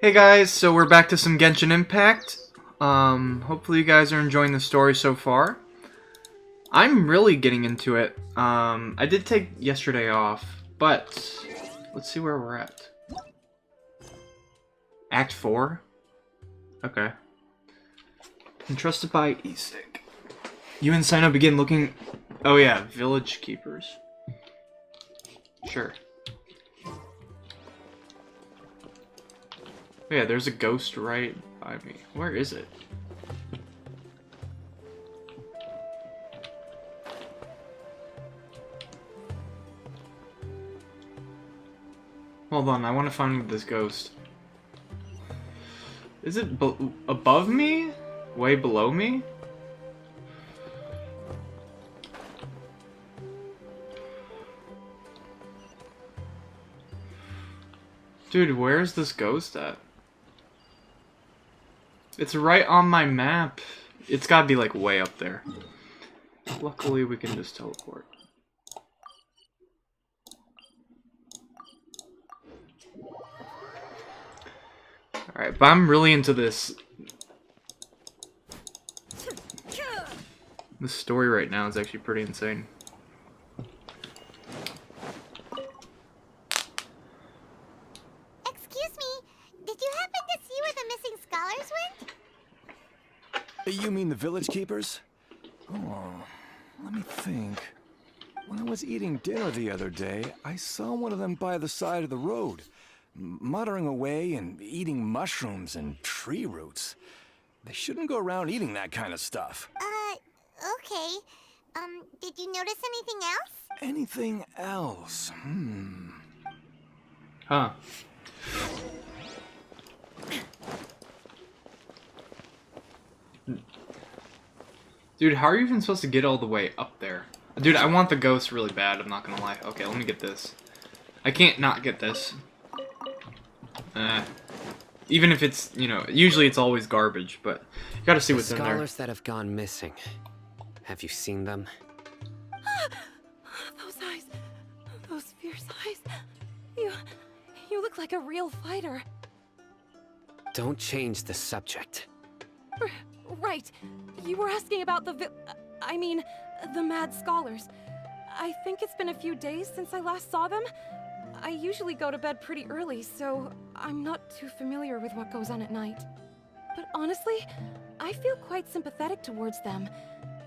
Hey guys, so we're back to some Genshin Impact. Hopefully you guys are enjoying the story so far. I'm really getting into it. I did take yesterday off, but let's see where we're at. Act 4? Okay. Entrusted by E-Stick. You and Sino begin looking... Oh yeah, village keepers. Sure. Oh yeah, there's a ghost right by me. Where is it? Hold on, I want to find this ghost. Is it above me? Way below me? Dude, where's this ghost at? It's right on my map. It's gotta be like way up there. Luckily, we can just teleport. Alright, but I'm really into this. This story right now is actually pretty insane. Excuse me, did you happen to see where the missing scholars went? You mean the village keepers? Oh, let me think. When I was eating dinner the other day, I saw one of them by the side of the road, muttering away and eating mushrooms and tree roots. They shouldn't go around eating that kind of stuff. Okay. Did you notice anything else? Anything else? Huh. Dude, how are you even supposed to get all the way up there? Dude, I want the ghost really bad, I'm not gonna lie. Okay, let me get this. I can't not get this. Even if it's, you know, usually it's always garbage, but you gotta see what's in there. Scholars that have gone missing. Have you seen them? Those eyes. Those fierce eyes. You look like a real fighter. Don't change the subject. Right. You were asking about the the mad scholars. I think it's been a few days since I last saw them. I usually go to bed pretty early, so I'm not too familiar with what goes on at night. But honestly, I feel quite sympathetic towards them.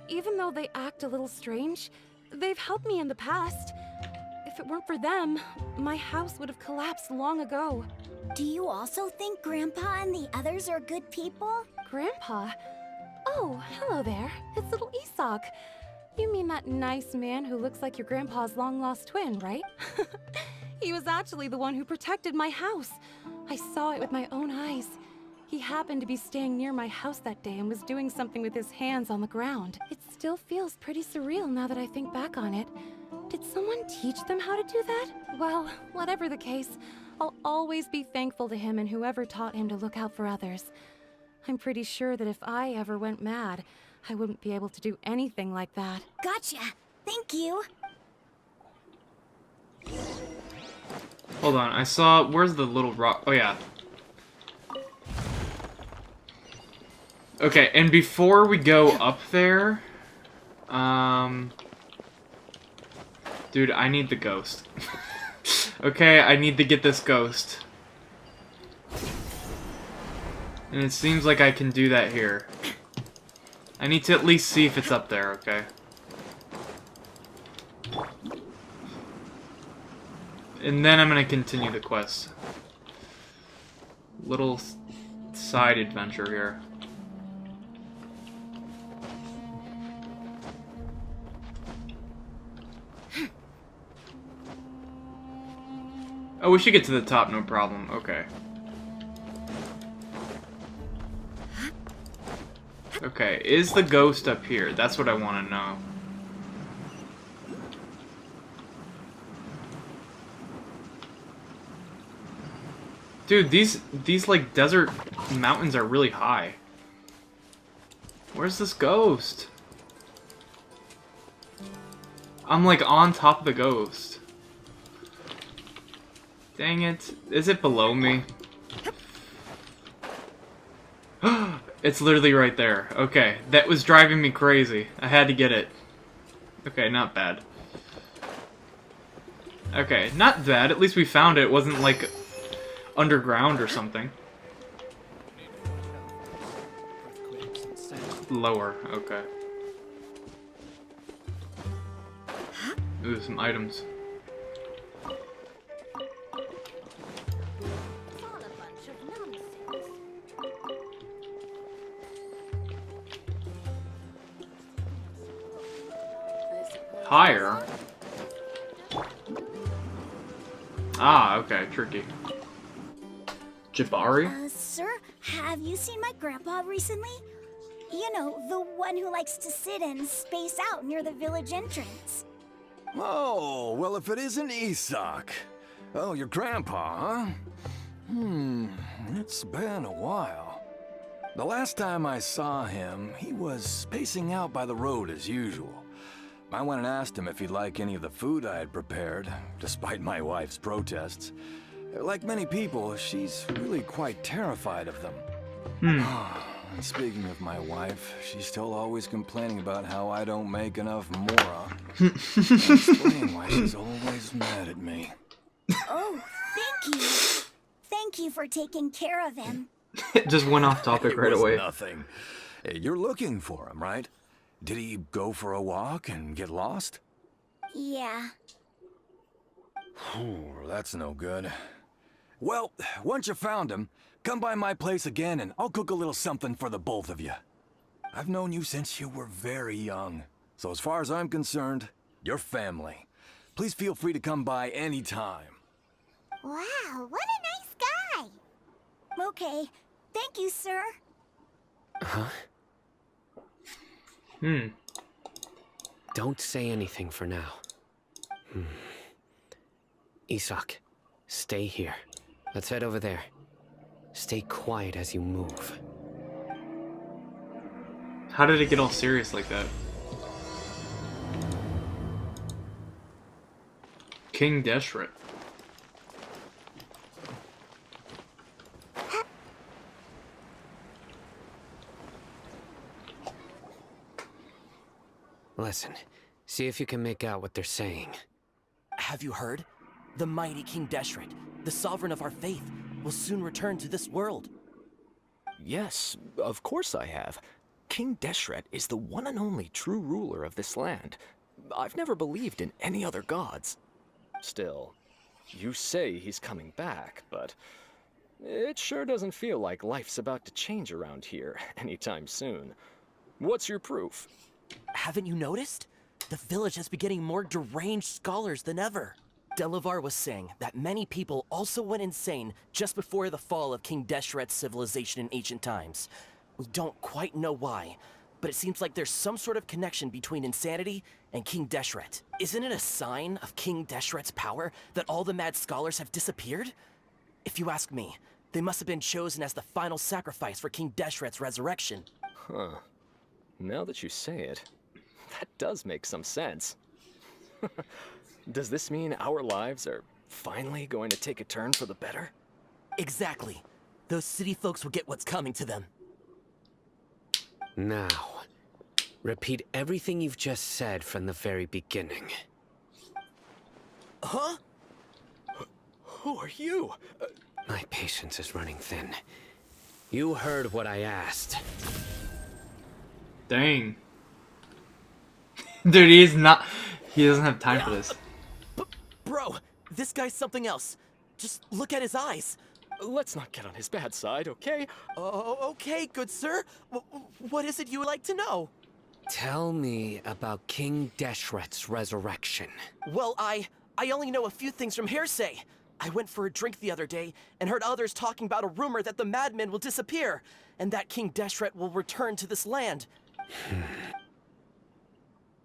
Even though they act a little strange, they've helped me in the past. If it weren't for them, my house would have collapsed long ago. Do you also think Grandpa and the others are good people? Grandpa? Oh, hello there. It's little Isak. You mean that nice man who looks like your grandpa's long-lost twin, right? He was actually the one who protected my house. I saw it with my own eyes. He happened to be staying near my house that day and was doing something with his hands on the ground. It still feels pretty surreal now that I think back on it. Did someone teach them how to do that? Well, whatever the case, I'll always be thankful to him and whoever taught him to look out for others. I'm pretty sure that if I ever went mad, I wouldn't be able to do anything like that. Gotcha. Thank you. Hold on, I saw... Where's the little rock? Oh, yeah. Okay, and before we go up there... Dude, I need the ghost. Okay, I need to get this ghost. And it seems like I can do that here. I need to at least see if it's up there, okay? And then I'm gonna continue the quest. Little side adventure here. Oh, we should get to the top, no problem. Okay. Okay, is the ghost up here? That's what I want to know. Dude, these like desert mountains are really high. Where's this ghost? I'm like on top of the ghost. Dang it. Is it below me? It's literally right there. Okay, that was driving me crazy. I had to get it. Okay, not bad. Okay, not bad. At least we found it. It wasn't like underground or something. Lower, okay. Ooh, some items. Higher? Ah, okay, tricky. Jabari? Sir, have you seen my grandpa recently? You know, the one who likes to sit and space out near the village entrance. Oh, well, if it isn't Isak. Oh, your grandpa, huh? It's been a while. The last time I saw him, he was spacing out by the road as usual. I went and asked him if he'd like any of the food I had prepared, despite my wife's protests. Like many people, she's really quite terrified of them. And speaking of my wife, she's still always complaining about how I don't make enough mora. Explain why she's always mad at me. Oh, thank you. Thank you for taking care of him. It just went off topic right It was away. nothing. Hey, you're looking for him, right? Did he go for a walk and get lost? Yeah. That's no good. Well, once you found him, come by my place again and I'll cook a little something for the both of you. I've known you since you were very young. So as far as I'm concerned, you're family. Please feel free to come by anytime. Wow, what a nice guy. Okay, thank you, sir. Huh? Don't say anything for now. Isak, stay here. Let's head over there. Stay quiet as you move. How did it get all serious like that? King Deshret. Listen, see if you can make out what they're saying. Have you heard? The mighty King Deshret, the sovereign of our faith, will soon return to this world. Yes, of course I have. King Deshret is the one and only true ruler of this land. I've never believed in any other gods. Still, you say he's coming back, but it sure doesn't feel like life's about to change around here anytime soon. What's your proof? Haven't you noticed? The village has been getting more deranged scholars than ever. Delavar was saying that many people also went insane just before the fall of King Deshret's civilization in ancient times. We don't quite know why, but it seems like there's some sort of connection between insanity and King Deshret. Isn't it a sign of King Deshret's power that all the mad scholars have disappeared? If you ask me, they must have been chosen as the final sacrifice for King Deshret's resurrection. Huh. Now that you say it, that does make some sense. Does this mean our lives are finally going to take a turn for the better? Exactly. Those city folks will get what's coming to them. Now, repeat everything you've just said from the very beginning. Huh? Who are you? My patience is running thin. You heard what I asked. Dang. Dude, he doesn't have time for this. Bro, this guy's something else. Just look at his eyes. Let's not get on his bad side, okay? Oh, okay, good sir. What is it you would like to know? Tell me about King Deshret's resurrection. Well, I only know a few things from hearsay. I went for a drink the other day and heard others talking about a rumor that the madmen will disappear and that King Deshret will return to this land.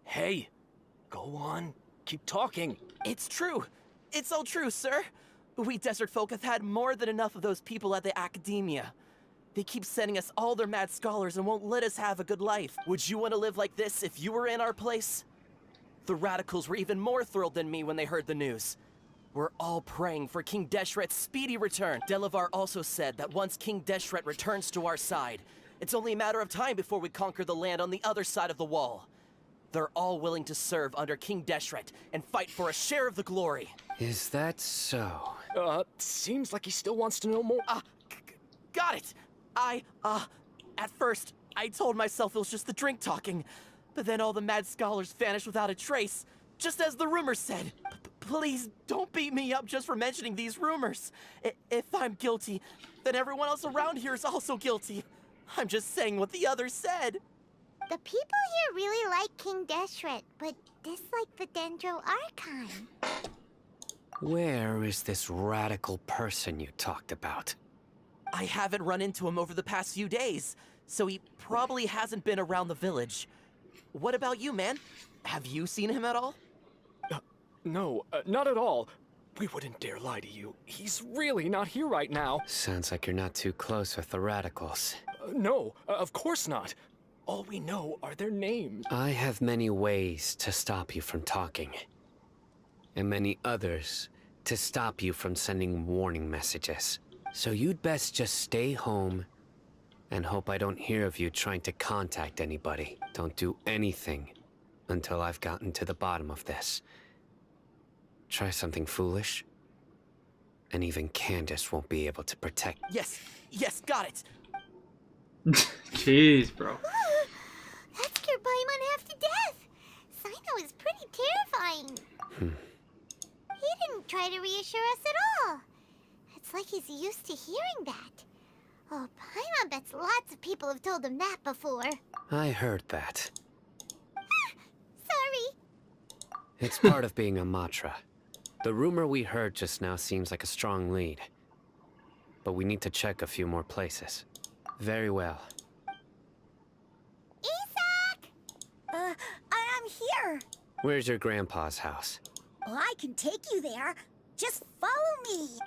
Hey, go on. Keep talking. It's true. It's all true, sir. We desert folk have had more than enough of those people at the academia. They keep sending us all their mad scholars and won't let us have a good life. Would you want to live like this if you were in our place? The radicals were even more thrilled than me when they heard the news. We're all praying for King Deshret's speedy return. Delavar also said that once King Deshret returns to our side, It's only a matter of time before we conquer the land on the other side of the wall. They're all willing to serve under King Deshret and fight for a share of the glory. Is that so? Seems like he still wants to know more. Got it! At first, I told myself it was just the drink talking, but then all the mad scholars vanished without a trace, just as the rumors said. Please don't beat me up just for mentioning these rumors. If I'm guilty, then everyone else around here is also guilty. I'm just saying what the others said. The people here really like King Deshret, but dislike the Dendro Archon. Where is this radical person you talked about? I haven't run into him over the past few days, so he probably hasn't been around the village. What about you, man? Have you seen him at all? No, not at all. We wouldn't dare lie to you. He's really not here right now. Sounds like you're not too close with the radicals. No, of course not. All we know are their names. I have many ways to stop you from talking. And many others to stop you from sending warning messages. So you'd best just stay home and hope I don't hear of you trying to contact anybody. Don't do anything until I've gotten to the bottom of this. Try something foolish, and even Candace won't be able to protect. Yes, got it. Jeez, bro. That scared Paimon half to death. Sino is pretty terrifying. He didn't try to reassure us at all. It's like he's used to hearing that. Oh, Paimon bets lots of people have told him that before. I heard that. Sorry. It's part of being a Matra. The rumor we heard just now seems like a strong lead. But we need to check a few more places. Very well. Isak! I'm here. Where's your grandpa's house? Well, I can take you there. Just follow me.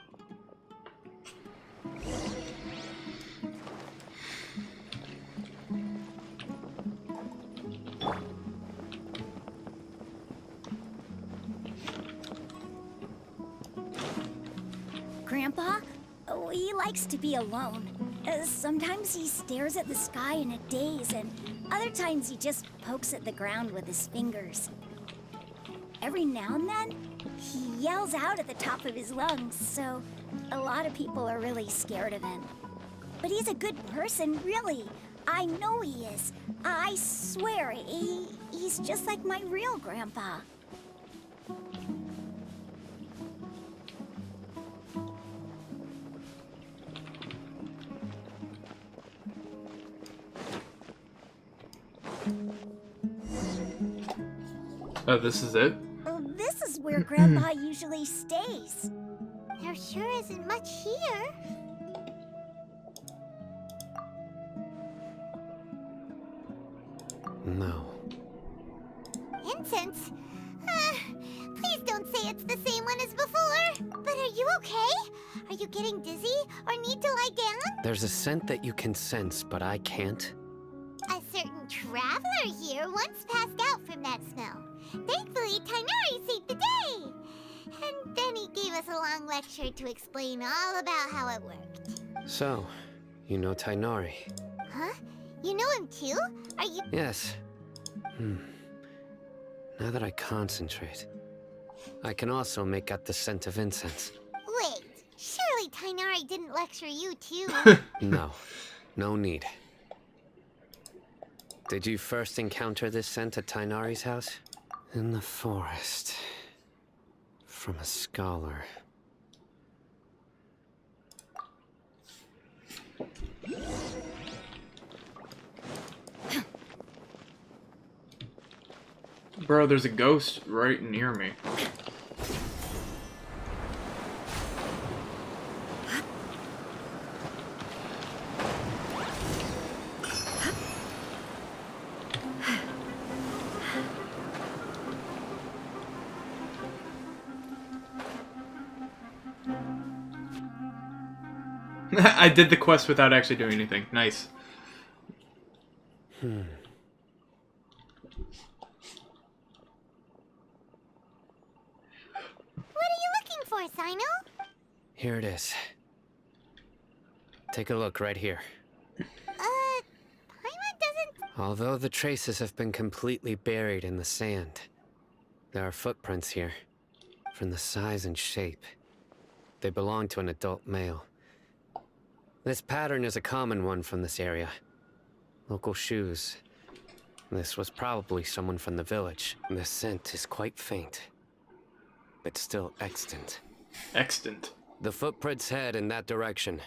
Grandpa, he likes to be alone. Sometimes he stares at the sky in a daze, and other times he just pokes at the ground with his fingers. Every now and then, he yells out at the top of his lungs, so a lot of people are really scared of him. But he's a good person, really. I know he is. I swear, he's just like my real grandpa. Oh, this is it? This is where Grandpa usually stays. There sure isn't much here. No. Incense? Please don't say it's the same one as before. But are you okay? Are you getting dizzy or need to lie down? There's a scent that you can sense, but I can't. A certain traveler here once passed out from that smell. Thankfully, Tainari saved the day. And then he gave us a long lecture to explain all about how it worked. So, you know Tainari? Huh? You know him too? Are you... Yes. Now that I concentrate, I can also make out the scent of incense. Wait, surely Tainari didn't lecture you too. No, no need. Did you first encounter this scent at Tainari's house? In the forest. From a scholar. Bro, there's a ghost right near me. I did the quest without actually doing anything. Nice. What are you looking for, Sino? Here it is. Take a look right here. Although the traces have been completely buried in the sand, there are footprints here, from the size and shape. They belong to an adult male. This pattern is a common one from this area. Local shoes. This was probably someone from the village. The scent is quite faint, but still extant. Extant. The footprints head in that direction.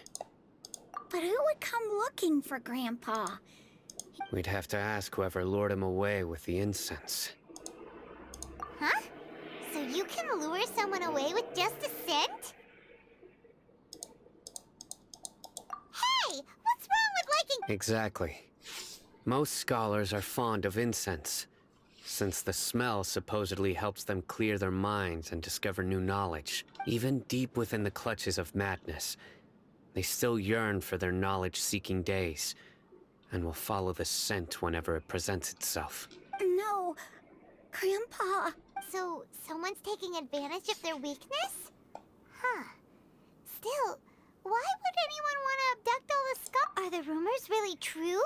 But who would come looking for Grandpa? We'd have to ask whoever lured him away with the incense. Huh? So you can lure someone away with just a scent? Hey! What's wrong with liking— Exactly. Most scholars are fond of incense, since the smell supposedly helps them clear their minds and discover new knowledge. Even deep within the clutches of madness, they still yearn for their knowledge-seeking days, and will follow the scent whenever it presents itself. No, Grandpa. So, someone's taking advantage of their weakness? Huh. Still, why would anyone want to abduct all the scholars? Are the rumors really true?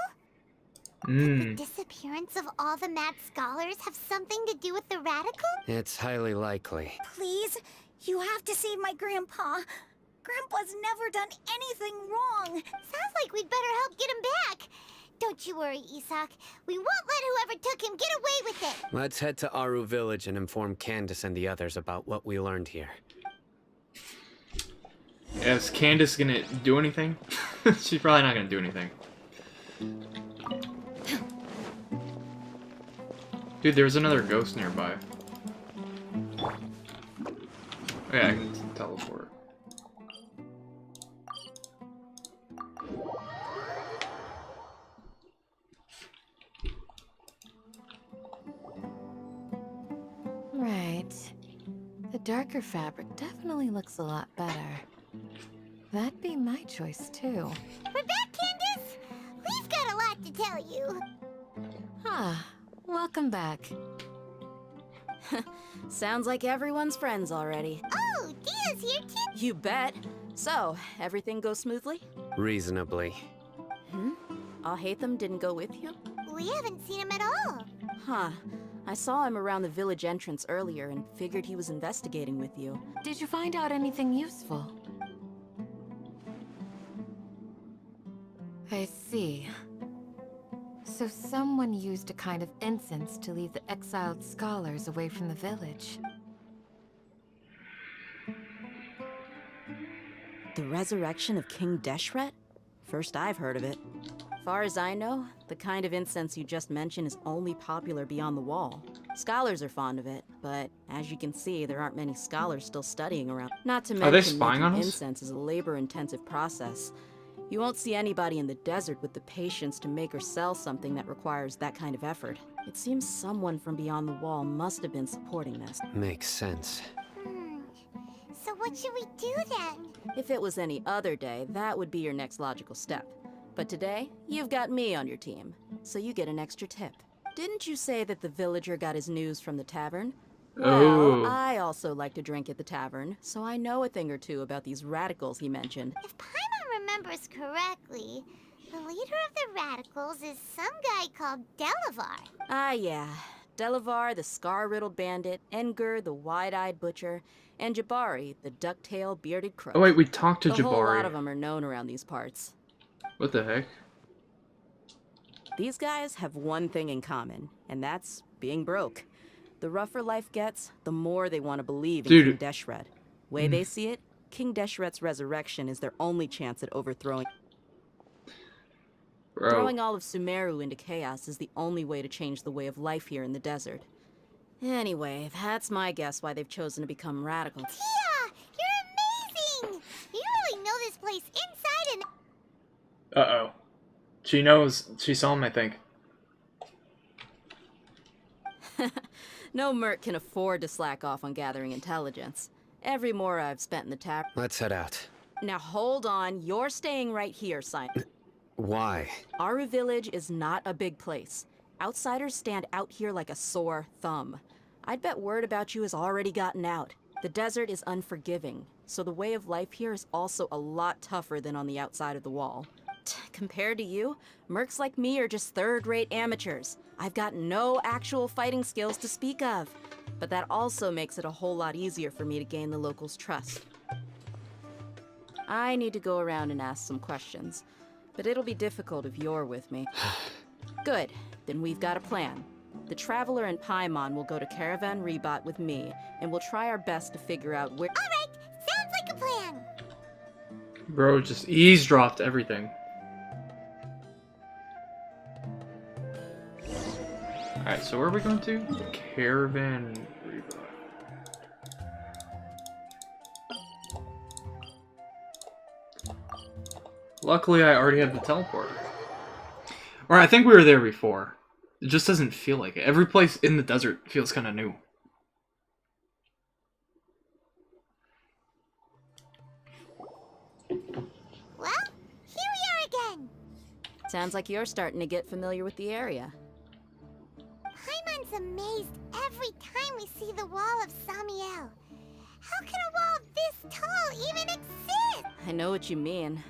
Did the disappearance of all the mad scholars have something to do with the radical? It's highly likely. Please, you have to save my Grandpa. Grandpa's never done anything wrong. Sounds like we'd better help get him back. Don't you worry, Isak. We won't let whoever took him get away with it. Let's head to Aru Village and inform Candace and the others about what we learned here. Is Candace gonna do anything? She's probably not gonna do anything. Dude, there's another ghost nearby. Oh yeah, I can teleport. Right. The darker fabric definitely looks a lot better. That'd be my choice, too. We're back, Candace! We've got a lot to tell you. Ah, welcome back. Sounds like everyone's friends already. Oh, Dia's here too. You bet. So, everything goes smoothly? Reasonably. Alhaitham didn't go with you? We haven't seen him at all. Huh. I saw him around the village entrance earlier and figured he was investigating with you. Did you find out anything useful? I see. So someone used a kind of incense to lead the exiled scholars away from the village. The resurrection of King Deshret? First I've heard of it. Far as I know, the kind of incense you just mentioned is only popular beyond the wall. Scholars are fond of it, but as you can see, there aren't many scholars still studying around. Not to Are they mention spying making on us? incense is a labor-intensive process. You won't see anybody in the desert with the patience to make or sell something that requires that kind of effort. It seems someone from beyond the wall must have been supporting this. Makes sense. So what should we do then? If it was any other day, that would be your next logical step. But today, you've got me on your team, so you get an extra tip. Didn't you say that the villager got his news from the tavern? Oh. Well, I also like to drink at the tavern, so I know a thing or two about these radicals he mentioned. If Paimon remembers correctly, the leader of the radicals is some guy called Delavar. Ah, yeah. Delavar, the scar-riddled bandit, Engur, the wide-eyed butcher, and Jabari, the duck-tailed bearded crook. Oh wait, we talked to The whole lot Jabari. of them are known around these parts. What the heck? These guys have one thing in common, and that's being broke. The rougher life gets, the more they want to believe in Dude. King Deshret. Way they see it, King Deshret's resurrection is their only chance at overthrowing. Bro. Throwing all of SUMERU into chaos is the only way to change the way of life here in the desert. Anyway, that's my guess why they've chosen to become radical. Tia, you're amazing! You really know this place inside and— Uh-oh. She knows. She saw him, I think. No merc can afford to slack off on gathering intelligence. Every more I've spent in the tavern. Let's head out. Now hold on, you're staying right here, Simon. Why? Aru Village is not a big place. Outsiders stand out here like a sore thumb. I'd bet word about you has already gotten out. The desert is unforgiving, so the way of life here is also a lot tougher than on the outside of the wall. compared to you, mercs like me are just third-rate amateurs. I've got no actual fighting skills to speak of. But that also makes it a whole lot easier for me to gain the locals' trust. I need to go around and ask some questions, but it'll be difficult if you're with me. Good, then we've got a plan. The Traveler and Paimon will go to Caravan Rebot with me, and we'll try our best to figure out where— Alright, sounds like a plan. Bro just eavesdropped everything. Alright, so where are we going to? Caravan Rebot. Luckily, I already have the teleporter. Or I think we were there before. It just doesn't feel like it. Every place in the desert feels kind of new. Well, here we are again. Sounds like you're starting to get familiar with the area. Paimon's amazed every time we see the wall of Samiel. How can a wall this tall even exist? I know what you mean.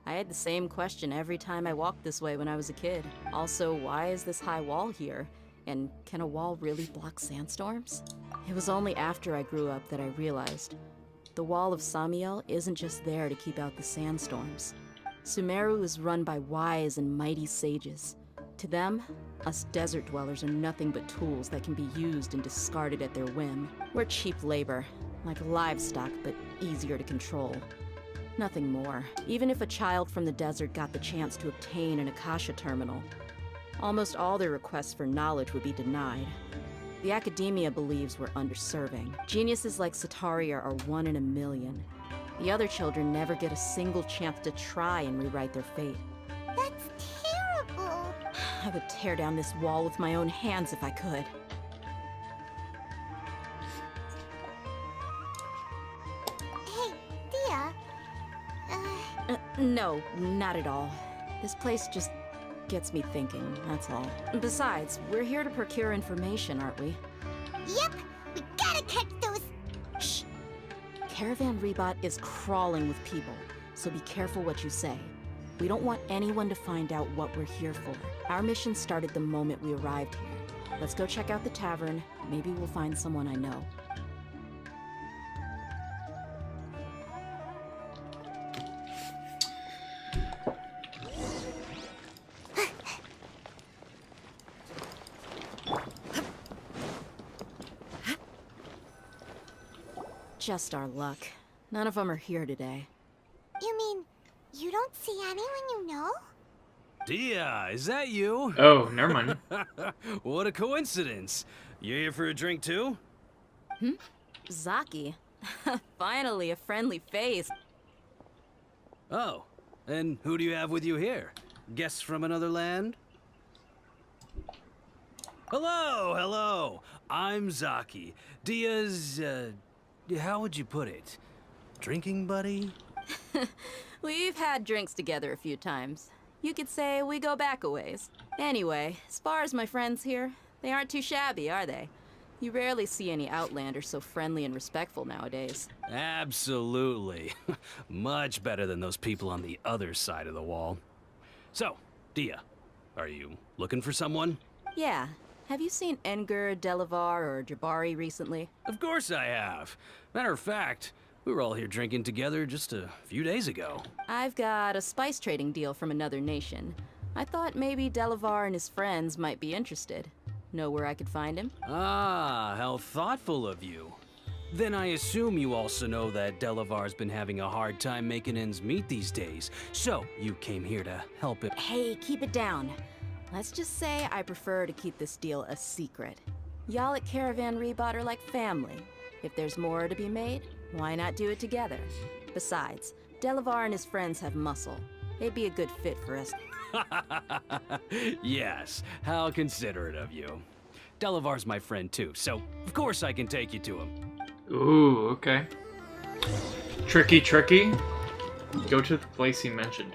I had the same question every time I walked this way when I was a kid. Also, why is this high wall here? And can a wall really block sandstorms? It was only after I grew up that I realized the wall of Samiel isn't just there to keep out the sandstorms. SUMERU is run by wise and mighty sages. To them, us desert dwellers are nothing but tools that can be used and discarded at their whim. We're cheap labor, like livestock, but easier to control. Nothing more. Even if a child from the desert got the chance to obtain an Akasha terminal, almost all their requests for knowledge would be denied. The academia believes we're underserving. Geniuses like Sataria are 1 in a million. The other children never get a single chance to try and rewrite their fate. That's terrible. I would tear down this wall with my own hands if I could. Hey, Dia. No, not at all. This place just gets me thinking, that's all. Besides, we're here to procure information, aren't we? Yep, we gotta catch those. Shh! Caravan Rebot is crawling with people, so be careful what you say. We don't want anyone to find out what we're here for. Our mission started the moment we arrived here. Let's go check out the tavern. Maybe we'll find someone I know. Just our luck. None of them are here today. You mean, you don't see anyone you know? Dia, is that you? Oh, never mind. What a coincidence. You here for a drink too? Zaki. Finally, a friendly face. Oh, and who do you have with you here? Guests from another land? Hello, hello. I'm Zaki. Dia's, how would you put it? Drinking buddy? We've had drinks together a few times. You could say we go back a ways. Anyway, as far as my friends here, they aren't too shabby, are they? You rarely see any Outlanders so friendly and respectful nowadays. Absolutely. Much better than those people on the other side of the wall. So, Dia, are you looking for someone? Yeah. Have you seen Engur, Delavar, or Jabari recently? Of course I have. Matter of fact, we were all here drinking together just a few days ago. I've got a spice trading deal from another nation. I thought maybe Delavar and his friends might be interested. Know where I could find him? Ah, how thoughtful of you. Then I assume you also know that Delavar's been having a hard time making ends meet these days, so you came here to help him. Hey, keep it down. Let's just say I prefer to keep this deal a secret. Y'all at Caravan Rebot are like family. If there's more to be made, why not do it together? Besides, Delavar and his friends have muscle. They'd be a good fit for us. Yes, how considerate of you. Delavar's my friend too, so of course I can take you to him. Ooh, okay. Tricky, tricky. Go to the place he mentioned.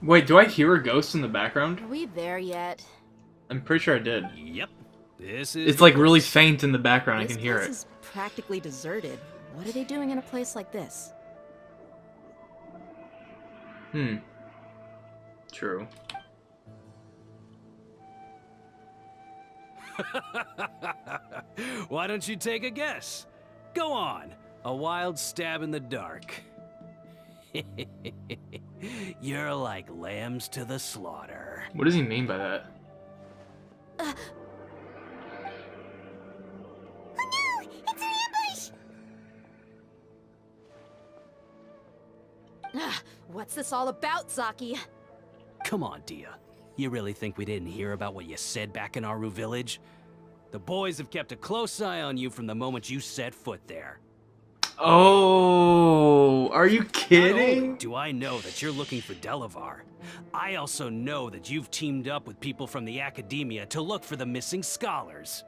Wait, do I hear a ghost in the background? Are we there yet? I'm pretty sure I did. Yep. This is It's the like really place. faint in the background. I This can hear place it. is practically deserted. What are they doing in a place like this? True. Why don't you take a guess? Go on. A wild stab in the dark. You're like lambs to the slaughter. What does he mean by that? Oh no! It's an ambush! What's this all about, Zaki? Come on, Dia. You really think we didn't hear about what you said back in Aru village? The boys have kept a close eye on you from the moment you set foot there. Oh, are you Not kidding? only do I know that you're looking for Delavar, I also know that you've teamed up with people from the academia to look for the missing scholars.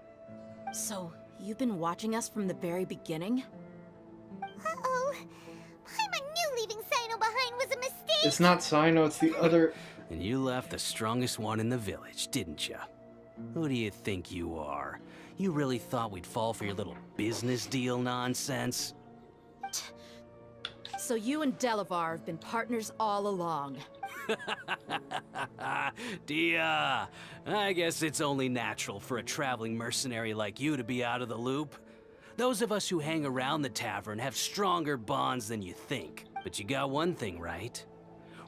So, you've been watching us from the very beginning? Uh-oh. Paimon knew leaving Sino behind was a mistake! It's not Sino, it's the other... And you left the strongest one in the village, didn't you? Who do you think you are? You really thought we'd fall for your little business deal nonsense? So you and Delavar have been partners all along. Dia, I guess it's only natural for a traveling mercenary like you to be out of the loop. Those of us who hang around the tavern have stronger bonds than you think. But you got one thing right.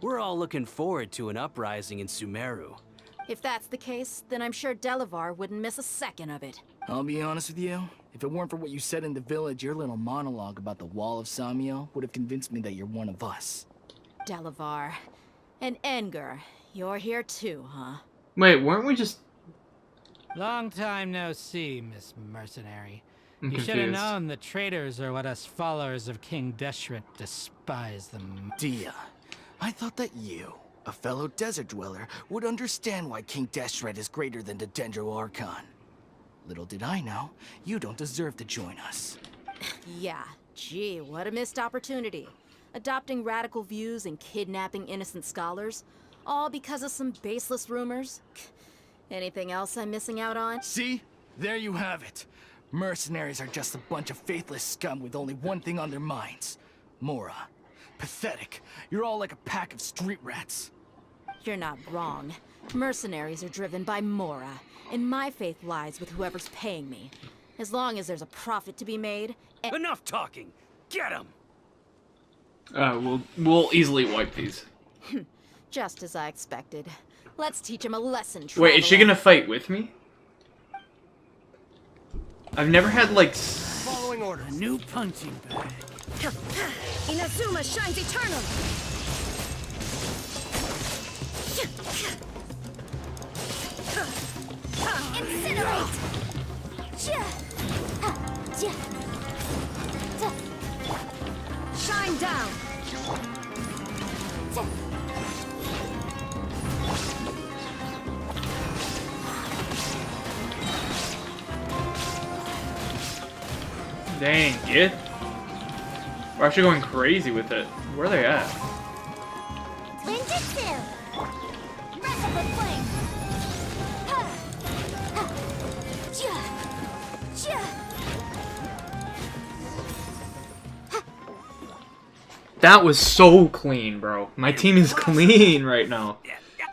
We're all looking forward to an uprising in SUMERU. If that's the case, then I'm sure Delavar wouldn't miss a second of it. I'll be honest with you. If it weren't for what you said in the village, your little monologue about the Wall of Samio would have convinced me that you're one of us. Delavar. And Enger, you're here too, huh? Wait, weren't we just... Long time no see, Miss Mercenary. I'm You should have confused. known the traitors are what us followers of King Deshret despise them. Dia, I thought that you, a fellow desert dweller, would understand why King Deshret is greater than the Dendro Archon. Little did I know, you don't deserve to join us. Yeah, gee, what a missed opportunity. Adopting radical views and kidnapping innocent scholars, all because of some baseless rumors. Anything else I'm missing out on? See? There you have it. Mercenaries are just a bunch of faithless scum with only one thing on their minds. Mora. Pathetic. You're all like a pack of street rats. You're not wrong. Mercenaries are driven by Mora, and my faith lies with whoever's paying me. As long as there's a profit to be made, and Enough talking! Get him! We'll easily wipe these. just as I expected. Let's teach him a lesson, Wait, is she traveler. gonna fight with me? I've never had, like... Following orders. A new punching bag. Inazuma shines eternal! Incinerate! Shine down! Dang, it. We're actually going crazy with it. Where are they at? Ninjutsu! Merciful flame! Ha! Ha! Ja! Ja! That was so clean, bro. My team is clean right now.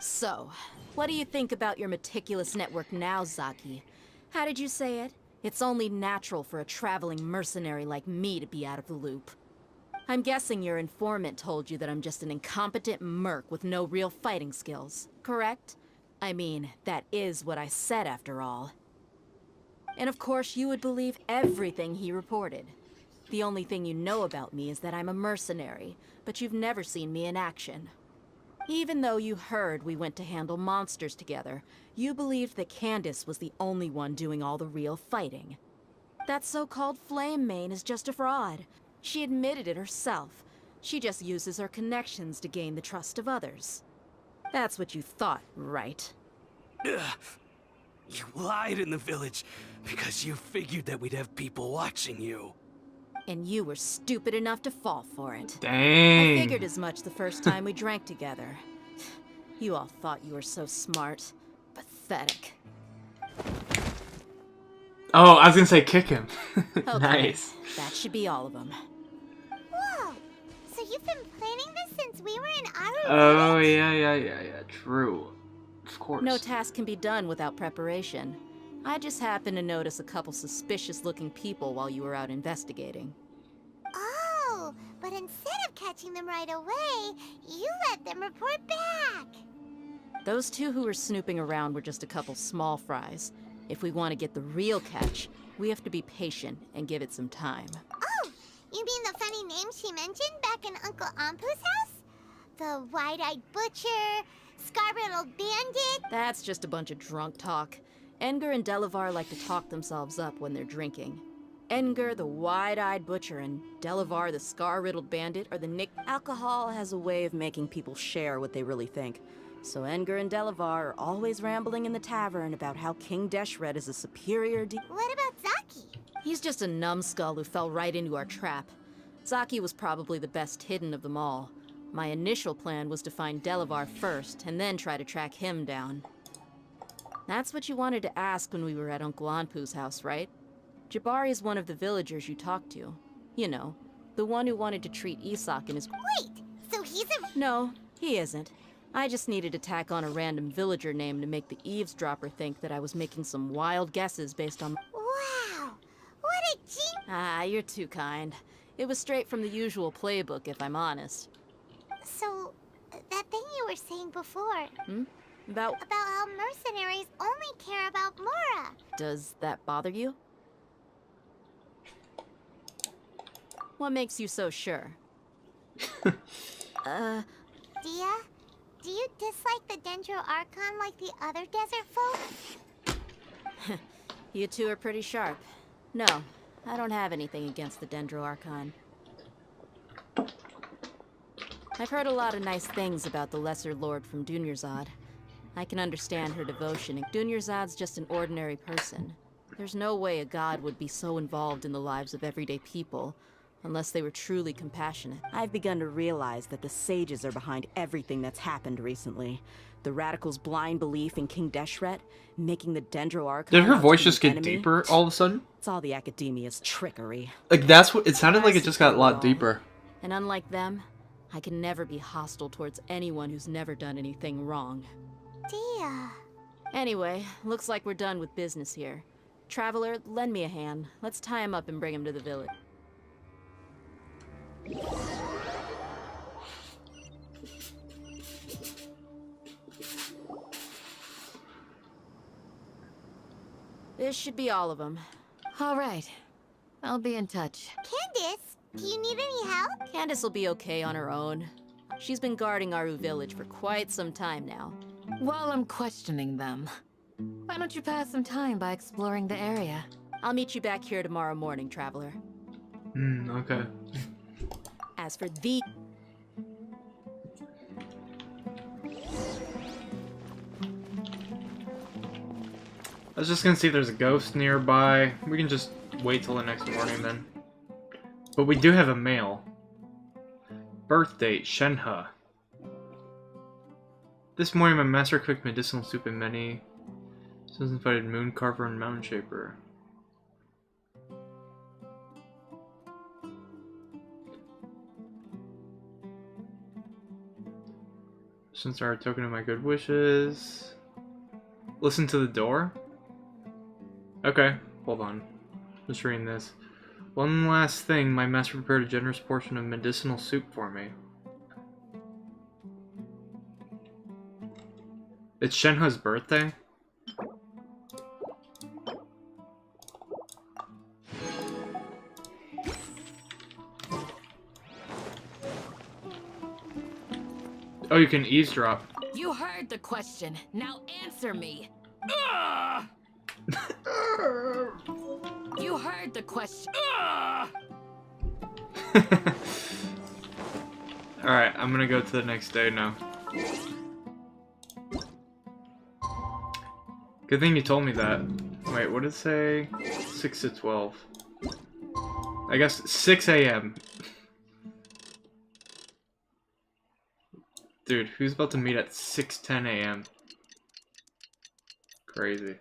So, what do you think about your meticulous network now, Zaki? How did you say it? It's only natural for a traveling mercenary like me to be out of the loop. I'm guessing your informant told you that I'm just an incompetent merc with no real fighting skills, correct? I mean, that is what I said after all. And of course, you would believe everything he reported. The only thing you know about me is that I'm a mercenary, but you've never seen me in action. Even though you heard we went to handle monsters together, you believed that Candace was the only one doing all the real fighting. That so-called Flame Mane is just a fraud. She admitted it herself. She just uses her connections to gain the trust of others. That's what you thought, right? Ugh. You lied in the village because you figured that we'd have people watching you. And you were stupid enough to fall for it. Dang. I figured as much the first time we drank together. You all thought you were so smart. Pathetic. Oh, I was gonna say kick him. Okay, Nice. that should be all of them. Whoa! So you've been planning this since we were in Aru Oh, Village? yeah. True. Of course. No task can be done without preparation. I just happened to notice a couple suspicious-looking people while you were out investigating. Oh, but instead of catching them right away, you let them report back. Those two who were snooping around were just a couple small fries. If we want to get the real catch, we have to be patient and give it some time. Oh, you mean the funny name she mentioned back in Uncle Ampu's house? The wide-eyed butcher, scar-riddled bandit? That's just a bunch of drunk talk. Edgar and Delavar like to talk themselves up when they're drinking. Edgar, the wide-eyed butcher, and Delavar, the scar-riddled bandit, are the nick. Alcohol has a way of making people share what they really think. So Edgar and Delavar are always rambling in the tavern about how King Deshret is a superior What about Zaki? He's just a numbskull who fell right into our trap. Zaki was probably the best hidden of them all. My initial plan was to find Delavar first, and then try to track him down. That's what you wanted to ask when we were at Uncle Anpu's house, right? Jabari is one of the villagers you talked to. You know, the one who wanted to treat Isak and his— Wait, so he's a— No, he isn't. I just needed to tack on a random villager name to make the eavesdropper think that I was making some wild guesses based on— Wow, what a Ah, you're too kind. It was straight from the usual playbook, if I'm honest. So, that thing you were saying before. About how mercenaries only care about Mora. Does that bother you? What makes you so sure? Dia, do you dislike the Dendro Archon like the other desert folk? You two are pretty sharp. No, I don't have anything against the Dendro Archon. I've heard a lot of nice things about the Lesser Lord from Dunyarzad. I can understand her devotion. Dunyarzad's just an ordinary person. There's no way a god would be so involved in the lives of everyday people, unless they were truly compassionate. I've begun to realize that the sages are behind everything that's happened recently. The radicals' blind belief in King Deshret, making the Dendro Archon— Did her out to voice be just an get enemy. deeper all of a sudden? It's all the academia's trickery. Like, that's what it sounded like. It just got a lot deeper. And unlike them, I can never be hostile towards anyone who's never done anything wrong. Dia. Anyway, looks like we're done with business here. Traveler, lend me a hand. Let's tie him up and bring him to the village. This should be all of them. All right. I'll be in touch. Candace, do you need any help? Candace will be okay on her own. She's been guarding Aru Village for quite some time now. While I'm questioning them, why don't you pass some time by exploring the area? I'll meet you back here tomorrow morning, Traveler. Okay. As for the— I was just gonna see if there's a ghost nearby. We can just wait till the next morning then. But we do have a mail. Birth date, Shenhe. This morning my master cooked medicinal soup and many. Says invited Moon Carver and Mountain Shaper. Since our token of my good wishes. Listen to the door? Okay, hold on. Just reading this. One last thing, my master prepared a generous portion of medicinal soup for me. It's Shenhe's birthday? Oh, you can eavesdrop. You heard the question. Now answer me. You heard the question. Alright, I'm gonna go to the next day now. Good thing you told me that. Wait, what did it say? 6 to 12. I guess 6 a.m. Dude, who's about to meet at 6:10 a.m.? Crazy.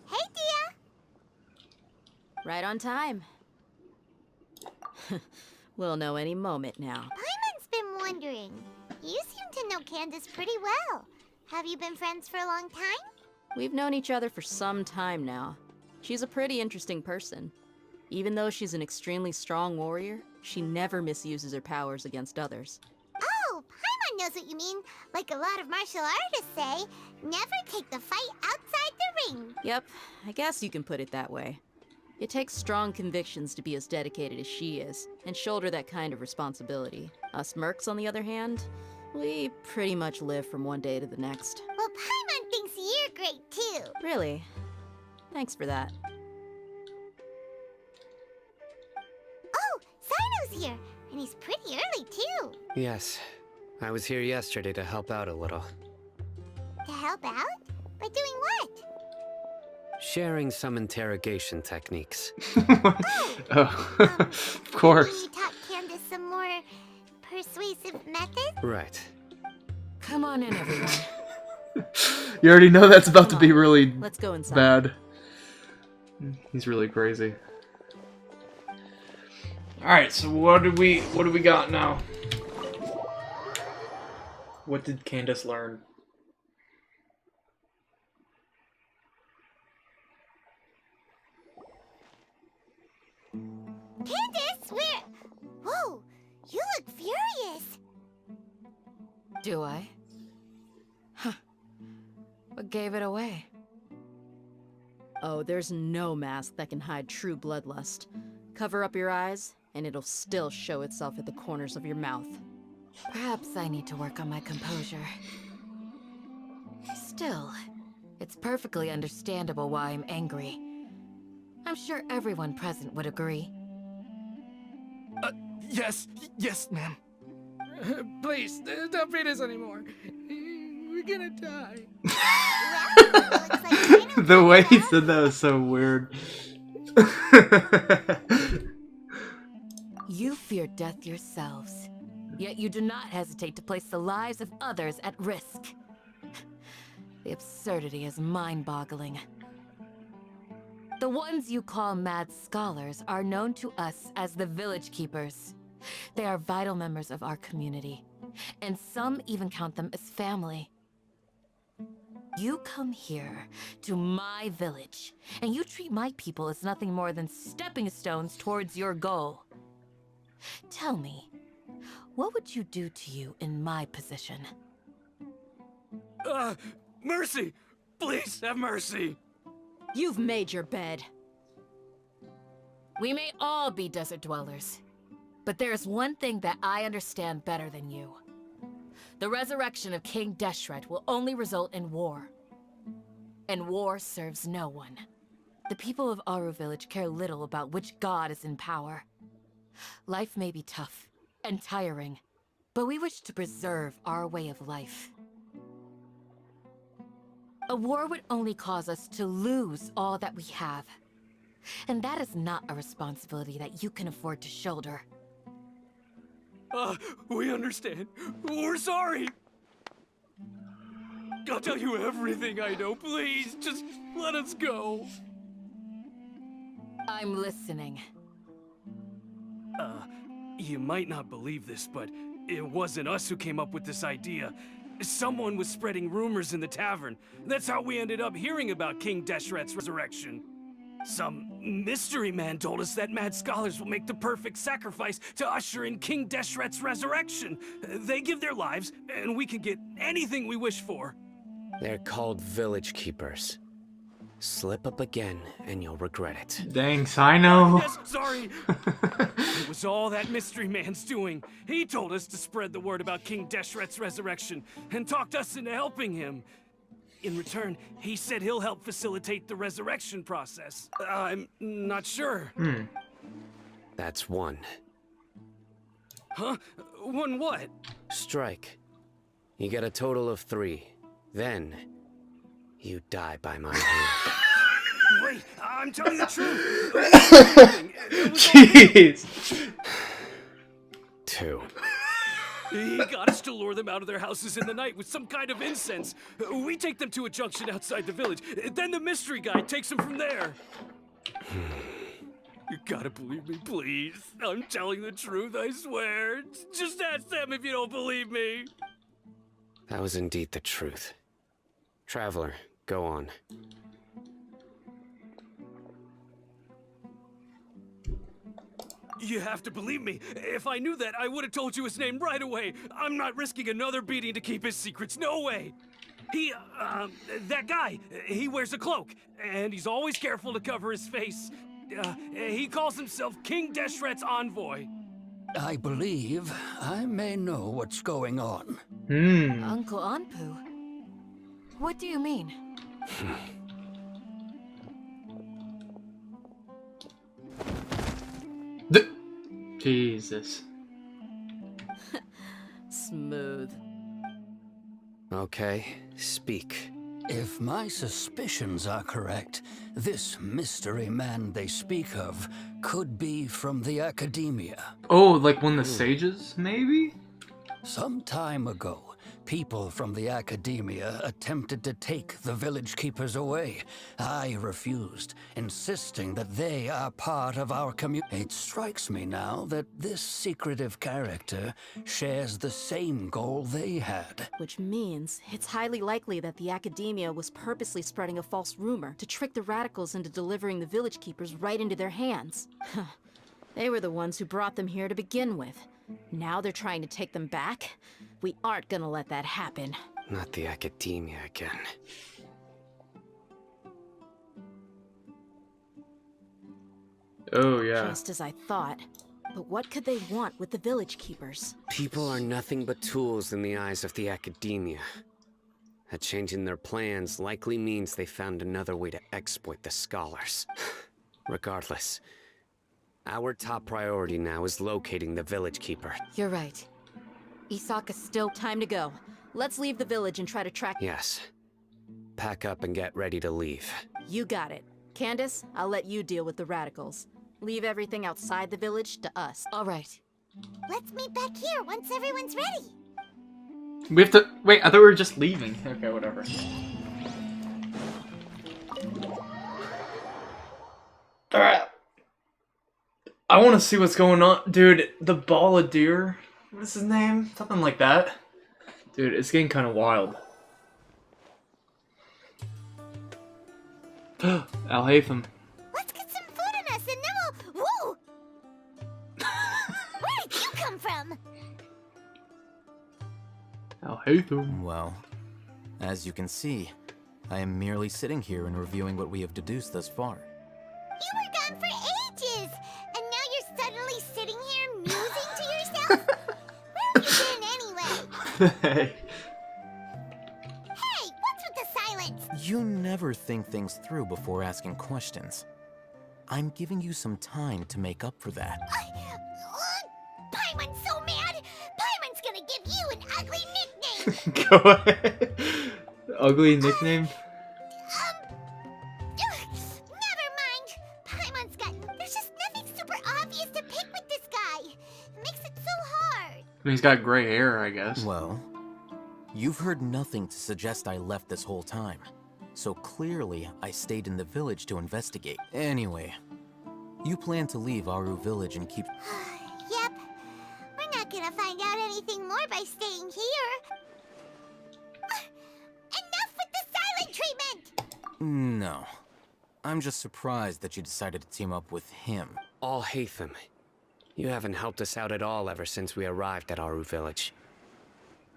Hey, Dia! Right on time. We'll know any moment now. Paimon's been wondering. You seem to know Candace pretty well. Have you been friends for a long time? We've known each other for some time now. She's a pretty interesting person. Even though she's an extremely strong warrior, she never misuses her powers against others. Oh, Paimon knows what you mean. Like a lot of martial artists say, never take the fight outside the ring. Yep, I guess you can put it that way. It takes strong convictions to be as dedicated as she is, and shoulder that kind of responsibility. Us mercs, on the other hand, we pretty much live from one day to the next. Well, Paimon thinks you're great too. Really? Thanks for that. Oh, Sino's here, and he's pretty early too. Yes. I was here yesterday to help out a little. To help out? By doing what? Sharing some interrogation techniques. Of course. You taught Candace some more persuasive methods? Right. Come on in, everyone. You already know that's about to be really Let's go inside. bad. He's really crazy. Alright, so what do we got now? What did Candace learn? Candace, where? Whoa, you look furious. Do I? Huh. What gave it away? Oh, there's no mask that can hide true bloodlust. Cover up your eyes, and it'll still show itself at the corners of your mouth. Perhaps I need to work on my composure. Still, it's perfectly understandable why I'm angry. I'm sure everyone present would agree. Yes, ma'am. Please, don't beat us anymore. We're gonna die. The way he said that was so weird. You fear death yourselves, yet you do not hesitate to place the lives of others at risk. The absurdity is mind-boggling. The ones you call mad scholars are known to us as the Village Keepers. They are vital members of our community, and some even count them as family. You come here to my village, and you treat my people as nothing more than stepping stones towards your goal. Tell me, what would you do to you in my position? Mercy! Please have mercy! You've made your bed. We may all be desert dwellers, but there's one thing that I understand better than you. The resurrection of King Deshret will only result in war. And war serves no one. The people of Aru Village care little about which god is in power. Life may be tough and tiring, but we wish to preserve our way of life. A war would only cause us to lose all that we have. And that is not a responsibility that you can afford to shoulder. We understand. We're sorry. I'll tell you everything I know. Please, just let us go. I'm listening. You might not believe this, but it wasn't us who came up with this idea. Someone was spreading rumors in the tavern. That's how we ended up hearing about King Deshret's resurrection. Some mystery man told us that mad scholars will make the perfect sacrifice to usher in King Deshret's resurrection. They give their lives, and we can get anything we wish for. They're called Village Keepers. Slip up again, and you'll regret it. Dang, Sino. Yes, sorry. It was all that mystery man's doing. He told us to spread the word about King Deshret's resurrection and talked us into helping him. In return, he said he'll help facilitate the resurrection process. I'm not sure. That's one. Huh? One what? Strike. You get a total of 3. Then, you die by my hand. Wait, I'm telling the truth. Jeez. 2. He got us to lure them out of their houses in the night with some kind of incense. We take them to a junction outside the village. Then the mystery guy takes them from there. You gotta believe me, please. I'm telling the truth, I swear. Just ask them if you don't believe me. That was indeed the truth. Traveler, go on. You have to believe me. If I knew that, I would have told you his name right away. I'm not risking another beating to keep his secrets. No way. That guy, he wears a cloak, and he's always careful to cover his face. He calls himself King Deshret's envoy. I believe I may know what's going on. Uncle Anpu? What do you mean? Jesus. Smooth. Okay, speak. If my suspicions are correct, this mystery man they speak of could be from the academia. Oh, like one of the sages, maybe? Some time ago, people from the academia attempted to take the village keepers away. I refused, insisting that they are part of our community. It strikes me now that this secretive character shares the same goal they had. Which means it's highly likely that the academia was purposely spreading a false rumor to trick the radicals into delivering the village keepers right into their hands. They were the ones who brought them here to begin with. Now they're trying to take them back? We aren't gonna let that happen. Not the academia again. Oh, yeah. Just as I thought. But what could they want with the village keepers? People are nothing but tools in the eyes of the academia. A change in their plans likely means they found another way to exploit the scholars. Regardless, our top priority now is locating the village keeper. You're right. Isaka's still time to go. Let's leave the village and try to track— Yes. Pack up and get ready to leave. You got it. Candace, I'll let you deal with the radicals. Leave everything outside the village to us. All right. Let's meet back here once everyone's ready. We have to... Wait, I thought we were just leaving. Okay, whatever. Alright. I want to see what's going on. Dude, the ball of deer. What's his name? Something like that. Dude, it's getting kind of wild. Al Hatham. Let's get some food in us and then we'll... Woo! Where did you come from? Al Hatham. Well, as you can see, I am merely sitting here and reviewing what we have deduced thus far. You were gone for ages, and now you're suddenly sitting here musing to yourself? Where have you been anyway? Hey. Hey, what's with the silence? You never think things through before asking questions. I'm giving you some time to make up for that. Paimon's so mad! Paimon's gonna give you an ugly nickname! Go ahead. Ugly nickname? Never mind. Paimon's got... There's just nothing super obvious to pick with this guy. It makes it so hard. I mean, he's got gray hair, I guess. Well, you've heard nothing to suggest I left this whole time. So clearly, I stayed in the village to investigate. Anyway, you plan to leave Aru village and keep... Yep. We're not gonna find out anything more by staying here. Enough with the silent treatment! No. I'm just surprised that you decided to team up with him. Al Hatham, you haven't helped us out at all ever since we arrived at Aru village.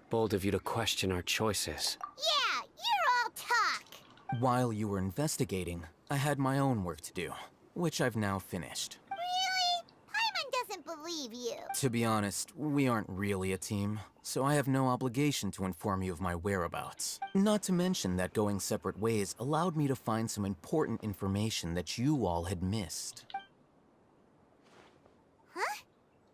Bold of you to question our choices. Yeah, you're all talk. While you were investigating, I had my own work to do, which I've now finished. Really? Paimon doesn't believe you. To be honest, we aren't really a team, so I have no obligation to inform you of my whereabouts. Not to mention that going separate ways allowed me to find some important information that you all had missed. Huh?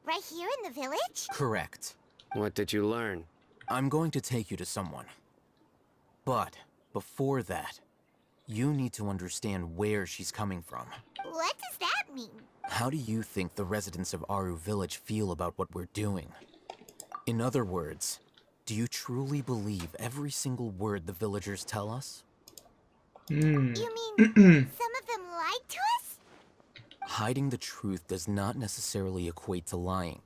Right here in the village? Correct. What did you learn? I'm going to take you to someone. But, before that, You need to understand where she's coming from. What does that mean? How do you think the residents of Aru Village feel about what we're doing? In other words, do you truly believe every single word the villagers tell us? You mean some of them lied to us? Hiding the truth does not necessarily equate to lying.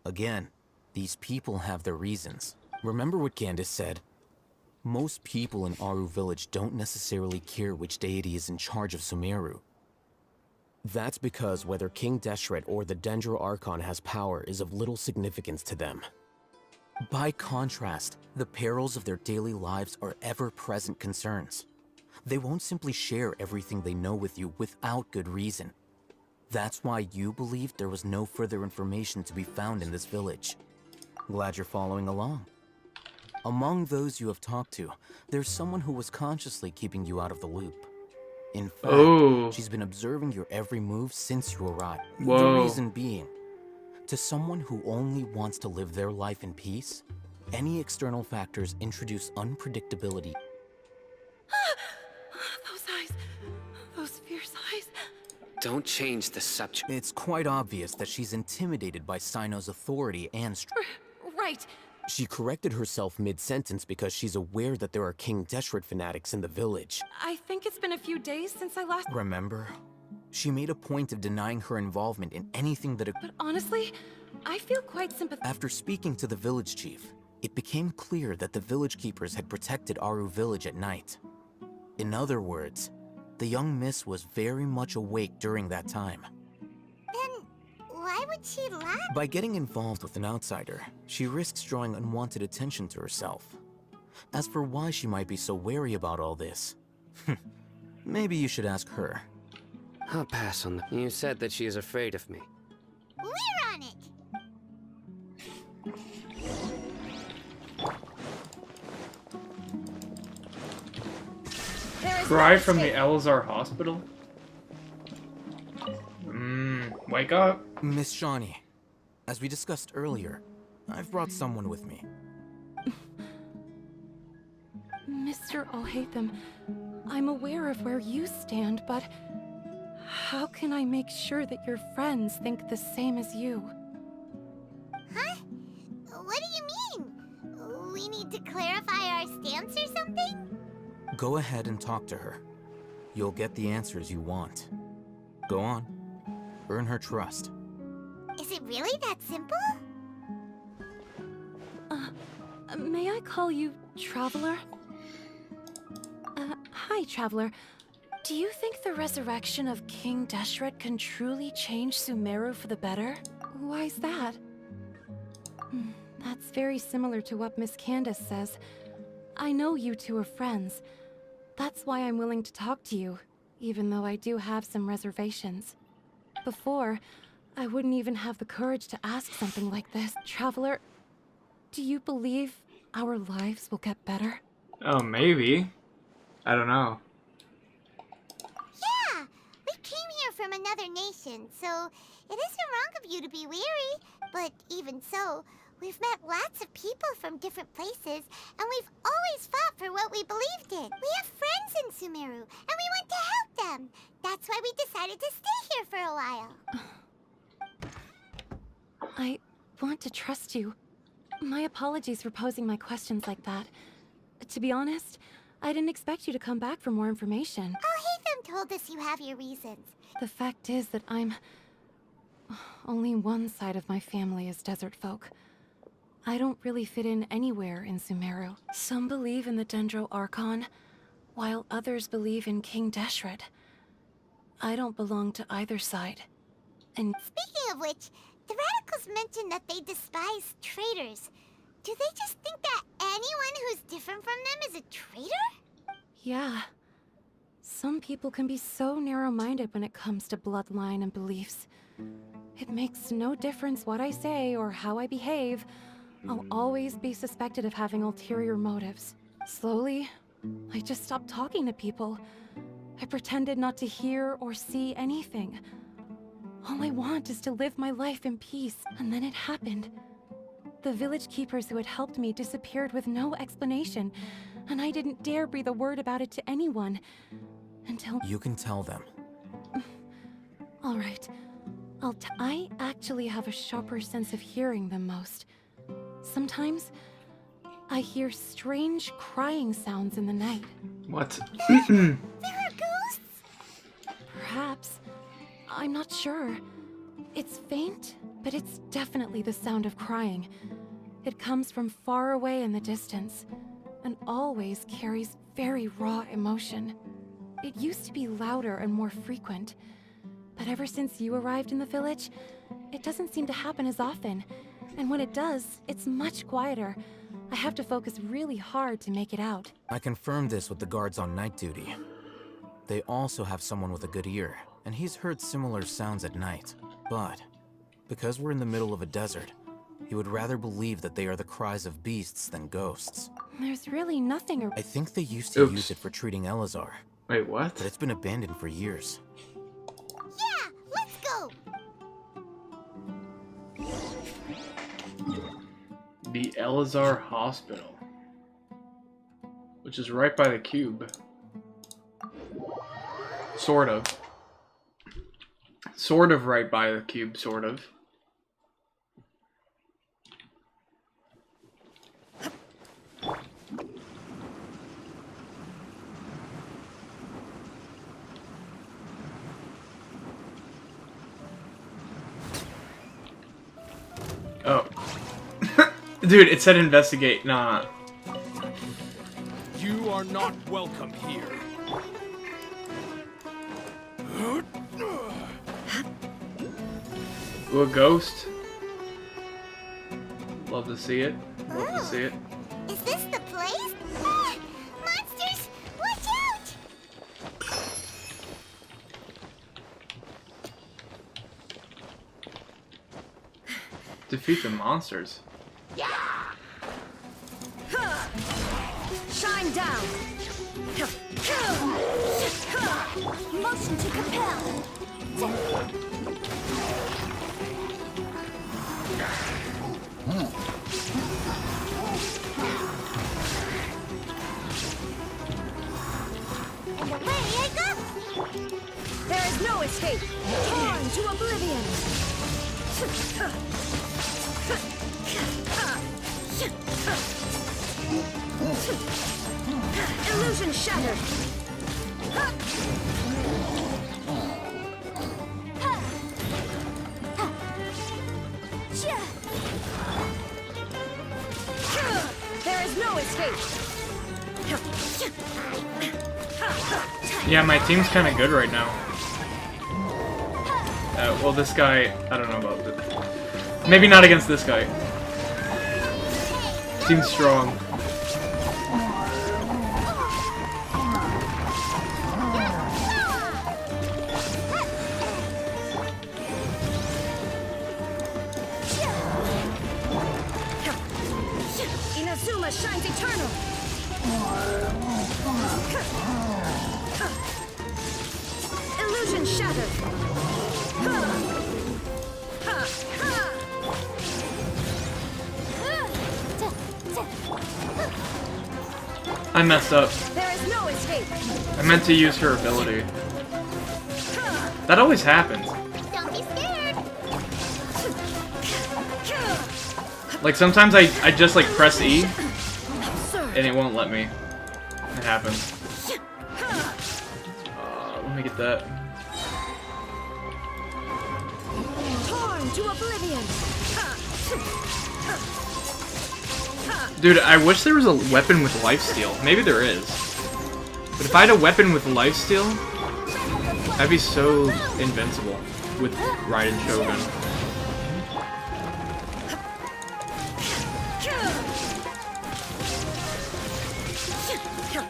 Again, these people have their reasons. Remember what Candace said? Most people in Aru Village don't necessarily care which deity is in charge of Sumeru. That's because whether King Deshret or the Dendro Archon has power is of little significance to them. By contrast, the perils of their daily lives are ever-present concerns. They won't simply share everything they know with you without good reason. That's why you believed there was no further information to be found in this village. Glad you're following along. Among those you have talked to, there's someone who was consciously keeping you out of the loop. In fact, she's been observing your every move since you arrived. The reason being, to someone who only wants to live their life in peace, any external factors introduce unpredictability. Those eyes. Those fierce eyes. Don't change the subject. It's quite obvious that she's intimidated by Sino's authority and Right. She corrected herself mid-sentence because she's aware that there are King Deshret fanatics in the village. I think it's been a few days since I last... Remember? She made a point of denying her involvement in anything that... But honestly, I feel quite sympathetic. After speaking to the village chief, it became clear that the village keepers had protected Aru Village at night. In other words, the young miss was very much awake during that time. Then why would she lie? By getting involved with an outsider, she risks drawing unwanted attention to herself. As for why she might be so wary about all this, maybe you should ask her. I'll pass on the... You said that she is afraid of me. We're on it! Cry from the Elazar Hospital? Wake up. Miss Shawnee, as we discussed earlier, I've brought someone with me. Mr. O'Hatham, I'm aware of where you stand, but how can I make sure that your friends think the same as you? Huh? What do you mean? We need to clarify our stance or something? Go ahead and talk to her. You'll get the answers you want. Go on. Earn her trust. Is it really that simple? May I call you Traveler? Hi, Traveler. Do you think the resurrection of King Deshret can truly change Sumeru for the better? Why's that? That's very similar to what Miss Candace says. I know you two are friends. That's why I'm willing to talk to you, even though I do have some reservations. Before, I wouldn't even have the courage to ask something like this. Traveler, do you believe our lives will get better? Oh, maybe. I don't know. Yeah! We came here from another nation, so it isn't wrong of you to be weary. But even so, we've met lots of people from different places, and we've always fought for what we believed in. We have friends in Sumeru, and we want to help them. That's why we decided to stay here for a while. I want to trust you. My apologies for posing my questions like that. To be honest, I didn't expect you to come back for more information. O'Hatham told us you have your reasons. The fact is that only one side of my family is desert folk. I don't really fit in anywhere in Sumeru. Some believe in the Dendro Archon, while others believe in King Deshret. I don't belong to either side. And speaking of which, the radicals mentioned that they despise traitors. Do they just think that anyone who's different from them is a traitor? yeah. Some people can be so narrow-minded when it comes to bloodline and beliefs. It makes no difference what I say or how I behave. I'll always be suspected of having ulterior motives. Slowly, I just stopped talking to people. I pretended not to hear or see anything. All I want is to live my life in peace, and then it happened. The village keepers who had helped me disappeared with no explanation, and I didn't dare breathe a word about it to anyone until... You can tell them. All right. I actually have a sharper sense of hearing than most. Sometimes, I hear strange crying sounds in the night. What? There are ghosts? Perhaps. I'm not sure. It's faint, but it's definitely the sound of crying. It comes from far away in the distance, and always carries very raw emotion. It used to be louder and more frequent, but ever since you arrived in the village, it doesn't seem to happen as often. And when it does, it's much quieter. I have to focus really hard to make it out. I confirmed this with the guards on night duty. They also have someone with a good ear, and he's heard similar sounds at night. But, because we're in the middle of a desert, he would rather believe that they are the cries of beasts than ghosts. There's really nothing I think they used to Oops. use it for treating Elazar. Wait, what? But it's been abandoned for years. Yeah, let's go! The Elazar Hospital, which is right by the cube. Sort of. Sort of right by the cube, sort of. Oh. Dude, it said investigate, nah. You are not welcome here. Ooh, a ghost. Love to see it. Love to see it. Is this the place? Ah, monsters! Watch out! Defeat the monsters. Shine down! Motion to compel! And away I go! There is no escape! Torn to oblivion! Illusion shattered! There is no escape! Yeah, my team's kind of good right now. Well, this guy, I don't know about it. Maybe not against this guy. Seems strong. Inazuma shines eternal! Illusion shattered! I messed up. There is no escape! I meant to use her ability. That always happens. Don't be scared! Like, sometimes I just, like, press E, and it won't let me. It happens. Let me get that. Torn to oblivion! Dude, I wish there was a weapon with lifesteal. Maybe there is. But if I had a weapon with lifesteal, I'd be so invincible with Raiden Shogun.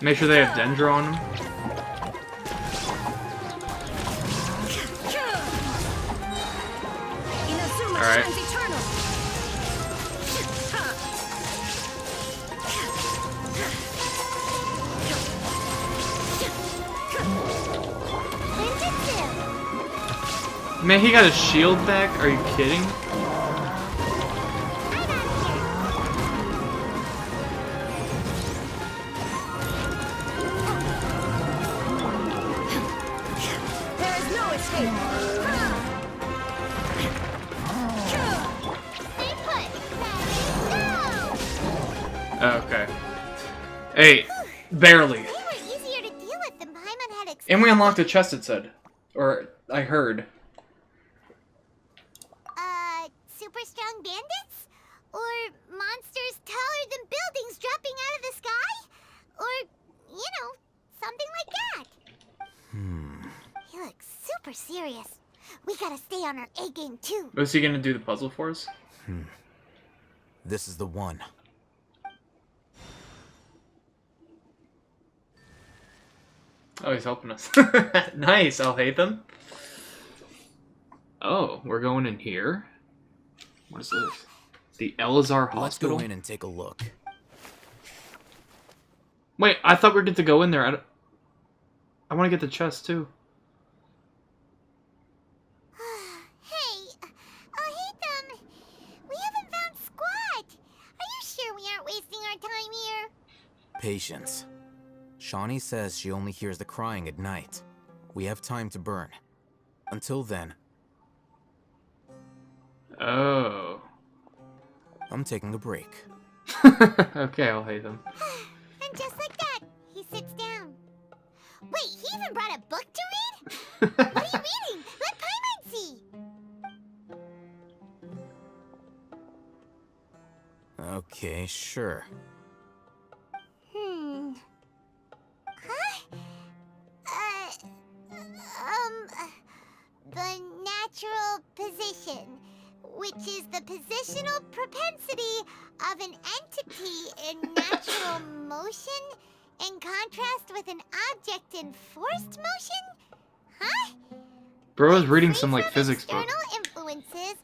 Make sure they have Dendra on them. Alright. Man, he got his shield back? Are you kidding? Okay. Hey, barely. They were easier to deal with than Paimon had expected. And we unlocked a chest, it said. Or, I heard. Super strong bandits? Or monsters taller than buildings dropping out of the sky? Or, you know, something like that. He looks super serious. We gotta stay on our A game too. Was he gonna do the puzzle for us? This is the one. Oh, he's helping us. Nice, I'll hate them. Oh, we're going in here? What is this? The Elazar Hospital? Let's go in and take a look. Wait, I thought we were good to go in there. I want to get the chest, too. Hey, Alhaitham, we haven't found squat. Are you sure we aren't wasting our time here? Patience. Shawnee says she only hears the crying at night. We have time to burn. Until then... Oh. I'm taking a break. Okay, I'll hate them. And just like that, he sits down. Wait, he even brought a book to read? What are you reading? Let Paimon see. Okay, sure. The natural position, which is the positional propensity of an entity in natural motion in contrast with an object in forced motion? Huh? Bro is reading some, Free like, from physics book. external influences,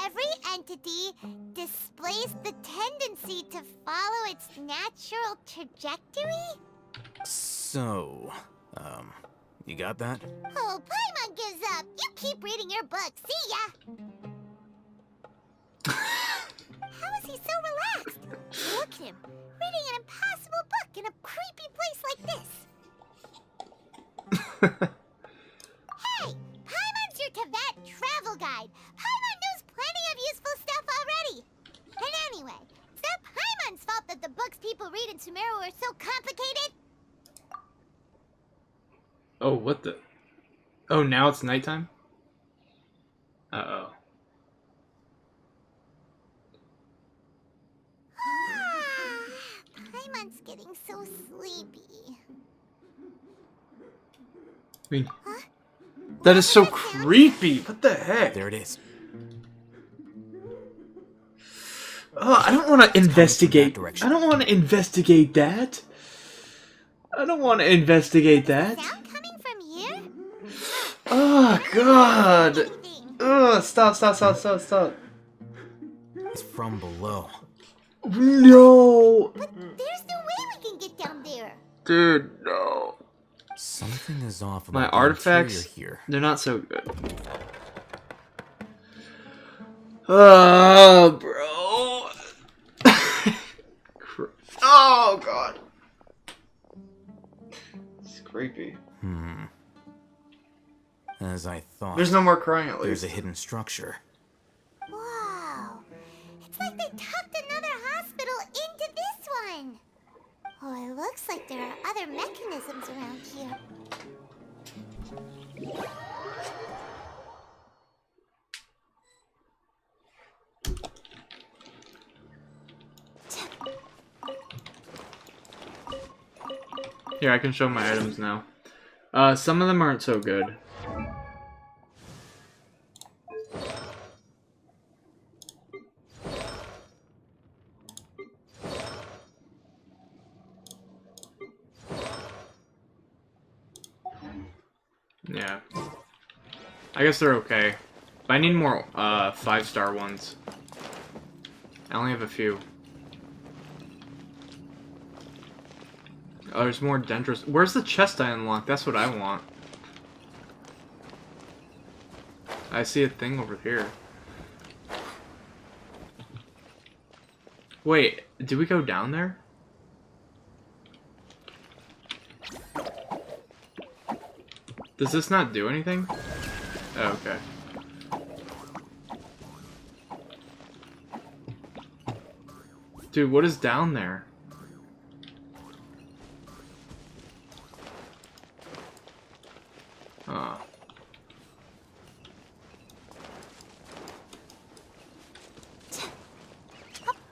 every entity displays the tendency to follow its natural trajectory? So, you got that? Oh, Paimon gives up. You keep reading your book. See ya. How is he so relaxed? Look at him, reading an impossible book in a creepy place like this. Hey, Paimon's your Teyvat travel guide. Paimon knows plenty of useful stuff already. And anyway, it's not Paimon's fault that the books people read in SUMERU are so complicated. Oh, what the... Oh, now it's nighttime? Uh-oh. Paimon's getting so sleepy. I mean, that is so creepy. What the heck? There it is. Oh, I don't want to investigate. I don't want to investigate that. I don't want to investigate that. Sound coming from here? Oh, God. Oh, stop. It's from below. No. But there's no way we can get down there. Dude, no. Something is off about My the artifacts, interior here. they're not so good. Oh, bro. Oh, God. It's creepy. As I thought. There's no more crying, at There's least. a hidden structure. Wow. It's like they tucked another hospital into this one. Oh, it looks like there are other mechanisms around here. Here, I can show my items now. Some of them aren't so good. Yeah. I guess they're okay. But I need more 5-star ones. I only have a few. Oh, there's more dendros. Where's the chest I unlocked? That's what I want. I see a thing over here. Wait, did we go down there? Does this not do anything? Oh, okay. Dude, what is down there?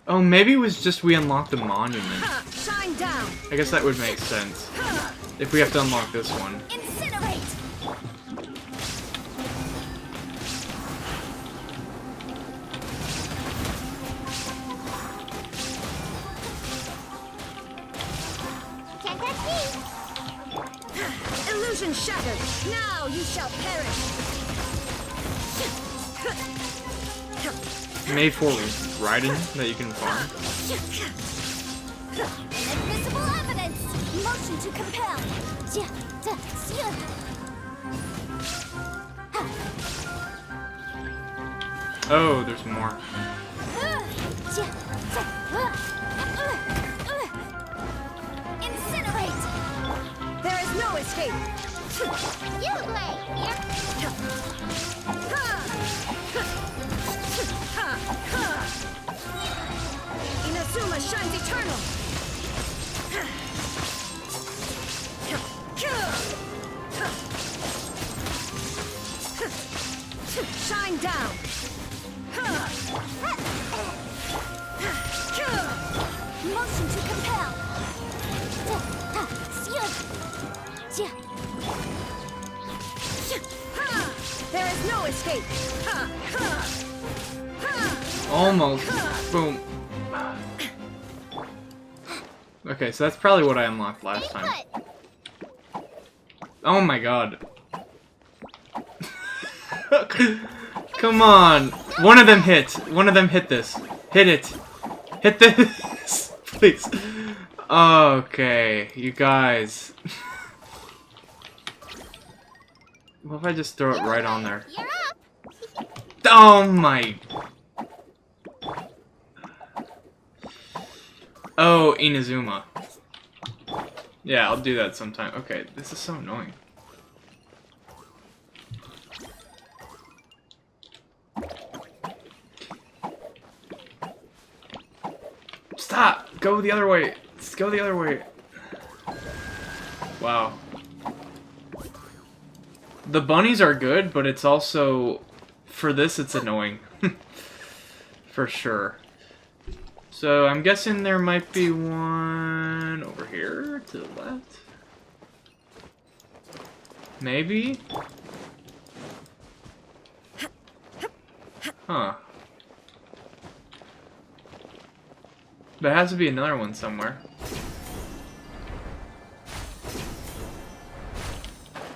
Oh, maybe it was just we unlocked the monument. Shine down. I guess that would make sense. If we have to unlock this one. Incinerate. Can't catch me. Illusion shattered. Now you shall perish. Made for riding that you can farm. Invisible evidence. Motion to compel. Oh, there's more. Incinerate. There is no escape. You play here. Inazuma shines eternal. Shine down. Motion to compel. There is no escape. Almost. Boom. Okay, so that's probably what I unlocked last time. Oh my god. Come on. One of them hit. One of them hit this. Hit it. Hit this. Please. Okay, you guys. What if I just throw it right on there? You're up. Oh my. Oh, Inazuma. Yeah, I'll do that sometime. Okay, this is so annoying. Stop! Go the other way. Let's go the other way. Wow. The bunnies are good, but it's also... For this, it's annoying. For sure. So, I'm guessing there might be one over here to the left. Maybe? Huh. There has to be another one somewhere.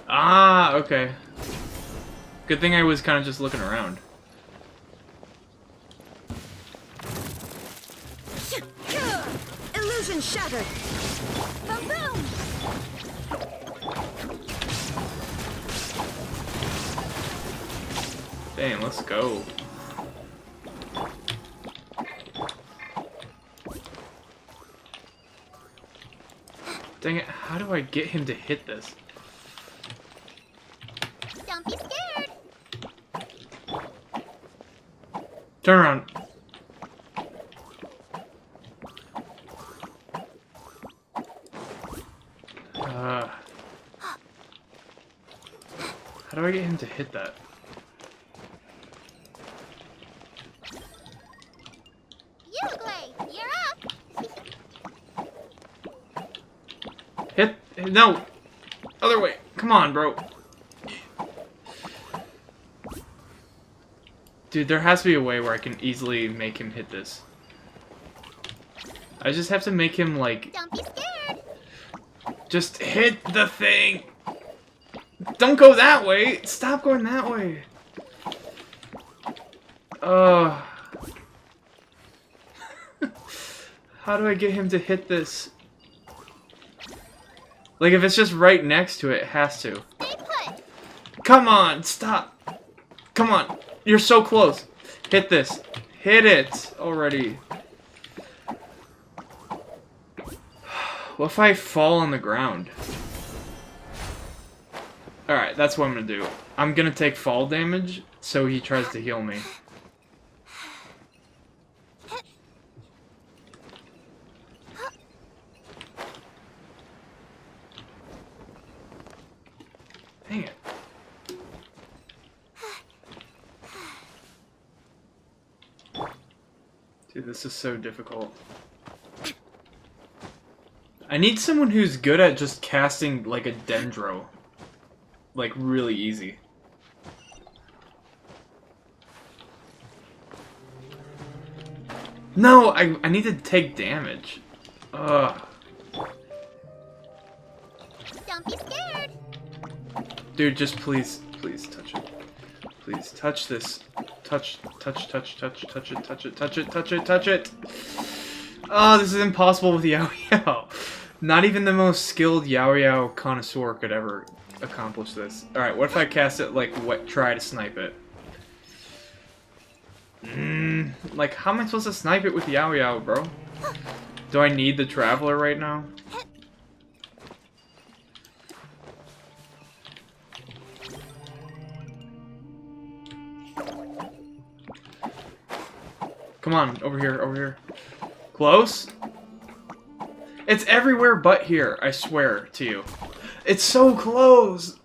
Ah, okay. Good thing I was kind of just looking around. Illusion shattered. Boom! Damn, let's go. Dang it, how do I get him to hit this? Don't be scared. Turn around. How do I get him to hit that? Uruguay, you're up. Hit? No! Other way. Come on, bro. Dude, there has to be a way where I can easily make him hit this. I just have to make him, like... Don't be scared. Just hit the thing! Don't go that way! Stop going that way! How do I get him to hit this? Like, if it's just right next to it, it has to. Stay put. Come on, stop! Come on, you're so close. Hit this. Hit it already. What if I fall on the ground? Alright, that's what I'm gonna do. I'm gonna take fall damage, so he tries to heal me. Dang it. Dude, this is so difficult. I need someone who's good at just casting like a Dendro. Like really easy. No, I need to take damage. Ugh. Don't be scared. Dude, just please touch it. Please touch this. Touch it. Oh, this is impossible with Yao Yao. Not even the most skilled Yao Yao connoisseur could ever accomplish this. Alright, what if I cast it like try to snipe it? Like, how am I supposed to snipe it with Yao Yao, bro? Do I need the Traveler right now? Come on, over here, over here. Close? It's everywhere but here, I swear to you. It's so close!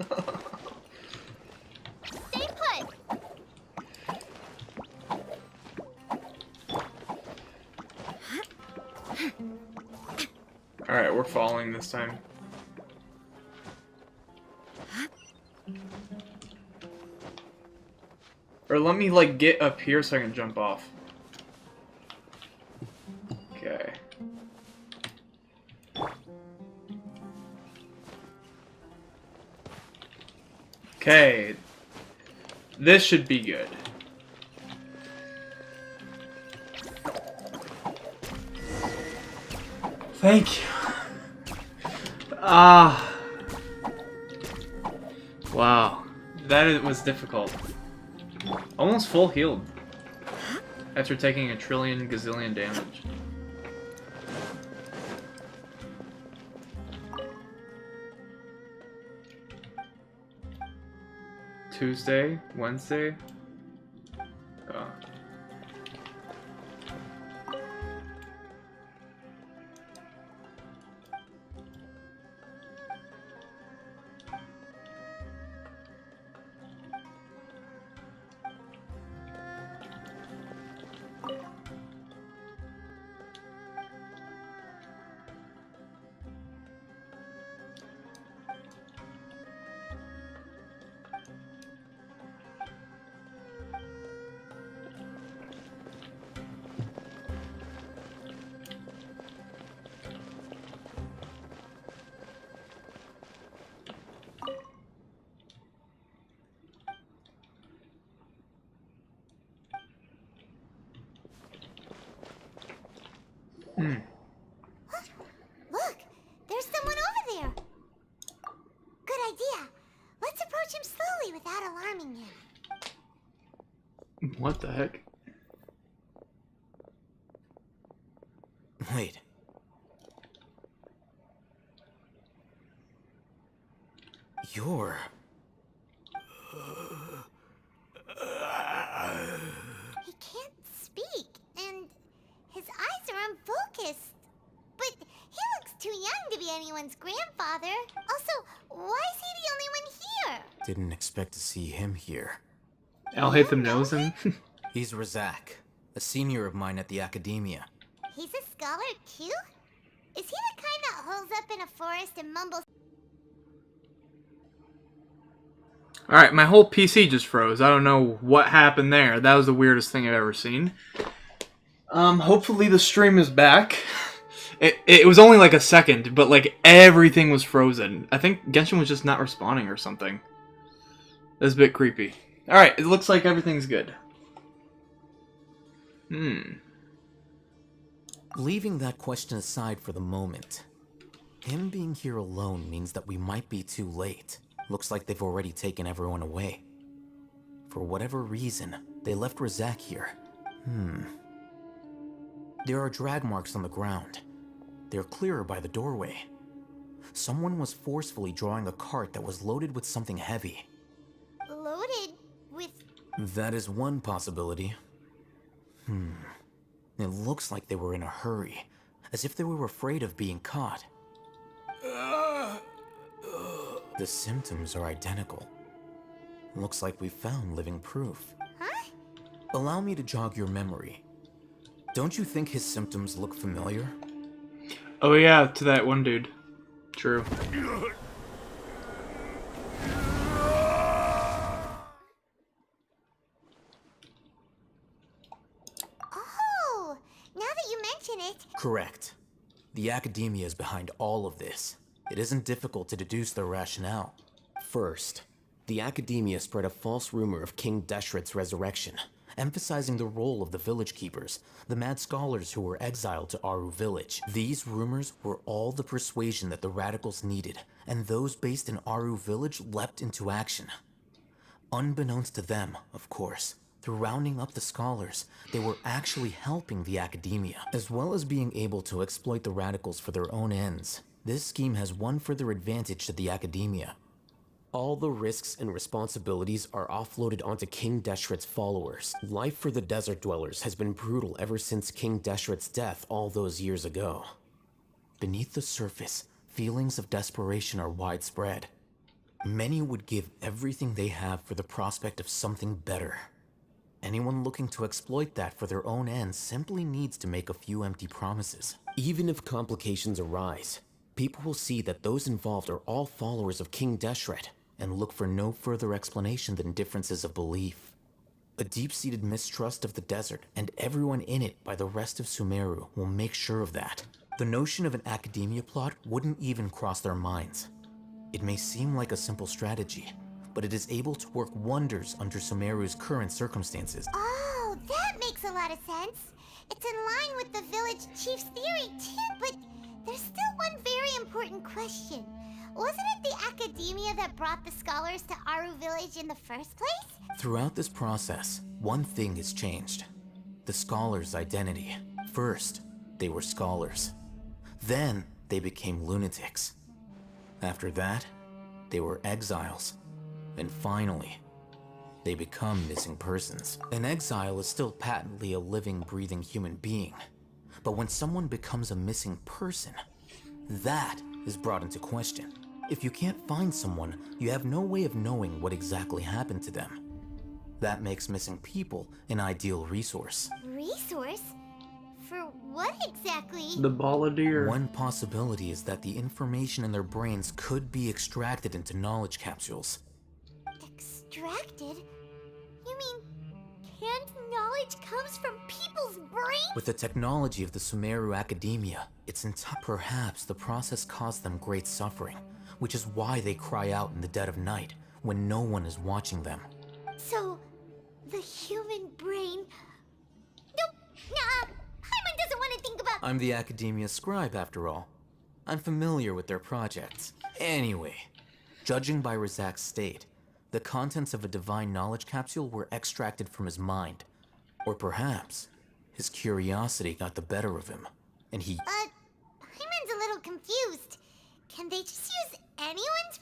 Stay put. Alright, we're falling this time. Or let me, like, get up here so I can jump off. Okay. Okay. This should be good. Thank you. Ah. Wow. That was difficult. Almost full healed. After taking a trillion gazillion damage. Tuesday? Wednesday? Oh. Look, there's someone over there. Good idea. Let's approach him slowly without alarming him. What the heck? Wait. You're... He can't speak, and his eyes are unfocused. But he looks too young to be anyone's grandfather. Also, why is he the only one here? Didn't expect to see him here. Alhaitham knows him. He's Razak, a senior of mine at the academia. He's a scholar too? Is he the kind that holes up in a forest and mumbles? Alright, my whole PC just froze. I don't know what happened there. That was the weirdest thing I've ever seen. Hopefully the stream is back. It was only like a second, but like everything was frozen. I think Genshin was just not responding or something. That's a bit creepy. Alright, it looks like everything's good. Leaving that question aside for the moment, him being here alone means that we might be too late. Looks like they've already taken everyone away. For whatever reason, they left Razak here. There are drag marks on the ground. They're clearer by the doorway. Someone was forcefully drawing a cart that was loaded with something heavy. Loaded with... That is one possibility. It looks like they were in a hurry, as if they were afraid of being caught. The symptoms are identical. Looks like we found living proof. Huh? Allow me to jog your memory. Don't you think his symptoms look familiar? Oh yeah, to that one dude. True. Oh, now that you mention it, Correct. The academia is behind all of this. It isn't difficult to deduce their rationale. First, the academia spread a false rumor of King Deshret's resurrection, emphasizing the role of the village keepers, the mad scholars who were exiled to Aru village. These rumors were all the persuasion that the radicals needed, and those based in Aru village leapt into action. Unbeknownst to them, of course, through rounding up the scholars, they were actually helping the academia, as well as being able to exploit the radicals for their own ends. This scheme has one further advantage to the academia. All the risks and responsibilities are offloaded onto King Deshret's followers. Life for the desert dwellers has been brutal ever since King Deshret's death all those years ago. Beneath the surface, feelings of desperation are widespread. Many would give everything they have for the prospect of something better. Anyone looking to exploit that for their own ends simply needs to make a few empty promises. Even if complications arise, people will see that those involved are all followers of King Deshret and look for no further explanation than differences of belief. A deep-seated mistrust of the desert and everyone in it by the rest of Sumeru will make sure of that. The notion of an academia plot wouldn't even cross their minds. It may seem like a simple strategy, but it is able to work wonders under Sumeru's current circumstances. oh, that makes a lot of sense. It's in line with the village chief's theory too, but there's still one very important question. Wasn't it the academia that brought the scholars to Aru village in the first place? Throughout this process, one thing has changed. The scholars' identity. First, they were scholars. Then, they became lunatics. After that, they were exiles. And finally, they become missing persons. An exile is still patently a living, breathing human being. But when someone becomes a missing person, that is brought into question. If you can't find someone, you have no way of knowing what exactly happened to them. That makes missing people an ideal resource. Resource? For what exactly? The balladeer. One possibility is that the information in their brains could be extracted into knowledge capsules. Extracted? You mean canned knowledge comes from people's brains? With the technology of the Sumeru Academia, perhaps the process caused them great suffering, which is why they cry out in the dead of night when no one is watching them. So, the human brain... Nope, nah, Paimon doesn't want to think about... I'm the Academia scribe, after all. I'm familiar with their projects. Anyway, judging by Razak's state, the contents of a divine knowledge capsule were extracted from his mind. Or perhaps, his curiosity got the better of him, and he... Paimon's a little confused. Can they just use anyone's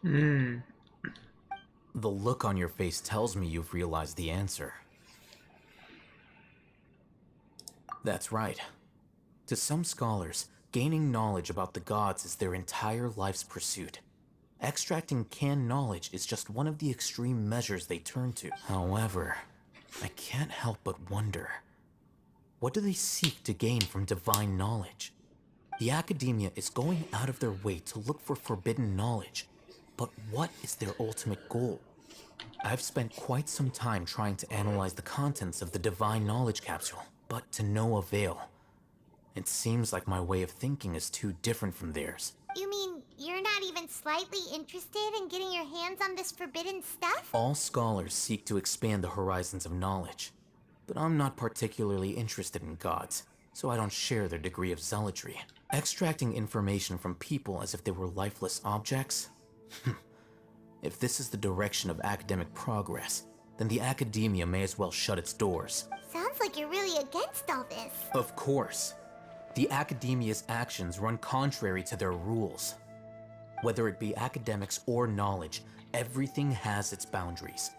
brain? The look on your face tells me you've realized the answer. That's right. To some scholars, gaining knowledge about the gods is their entire life's pursuit. Extracting canned knowledge is just one of the extreme measures they turn to. However, I can't help but wonder, what do they seek to gain from divine knowledge? The academia is going out of their way to look for forbidden knowledge, but what is their ultimate goal? I've spent quite some time trying to analyze the contents of the divine knowledge capsule, but to no avail. It seems like my way of thinking is too different from theirs. You mean you're not even slightly interested in getting your hands on this forbidden stuff? All scholars seek to expand the horizons of knowledge, but I'm not particularly interested in gods, so I don't share their degree of zealotry. Extracting information from people as if they were lifeless objects? If this is the direction of academic progress, then the academia may as well shut its doors. Sounds like you're really against all this. Of course. The academia's actions run contrary to their rules. Whether it be academics or knowledge, everything has its boundaries.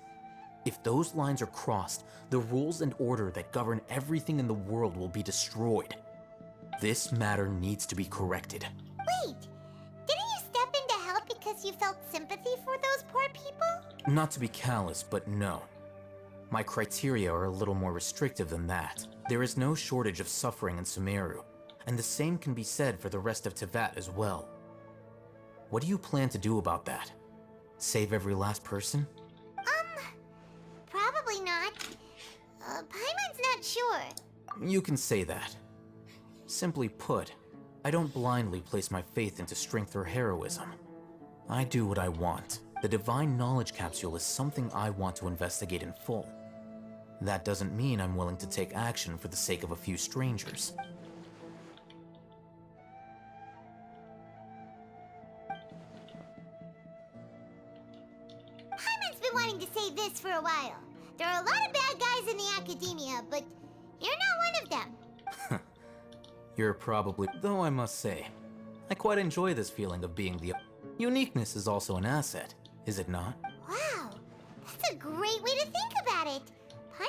If those lines are crossed, the rules and order that govern everything in the world will be destroyed. This matter needs to be corrected. Wait, didn't you step in to help because you felt sympathy for those poor people? Not to be callous, but no. My criteria are a little more restrictive than that. There is no shortage of suffering in SUMERU, and the same can be said for the rest of Teyvat as well. What do you plan to do about that? Save every last person? Probably not. Paimon's not sure. You can say that. Simply put, I don't blindly place my faith into strength or heroism. I do what I want. The Divine Knowledge Capsule is something I want to investigate in full. That doesn't mean I'm willing to take action for the sake of a few strangers. Paimon's been wanting to say this for a while. There are a lot of bad guys in the academia, but you're not one of them. You're probably... Though I must say, I quite enjoy this feeling of being the... Uniqueness is also an asset, is it not? Wow, that's a great way to think about it.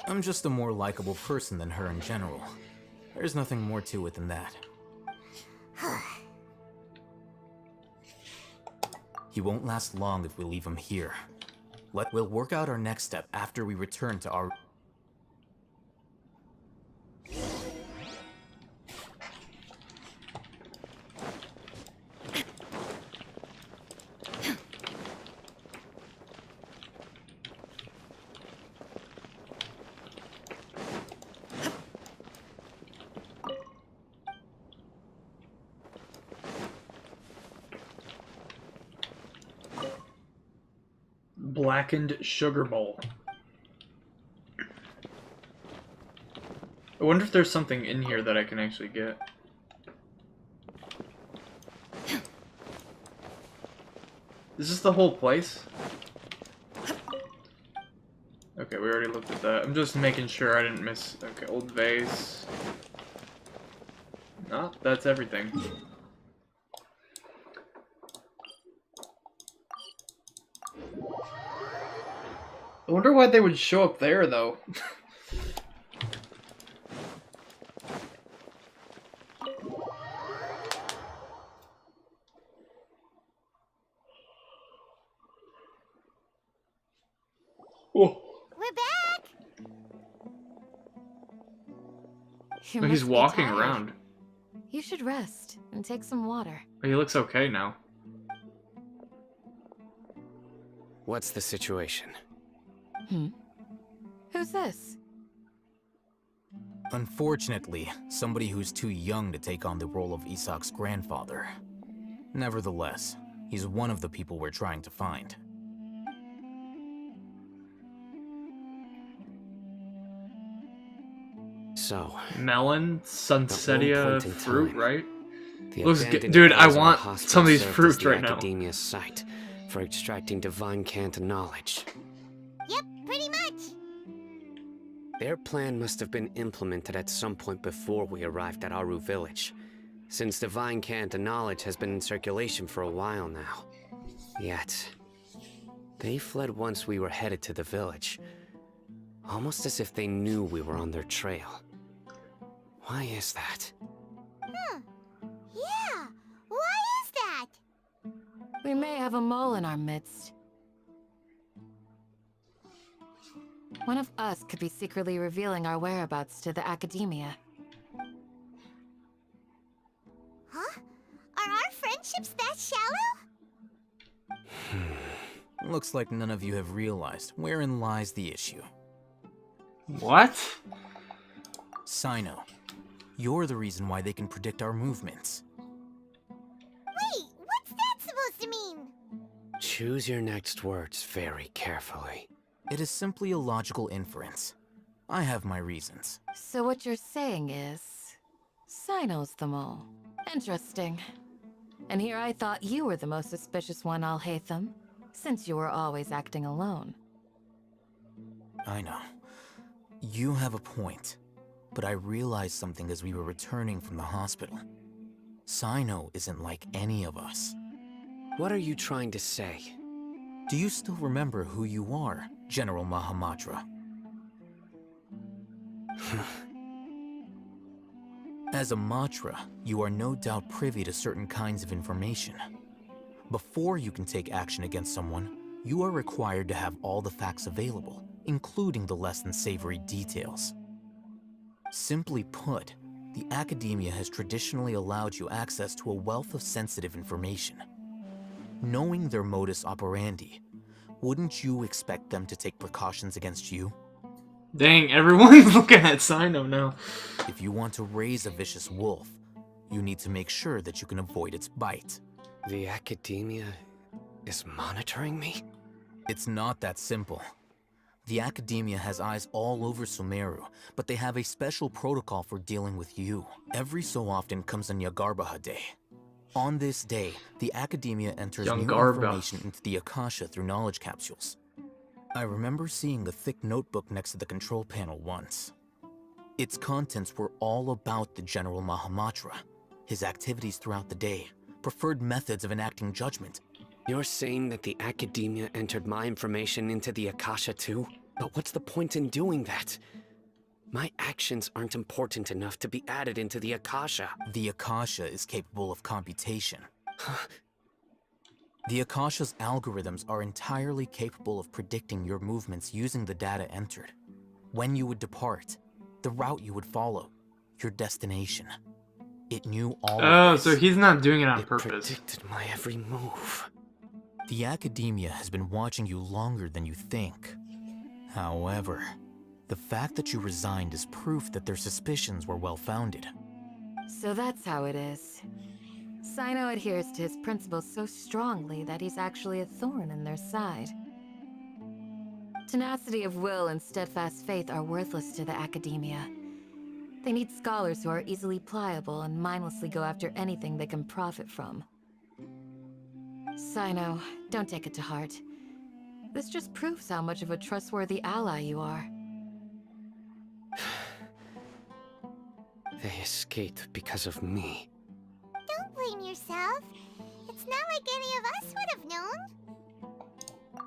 I'm just a more likable person than her in general. There's nothing more to it than that. He won't last long if we leave him here. We'll work out our next step after we return to our... Blackened sugar bowl. I wonder if there's something in here that I can actually get. Is this the whole place? Okay, we already looked at that. I'm just making sure I didn't miss... Okay, old vase. No, that's everything. I wonder why they would show up there, though. Oh. We're back! You Oh, he's must be walking tired. around. You should rest and take some water. Oh, he looks okay now. What's the situation? Who's this? Unfortunately, somebody who's too young to take on the role of Isak's grandfather. Nevertheless, he's one of the people we're trying to find. So, Melon, sunsetia point in fruit, time, right? the Looks good. abandoned Dude, I halls of a want hospital some of these served as fruits the right now. academia's site for extracting divine cant knowledge. Yep, pretty much. Their plan must have been implemented at some point before we arrived at Aru village, since divine cant knowledge has been in circulation for a while now. Yet, they fled once we were headed to the village, almost as if they knew we were on their trail. Why is that? Yeah, why is that? We may have a mole in our midst. One of us could be secretly revealing our whereabouts to the academia. Huh? Are our friendships that shallow? Looks like none of you have realized wherein lies the issue. What? Sino, you're the reason why they can predict our movements. Wait, what's that supposed to mean? Choose your next words very carefully. It is simply a logical inference. I have my reasons. So what you're saying is... Sino's the mole. Interesting. And here I thought you were the most suspicious one, Alhaitham, since you were always acting alone. I know. You have a point. But I realized something as we were returning from the hospital. Sino isn't like any of us. What are you trying to say? Do you still remember who you are, General Mahamatra? As a Matra, you are no doubt privy to certain kinds of information. Before you can take action against someone, you are required to have all the facts available, including the less than savory details. Simply put, the academia has traditionally allowed you access to a wealth of sensitive information. Knowing their modus operandi, wouldn't you expect them to take precautions against you? Dang, everyone's looking at Sino now. If you want to raise a vicious wolf, you need to make sure that you can avoid its bite. The academia is monitoring me? It's not that simple. The academia has eyes all over SUMERU, but they have a special protocol for dealing with you. Every so often comes a Nyagarbaha Day. On this day, the academia enters new information into the Akasha through knowledge capsules. I remember seeing a thick notebook next to the control panel once. Its contents were all about the General Mahamatra, his activities throughout the day, preferred methods of enacting judgment. You're saying that the academia entered my information into the Akasha too? But what's the point in doing that? My actions aren't important enough to be added into the Akasha. The Akasha is capable of computation. The Akasha's algorithms are entirely capable of predicting your movements using the data entered. When you would depart, the route you would follow, your destination. It knew all of this. So he's not doing it on purpose. It predicted my every move. The academia has been watching you longer than you think. However, the fact that you resigned is proof that their suspicions were well-founded. So that's how it is. Sino adheres to his principles so strongly that he's actually a thorn in their side. Tenacity of will and steadfast faith are worthless to the academia. They need scholars who are easily pliable and mindlessly go after anything they can profit from. Sino, don't take it to heart. This just proves how much of a trustworthy ally you are. They escaped because of me. Don't blame yourself. It's not like any of us would have known.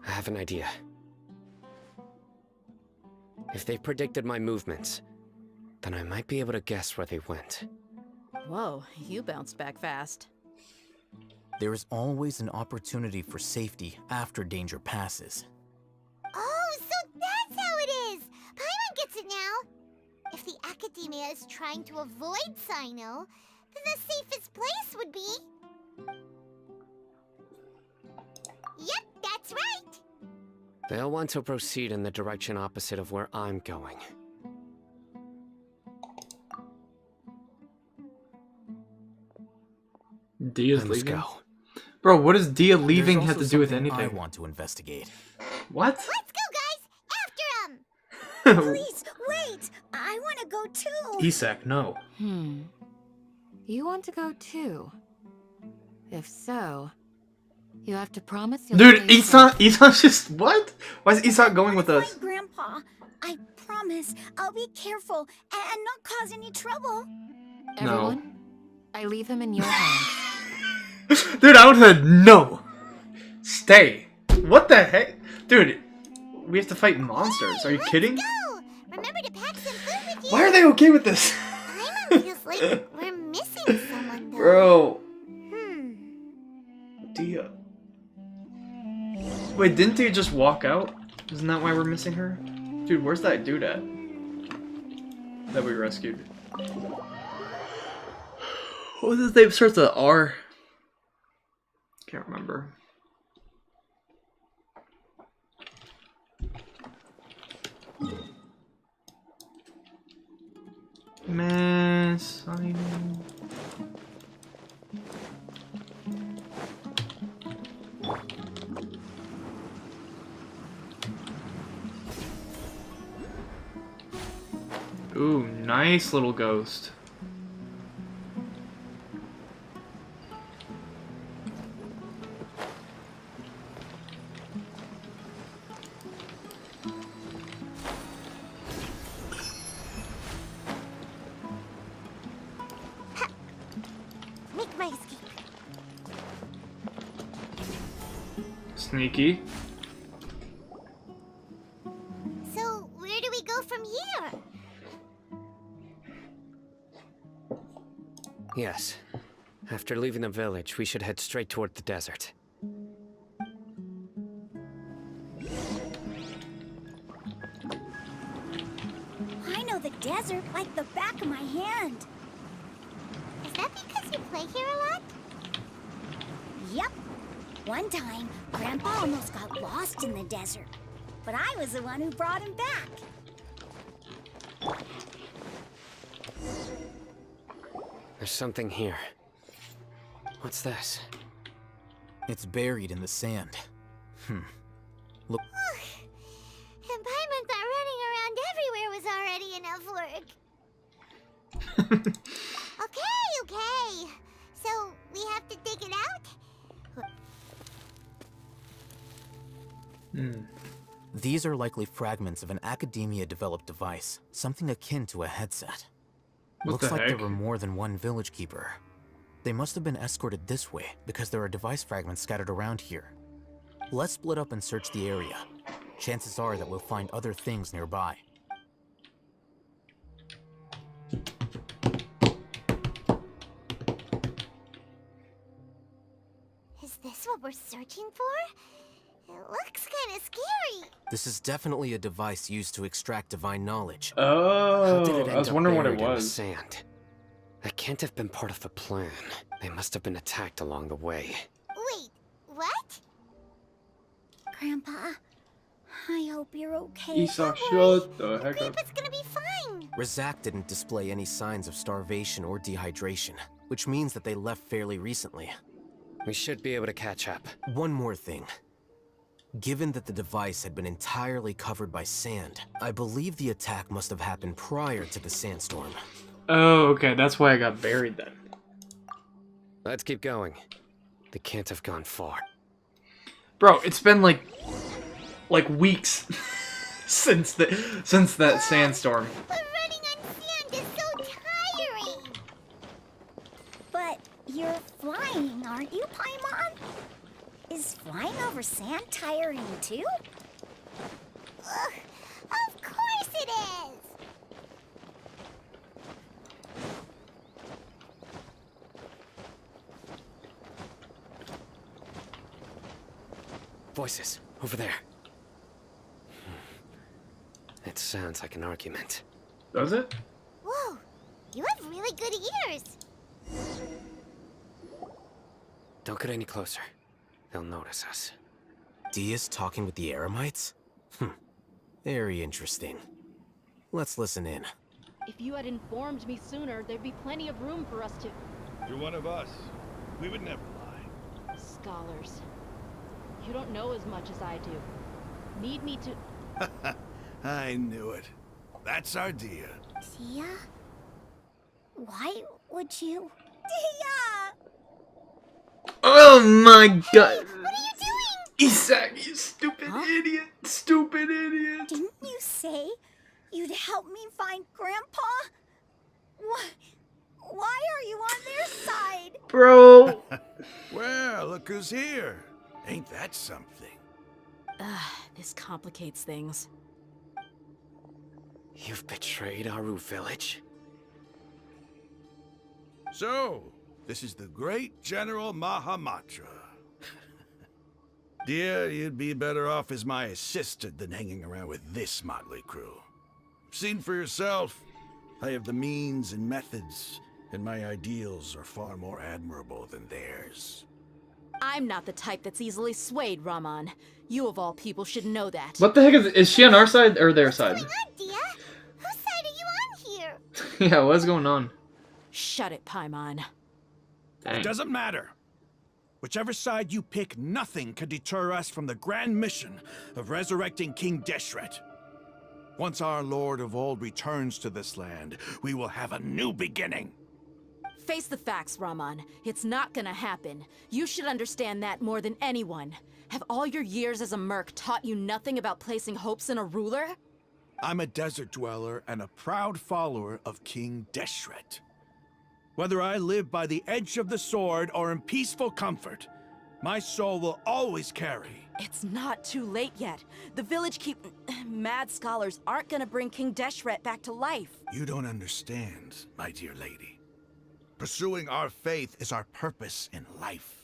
I have an idea. If they predicted my movements, then I might be able to guess where they went. Whoa, you bounced back fast. There is always an opportunity for safety after danger passes. Oh, so that's how it is! Paimon gets it now! If the academia is trying to avoid Sino, then the safest place would be... Yep, that's right! They'll want to proceed in the direction opposite of where I'm going. Dia's Let's leaving? go. Bro, what does Dia leaving There's have also to do with something anything? I want to investigate. What? Let's go, guys! After him! Please, wait! I want to go too! Isak, no. You want to go too? If so, you have to promise you'll Dude, stay safe. Isak's just, what? Why is Isak going with us? Fine, Grandpa. I promise I'll be careful and not cause any trouble. Everyone, I leave him in your hands. Dude, I would have said no. Stay. What the heck? Dude, we have to fight monsters. Are you kidding? Go! Remember to pack some food with you! Why are they okay with this? Paimon feels like we're missing someone, though. Bro. Dia. Wait, didn't Dia just walk out? Isn't that why we're missing her? Dude, where's that dude at? That we rescued. What was his name? Starts with R. Can't remember. Man, Simon. Ooh, nice little ghost. Make my escape. Sneaky. So, where do we go from here? Yes. After leaving the village, we should head straight toward the desert. I know the desert like the back of my hand. Is that because you play here a lot? Yep. One time, Grandpa almost got lost in the desert, but I was the one who brought him back. There's something here. What's this? It's buried in the sand. Look. And Paimon thought running around everywhere was already enough work. Okay. So, we have to dig it out? These are likely fragments of an Academia-developed device, something akin to a headset. Looks like there were more than one village keeper. They must have been escorted this way because there are device fragments scattered around here. Let's split up and search the area. Chances are that we'll find other things nearby. Is this what we're searching for? It looks kind of scary. This is definitely a device used to extract divine knowledge. Oh, How did it I was end up wondering what it buried in the was. sand? That can't have been part of the plan. They must have been attacked along the way. Wait, what? Grandpa, I hope you're okay. Isa, shut the heck up. Grandpa's gonna be fine. Razak didn't display any signs of starvation or dehydration, which means that they left fairly recently. We should be able to catch up. One more thing. Given that the device had been entirely covered by sand, I believe the attack must have happened prior to the sandstorm. Oh, okay, that's why I got buried then. Let's keep going. They can't have gone far. Bro, it's been like weeks since that sandstorm. But running on sand is so tiring. But you're flying, aren't you, Paimon? Is flying over sand tiring too? Ugh, of course it is. Voices, over there. It sounds like an argument. Does it? Whoa, you have really good ears. Don't get any closer. They'll notice us. Dia's talking with the Eremites? Very interesting. Let's listen in. If you had informed me sooner, there'd be plenty of room for us to... You're one of us. We would never lie. Scholars. You don't know as much as I do. Need me to... I knew it. That's our Dia. Dia? Why would you... Dia! Oh my god! What are you doing? Isak, you stupid idiot! Stupid idiot! Didn't you say you'd help me find Grandpa? Why are you on their side? Bro! Well, look who's here. Ain't that something? This complicates things. You've betrayed Aru village? So, this is the great General Mahamatra. Dear, you'd be better off as my assistant than hanging around with this motley crew. Seen for yourself, I have the means and methods, and my ideals are far more admirable than theirs. I'm not the type that's easily swayed, Raman. You of all people should know that. What the heck is she on our side or their side? What's going on, Dia? Whose side are you on here? Yeah, what's going on? Shut it, Paimon. It doesn't matter. Whichever side you pick, nothing can deter us from the grand mission of resurrecting King Deshret. Once our Lord of Old returns to this land, we will have a new beginning. Face the facts, Raman. It's not gonna happen. You should understand that more than anyone. Have all your years as a merc taught you nothing about placing hopes in a ruler? I'm a desert dweller and a proud follower of King Deshret. Whether I live by the edge of the sword or in peaceful comfort, my soul will always carry. It's not too late yet. The village mad scholars aren't gonna bring King Deshret back to life. You don't understand, my dear lady. Pursuing our faith is our purpose in life.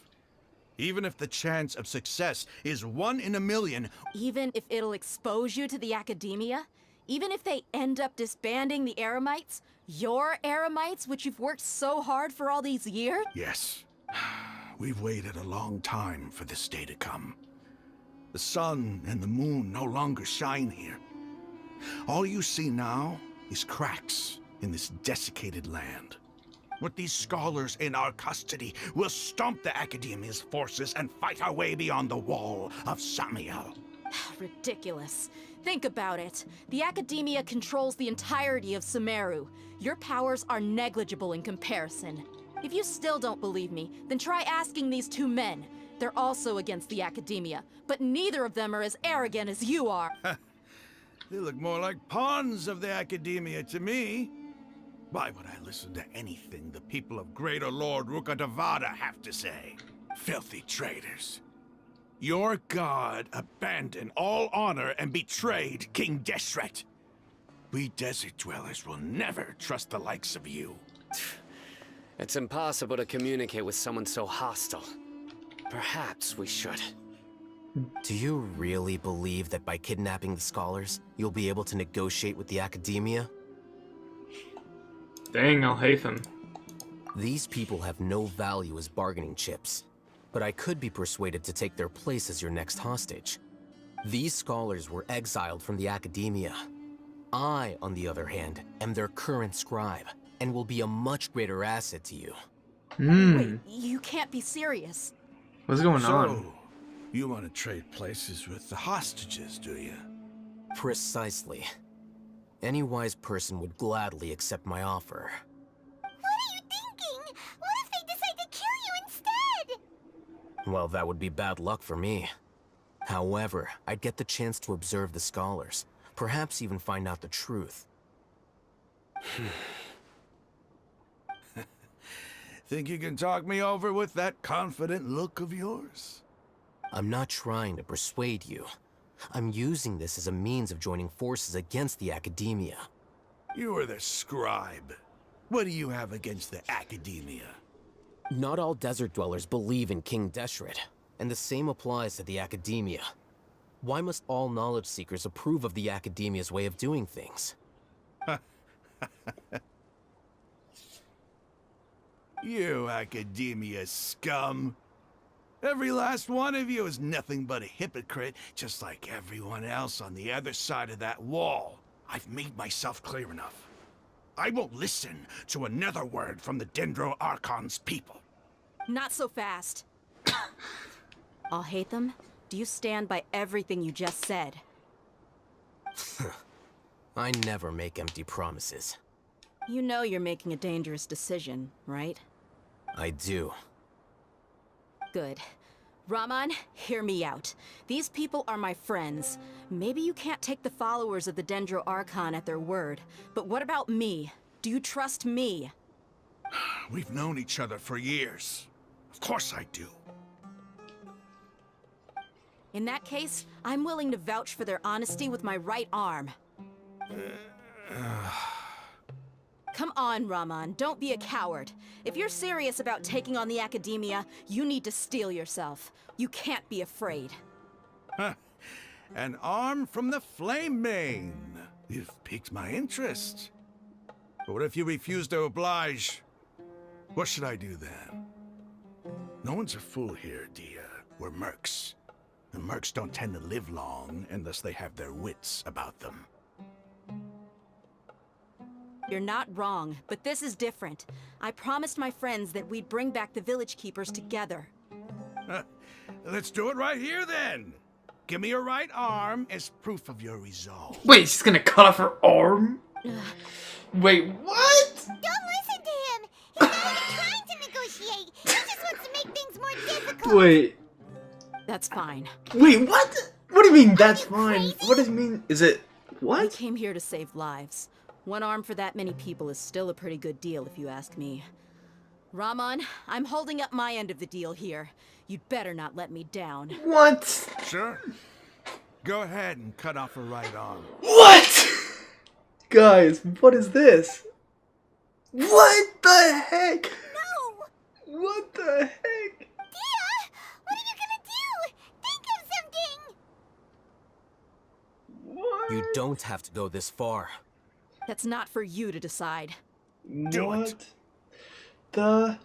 Even if the chance of success is 1 in a million. Even if it'll expose you to the academia? Even if they end up disbanding the Eremites? Your Eremites, which you've worked so hard for all these years? Yes. We've waited a long time for this day to come. The sun and the moon no longer shine here. All you see now is cracks in this desiccated land. With these scholars in our custody, we'll stomp the Academia's forces and fight our way beyond the wall of SUMERU. Ridiculous. Think about it. The Academia controls the entirety of SUMERU. Your powers are negligible in comparison. If you still don't believe me, then try asking these 2 men. They're also against the Academia, but neither of them are as arrogant as you are. They look more like pawns of the Academia to me. Why would I listen to anything the people of Greater Lord Rukkhadevata have to say? Filthy traitors. Your god abandoned all honor and betrayed King Deshret. We desert dwellers will never trust the likes of you. It's impossible to communicate with someone so hostile. Perhaps we should. Do you really believe that by kidnapping the scholars, you'll be able to negotiate with the Academia? Dang, I'll hate them. These people have no value as bargaining chips, but I could be persuaded to take their place as your next hostage. These scholars were exiled from the Academia. I, on the other hand, am their current scribe, and will be a much greater asset to you. Wait, you can't be serious. What's going on? So, you want to trade places with the hostages, do you? Precisely. Any wise person would gladly accept my offer. What are you thinking? What if they decide to kill you instead? Well, that would be bad luck for me. However, I'd get the chance to observe the scholars, perhaps even find out the truth. Think you can talk me over with that confident look of yours? I'm not trying to persuade you. I'm using this as a means of joining forces against the Academia. You are the scribe. What do you have against the Academia? Not all desert dwellers believe in King Deshret, and the same applies to the Academia. Why must all knowledge seekers approve of the Academia's way of doing things? You Academia scum. Every last one of you is nothing but a hypocrite, just like everyone else on the other side of that wall. I've made myself clear enough. I won't listen to another word from the Dendro Archon's people. Not so fast. I'll hate them. Do you stand by everything you just said? I never make empty promises. You know you're making a dangerous decision, right? I do. Good. Rahman, hear me out. These people are my friends. Maybe you can't take the followers of the Dendro Archon at their word, but what about me? Do you trust me? We've known each other for years. Of course I do. In that case, I'm willing to vouch for their honesty with my right arm. Come on, Rahman, don't be a coward. If you're serious about taking on the Academia, you need to steel yourself. You can't be afraid. An arm from the Flame Mane. You've piqued my interest. But what if you refuse to oblige? What should I do then? No one's a fool here, Dia. We're mercs. And mercs don't tend to live long unless they have their wits about them. You're not wrong, but this is different. I promised my friends that we'd bring back the village keepers together. Let's do it right here then. Give me your right arm as proof of your resolve. Wait, she's gonna cut off her arm? Wait, what? Don't listen to him. He's not even trying to negotiate. He just wants to make things more difficult. Wait. That's fine. Wait, what? What do you mean that's fine? What does it mean? Is it what? We came here to save lives. One arm for that many people is still a pretty good deal, if you ask me. Rahman, I'm holding up my end of the deal here. You'd better not let me down. What? Sure. Go ahead and cut off her right arm. What? Guys, what is this? What the heck? No! What the heck? Dia! What are you gonna do? Think of something! What? You don't have to go this far. That's not for you to decide. What the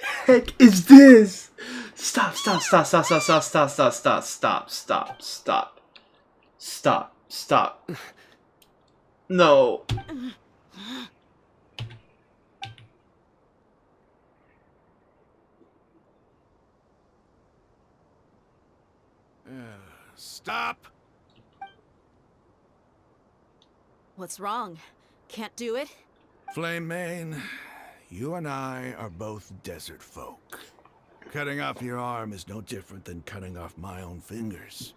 heck is this? Stop, stop, stop, stop, stop, stop, stop, stop, stop, stop, stop, stop. Stop, stop. No. Stop! What's wrong? Can't do it? Flame Mane, you and I are both desert folk. Cutting off your arm is no different than cutting off my own fingers.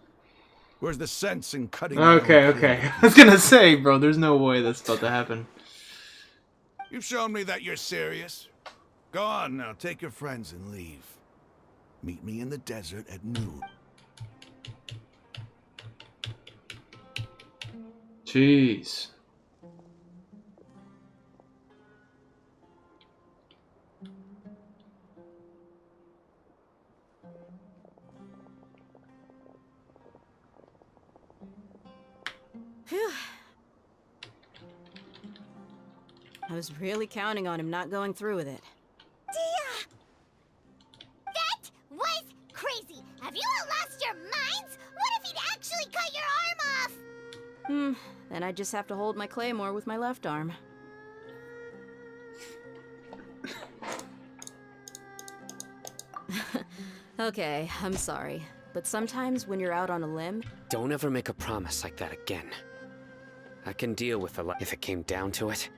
Where's the sense in cutting my own Okay, okay. I was gonna say, bro, there's no way that's about to happen. You've shown me that you're serious. Go on now, take your friends and leave. Meet me in the desert at noon. Jeez. Phew. I was really counting on him not going through with it. Dia! That was crazy! Have you all lost your minds? What if he'd actually cut your arm off? Then I just have to hold my claymore with my left arm. Okay, I'm sorry. But sometimes when you're out on a limb... Don't ever make a promise like that again. I can deal with a lot if it came down to it.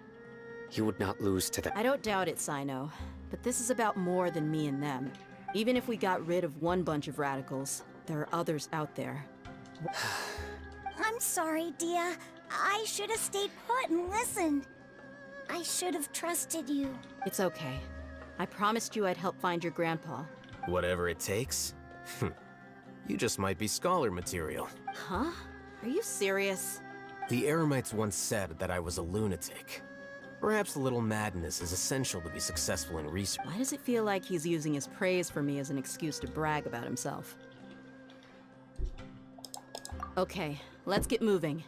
You would not lose to the... I don't doubt it, Sino. But this is about more than me and them. Even if we got rid of one bunch of radicals, there are others out there. I'm sorry, Dia. I should have stayed put and listened. I should have trusted you. It's okay. I promised you I'd help find your grandpa. Whatever it takes? You just might be scholar material. Huh? Are you serious? The Eremites once said that I was a lunatic. Perhaps a little madness is essential to be successful in research. Why does it feel like he's using his praise for me as an excuse to brag about himself? Okay, let's get moving.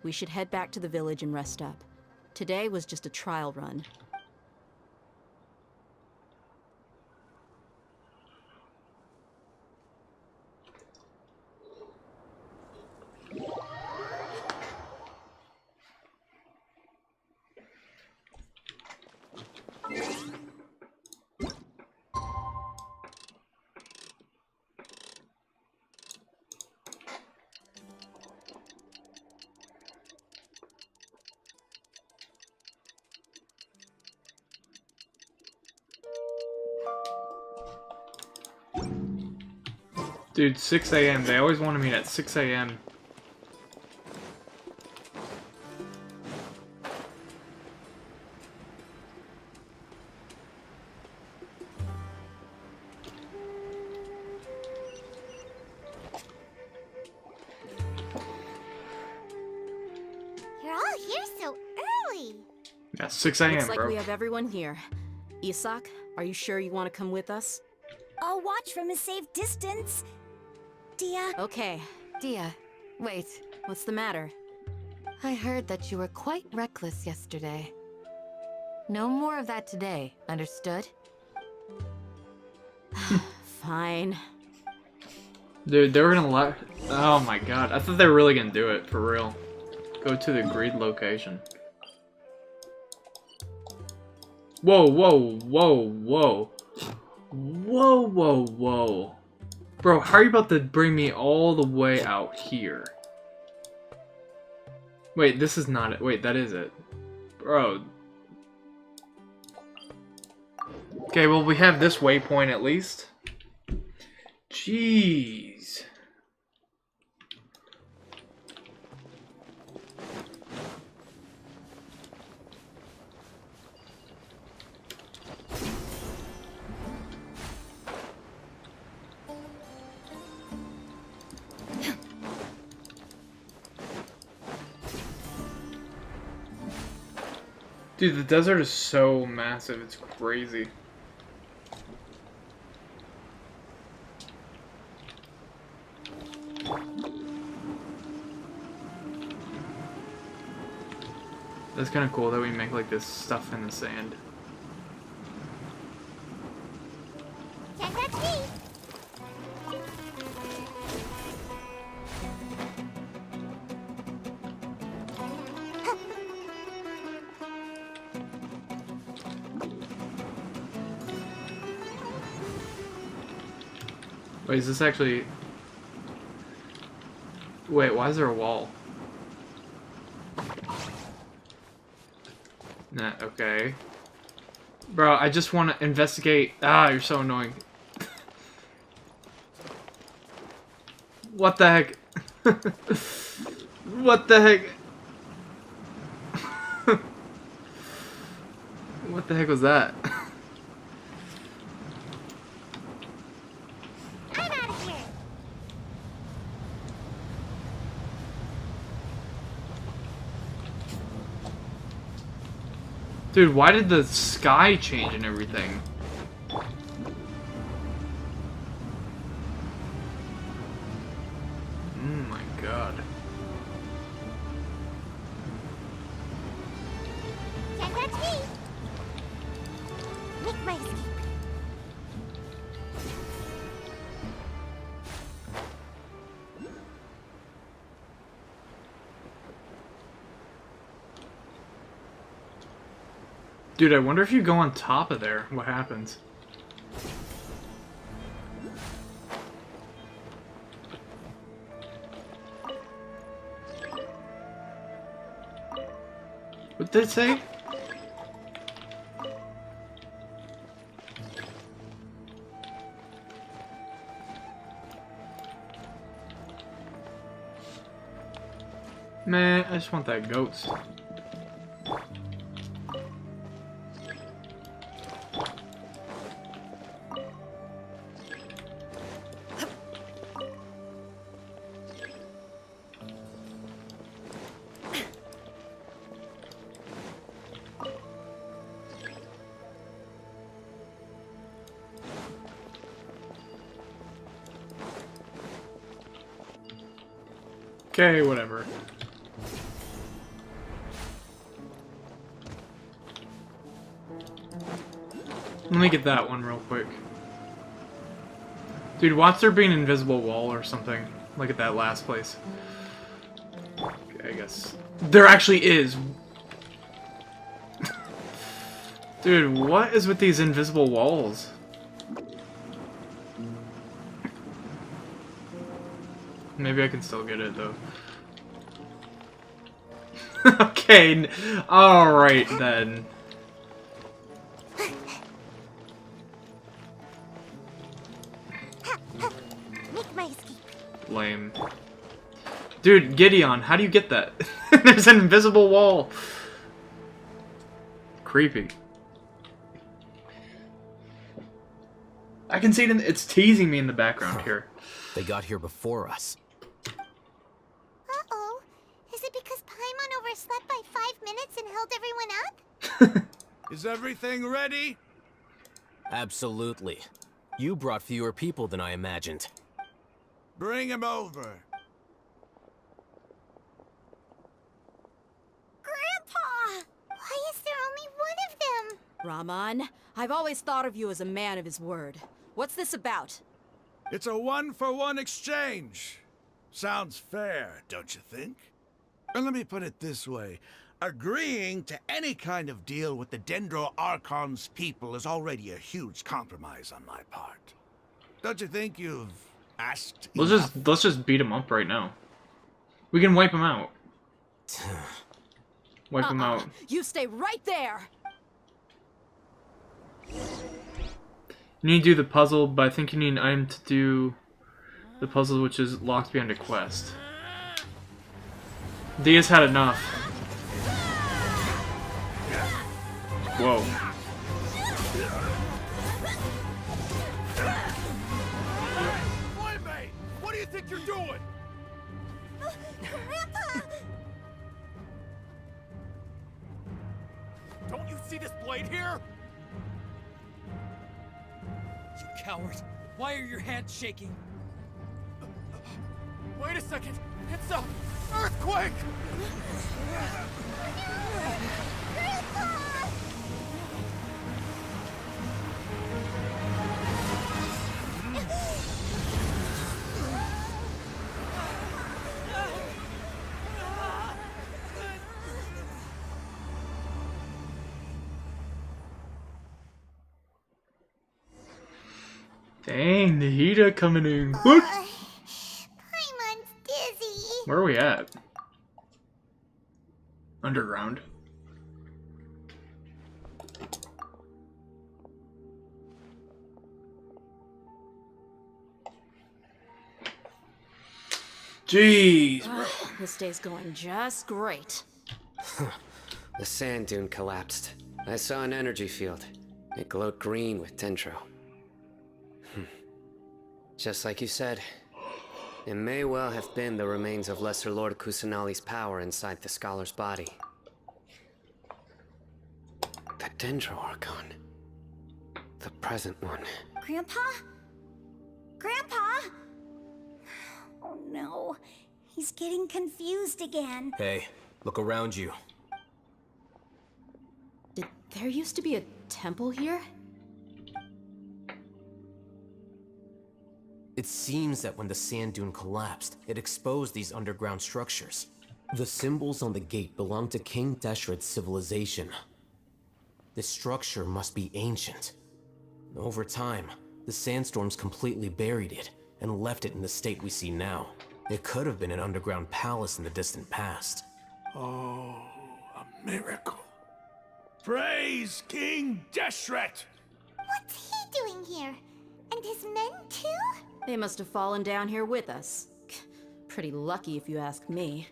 We should head back to the village and rest up. Today was just a trial run. Dude, 6 a.m. They always want to meet at 6 a.m. You're all here so early. Yeah, 6 a.m., Looks like bro. we have everyone here. Isak, are you sure you want to come with us? I'll watch from a safe distance. Dia. Okay. Dia, wait. What's the matter? I heard that you were quite reckless yesterday. No more of that today, understood? Fine. Dude, they were gonna let... Oh my god. I thought they were really gonna do it, for real. Go to the agreed location. Whoa, whoa, whoa, whoa. Whoa, whoa, whoa. Bro, how are you about to bring me all the way out here? Wait, this is not it. Wait, that is it. Bro. Okay, well, we have this waypoint at least. Jeez. Dude, the desert is so massive, it's crazy. That's kind of cool that we make like this stuff in the sand. Can't touch me. Wait, is this actually... Wait, why is there a wall? Nah, okay. Bro, I just want to investigate... Ah, you're so annoying. What the heck? What the heck? What the heck was that? I'm out of here. Dude, why did the sky change and everything? Oh my god. Can't touch me. Make my escape. Dude, I wonder if you go on top of there, what happens? What did it say? Man, I just want that ghost. Okay, whatever. Let me get that one real quick. Dude, watch there be an invisible wall or something. Look at that last place. Okay, I guess. There actually is! Dude, what is with these invisible walls? Maybe I can still get it, though. Okay, alright then. Make my escape. Lame. Dude, Gideon, how do you get that? There's an invisible wall. Creepy. I can see it it's teasing me in the background here. They got here before us. Uh-oh. Is it because Paimon overslept by 5 minutes and held everyone up? Is everything ready? Absolutely. You brought fewer people than I imagined. Bring him over. Grandpa! Why is there only one of them? Rahman, I've always thought of you as a man of his word. What's this about? It's a 1-for-1 exchange. Sounds fair, don't you think? And let me put it this way. Agreeing to any kind of deal with the Dendro Archon's people is already a huge compromise on my part. Don't you think you've asked enough? Let's just beat him up right now. We can wipe him out. Wipe him out. You stay right there! You need to do the puzzle, but I think you need an item to do the puzzle, which is locked behind a quest. Dia's had enough. Whoa. Boy, mate! What do you think you're doing? Grandpa! See this blade here? You coward! Why are your hands shaking? Wait a second! It's a earthquake! Dang, the heater coming in. What? Paimon's dizzy. Where are we at? Underground. Jeez, bro. This day's going just great. The sand dune collapsed. I saw an energy field. It glowed green with dendro. Just like you said, it may well have been the remains of Lesser Lord Kusanali's power inside the scholar's body. The Dendro Archon. The present one. Grandpa? Grandpa? Oh no, he's getting confused again. Hey, look around you. Did there used to be a temple here? It seems that when the sand dune collapsed, it exposed these underground structures. The symbols on the gate belong to King Deshret's civilization. This structure must be ancient. Over time, the sandstorms completely buried it and left it in the state we see now. It could have been an underground palace in the distant past. Oh, a miracle. Praise King Deshret! What's he doing here? And his men too? They must have fallen down here with us. Pretty lucky if you ask me.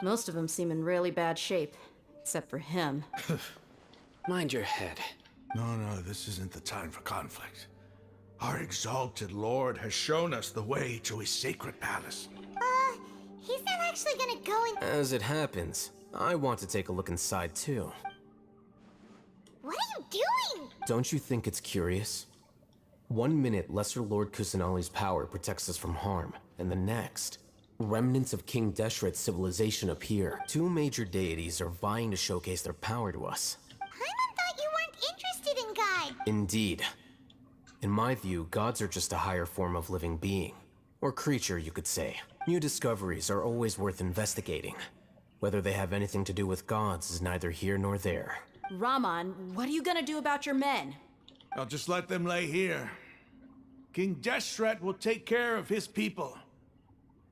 Most of them seem in really bad shape, except for him. Mind your head. No, this isn't the time for conflict. Our exalted lord has shown us the way to his sacred palace. He's not actually gonna go in. As it happens, I want to take a look inside too. What are you doing? Don't you think it's curious? 1 minute, Lesser Lord Kusanali's power protects us from harm, and the next, remnants of King Deshret's civilization appear. 2 major deities are vying to showcase their power to us. Paimon thought you weren't interested in God. Indeed. In my view, gods are just a higher form of living being. Or creature, you could say. New discoveries are always worth investigating. Whether they have anything to do with gods is neither here nor there. Raman, what are you gonna do about your men? I'll just let them lay here. King Deshret will take care of his people.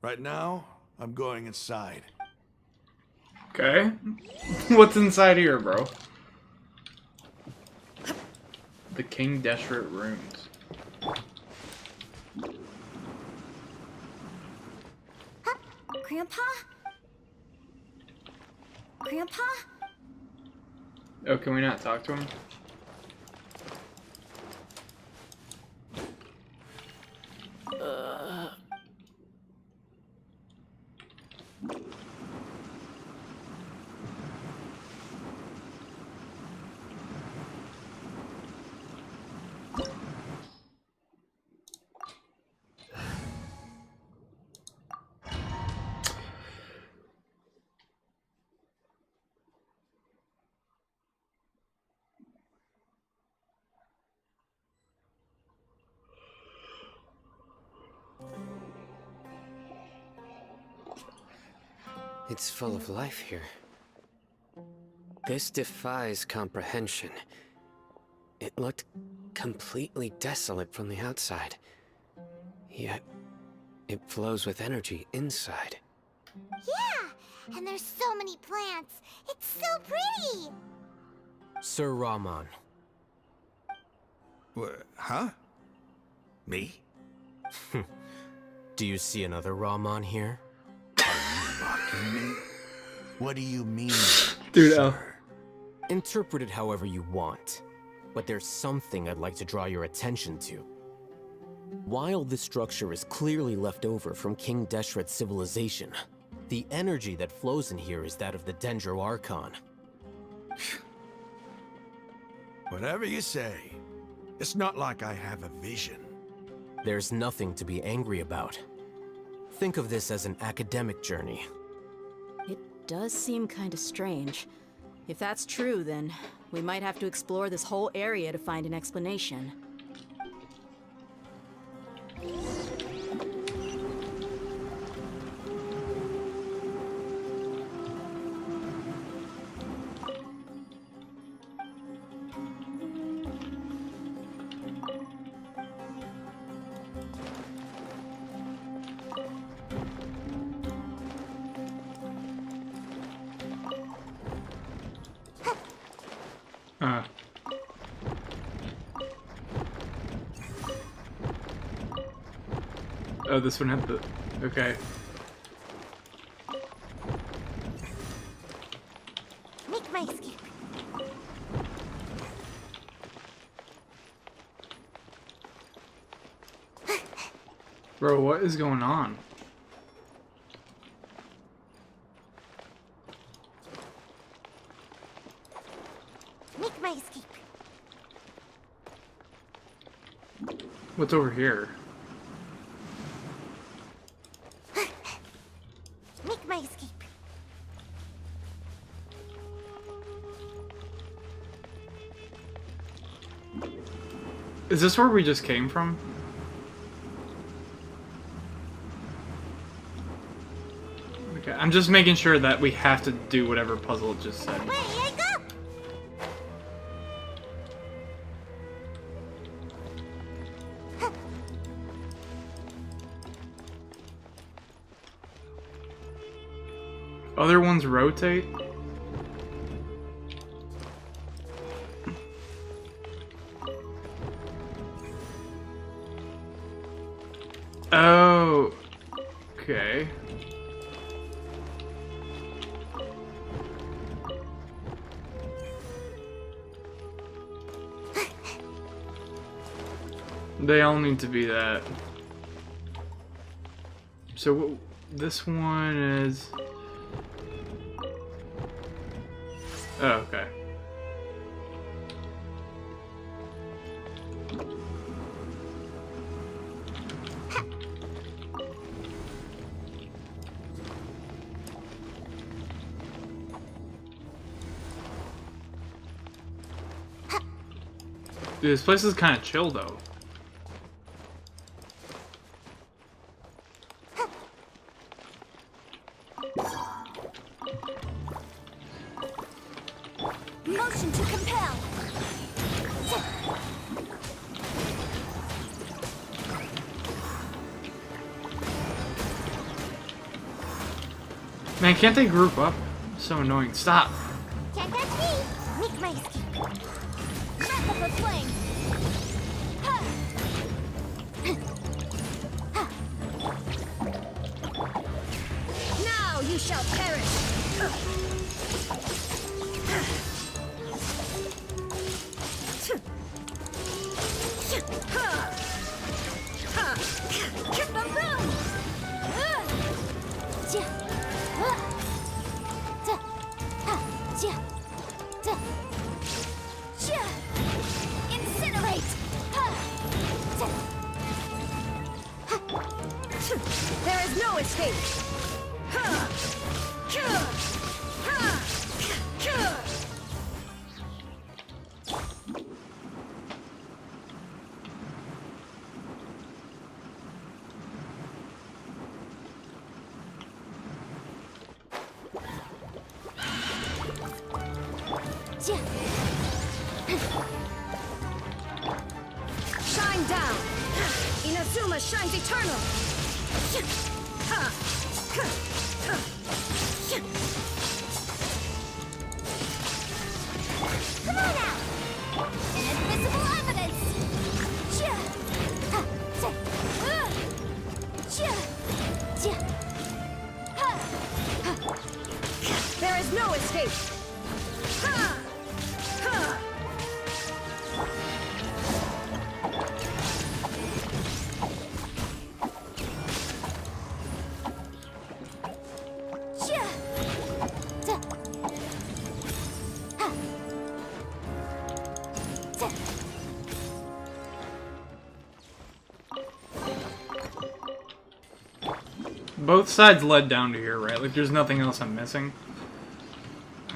Right now, I'm going inside. Okay. What's inside here, bro? The King Deshret rooms. Grandpa? Grandpa? Oh, can we not talk to him? It's full of life here. This defies comprehension. It looked completely desolate from the outside. Yet, it flows with energy inside. Yeah, and there's so many plants. It's so pretty. Sir Raman. Huh? Me? Do you see another Raman here? Mocking me? What do you mean, Dude, sir? Interpret it however you want, but there's something I'd like to draw your attention to. While this structure is clearly left over from King Deshret's civilization, the energy that flows in here is that of the Dendro Archon. Whatever you say. It's not like I have a vision. There's nothing to be angry about. Think of this as an academic journey. It does seem kind of strange. If that's true, then we might have to explore this whole area to find an explanation. Oh, this one had the... Okay. Make my escape. Bro, what is going on? Make my escape. What's over here? Make my escape. Is this where we just came from? Okay, I'm just making sure that we have to do whatever puzzle it just said. Where I go? Other ones rotate? Oh, okay. They all need to be that. So this one is... Oh, okay. Dude, this place is kind of chill, though. Motion to compel. Man, can't they group up? So annoying. Stop. Can't touch me. Make my escape. Wrap up a flame. Ha! Now you shall perish. Incinerate! There is no escape! Shine down! Inazuma shines eternal! Come on now. Inadmissible evidence! There is no escape. Both sides led down to here, right? Like, there's nothing else I'm missing?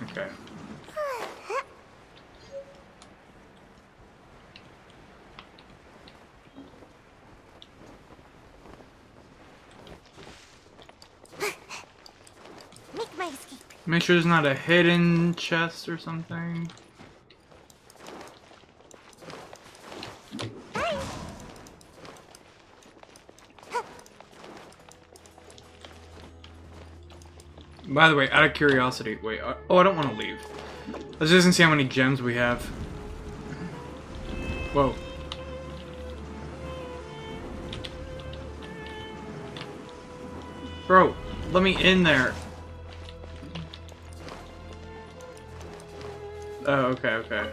Okay. Make my escape. Make sure there's not a hidden chest or something. By the way, out of curiosity, wait, oh, I don't want to leave. Let's just see how many gems we have. Whoa. Bro, let me in there. Oh, okay, okay.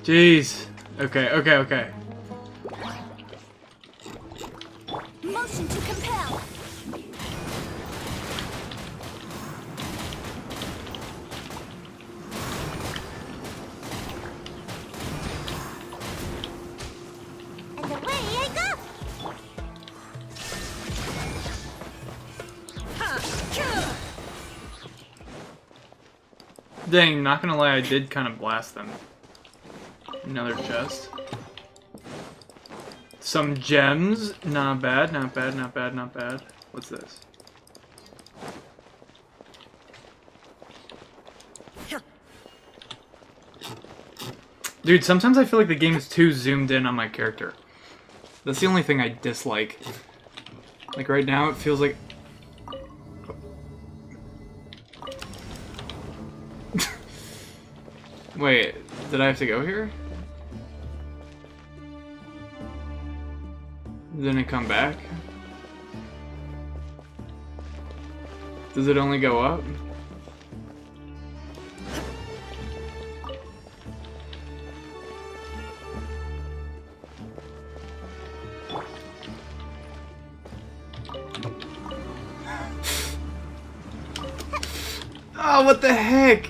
Jeez. Okay, okay, okay. Motion to compel. And away I go. Dang, not gonna lie, I did kind of blast them. Another chest. Some gems. Not bad, not bad, not bad, not bad. What's this? Dude, sometimes I feel like the game is too zoomed in on my character. That's the only thing I dislike. Like right now, it feels like... Wait, did I have to go here? Didn't it come back? Does it only go up? Oh, what the heck?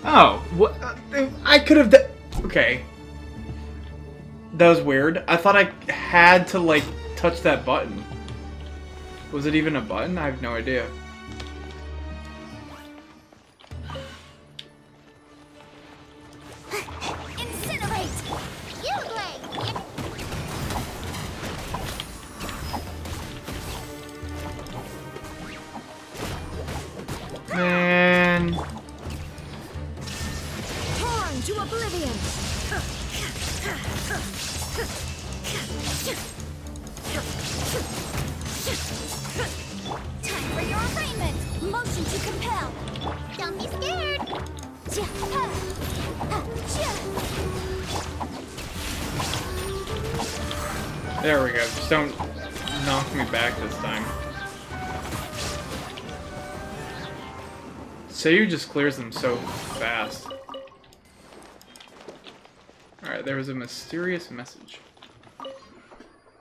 Oh, what? I could have done. Okay. That was weird. I thought I had to, like, touch that button. Was it even a button? I have no idea. Incinerate. You play. Man. Torn to oblivion. Time for your assignment. Motion to compel. Don't be scared. There we go. Just don't knock me back this time. Sayu just clears them so fast. Alright, there was a mysterious message.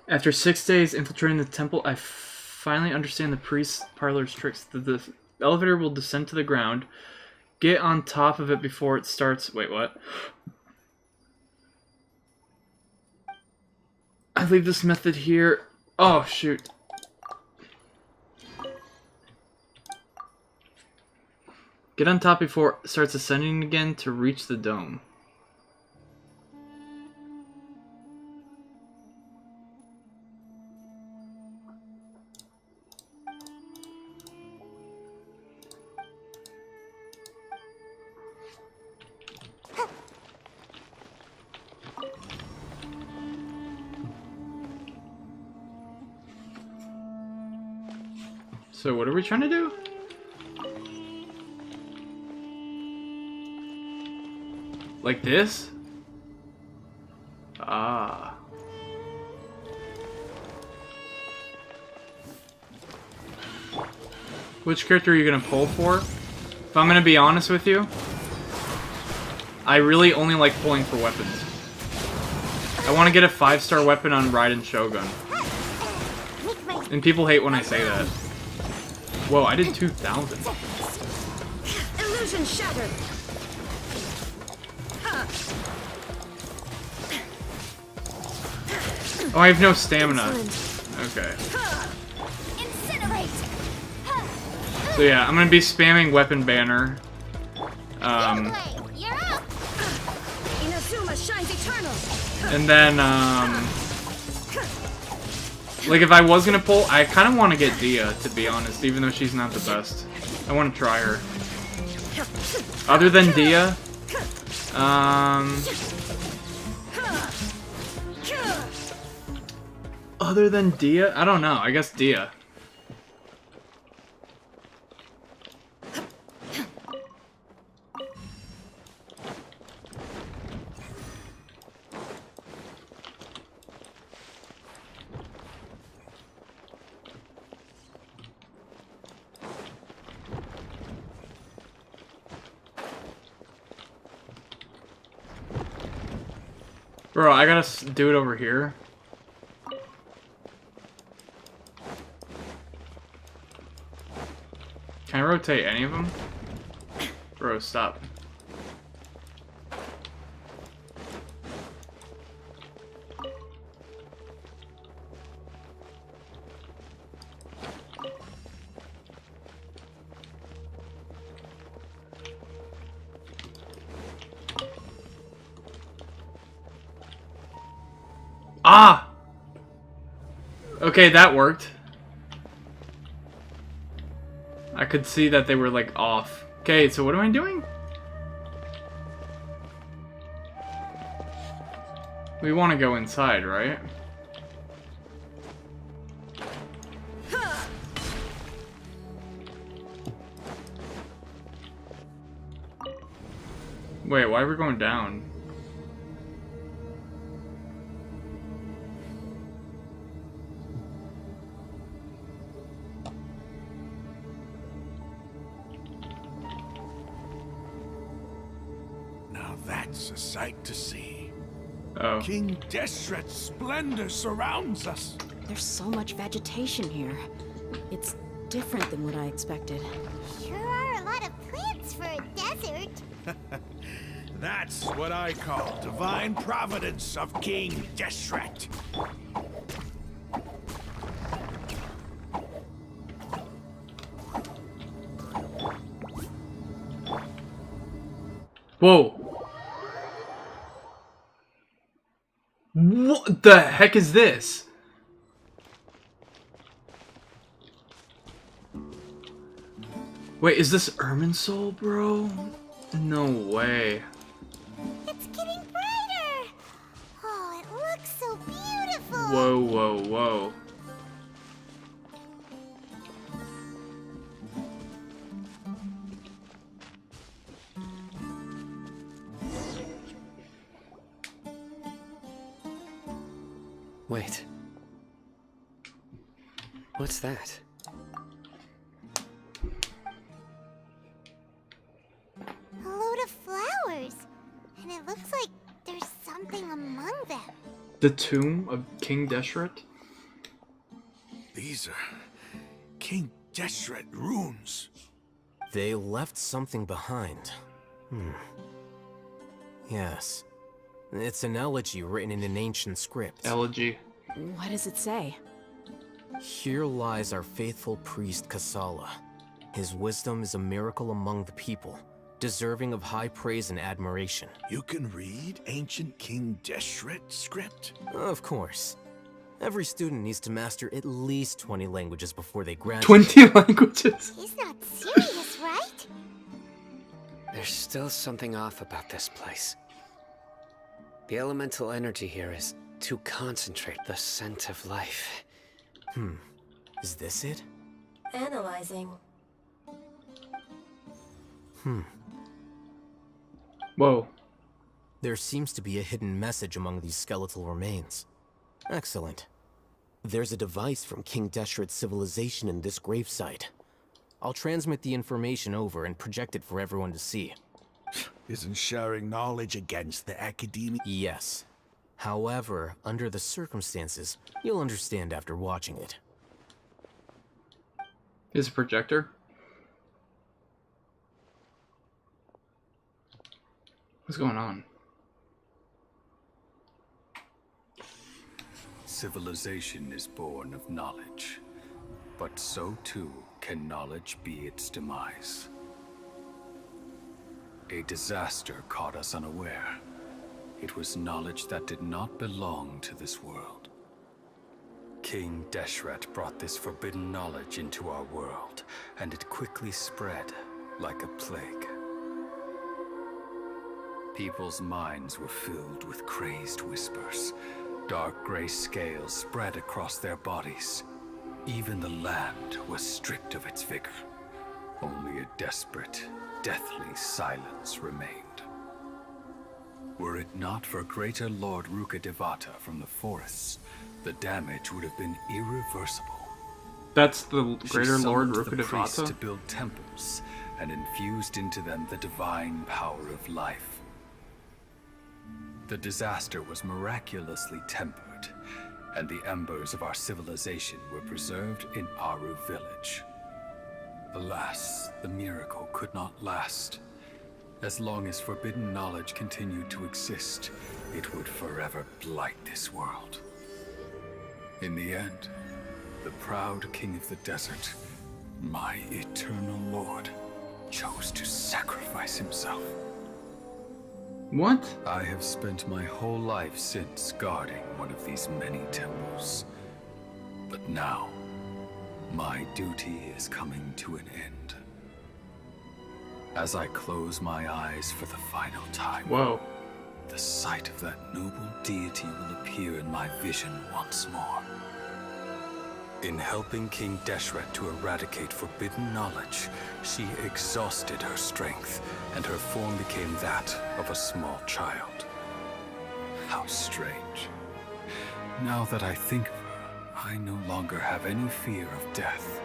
After 6 days infiltrating the temple, I finally understand the priest parlor's tricks. The elevator will descend to the ground. Get on top of it before it starts... Wait, what? I leave this method here. Oh, shoot. Get on top before it starts ascending again to reach the dome. So what are we trying to do? Like this? Ah. Which character are you gonna pull for? If I'm gonna be honest with you, I really only like pulling for weapons. I want to get a 5-star weapon on Raiden Shogun. And people hate when I say that. Whoa, I did 2,000. Illusion shattered. Oh, I have no stamina. Okay. So yeah, I'm gonna be spamming weapon banner. Inazuma shines eternal. And then, like if I was gonna pull, I kind of want to get Dia, to be honest, even though she's not the best. I want to try her. Other than Dia, I don't know. I guess Dia. Bro, I gotta do it over here. Can I rotate any of them? Bro, stop. Ah! Okay, that worked. I could see that they were like off. Okay, so what am I doing? We want to go inside, right? Wait, why are we going down? That's a sight to see. Oh. King Deshret's splendor surrounds us. There's so much vegetation here. It's different than what I expected. Sure are a lot of plants for a desert. That's what I call divine providence of King Deshret. Whoa. What the heck is this? Wait, is this Irminsul, bro? No way. It's getting brighter. Oh, it looks so beautiful. Whoa, whoa, whoa. Wait. What's that? A load of flowers. And it looks like there's something among them. The tomb of King Deshret? These are King Deshret runes. They left something behind. Yes. It's an elegy written in an ancient script. Elegy. What does it say? Here lies our faithful priest Kasala. His wisdom is a miracle among the people, deserving of high praise and admiration. You can read ancient King Deshret script? Of course. Every student needs to master at least 20 languages before they graduate. 20 languages? He's not serious, right? There's still something off about this place. The elemental energy here is too concentrated. The scent of life. Is this it? Analyzing. Whoa. There seems to be a hidden message among these skeletal remains. Excellent. There's a device from King Deshret's civilization in this gravesite. I'll transmit the information over and project it for everyone to see. Isn't sharing knowledge against the academia? Yes. However, under the circumstances, you'll understand after watching it. Here's a projector. What's going on? Civilization is born of knowledge, but so too can knowledge be its demise. A disaster caught us unaware. It was knowledge that did not belong to this world. King Deshret brought this forbidden knowledge into our world, and it quickly spread like a plague. People's minds were filled with crazed whispers. Dark gray scales spread across their bodies. Even the land was stripped of its vigor. Only a desperate, deathly silence remained. Were it not for greater Lord Rukkhadevata from the forests, the damage would have been irreversible. That's the She greater Lord summoned the priests to Rukkhadevata? build temples and infused into them the divine power of life. The disaster was miraculously tempered, and the embers of our civilization were preserved in Aru village. Alas, the miracle could not last. As long as forbidden knowledge continued to exist, it would forever blight this world. In the end, the proud king of the desert, my eternal lord, chose to sacrifice himself. What? I have spent my whole life since guarding one of these many temples. But now, my duty is coming to an end. As I close my eyes for the final time, whoa, the sight of that noble deity will appear in my vision once more. In helping King Deshret to eradicate forbidden knowledge, she exhausted her strength, and her form became that of a small child. How strange. Now that I think of her, I no longer have any fear of death,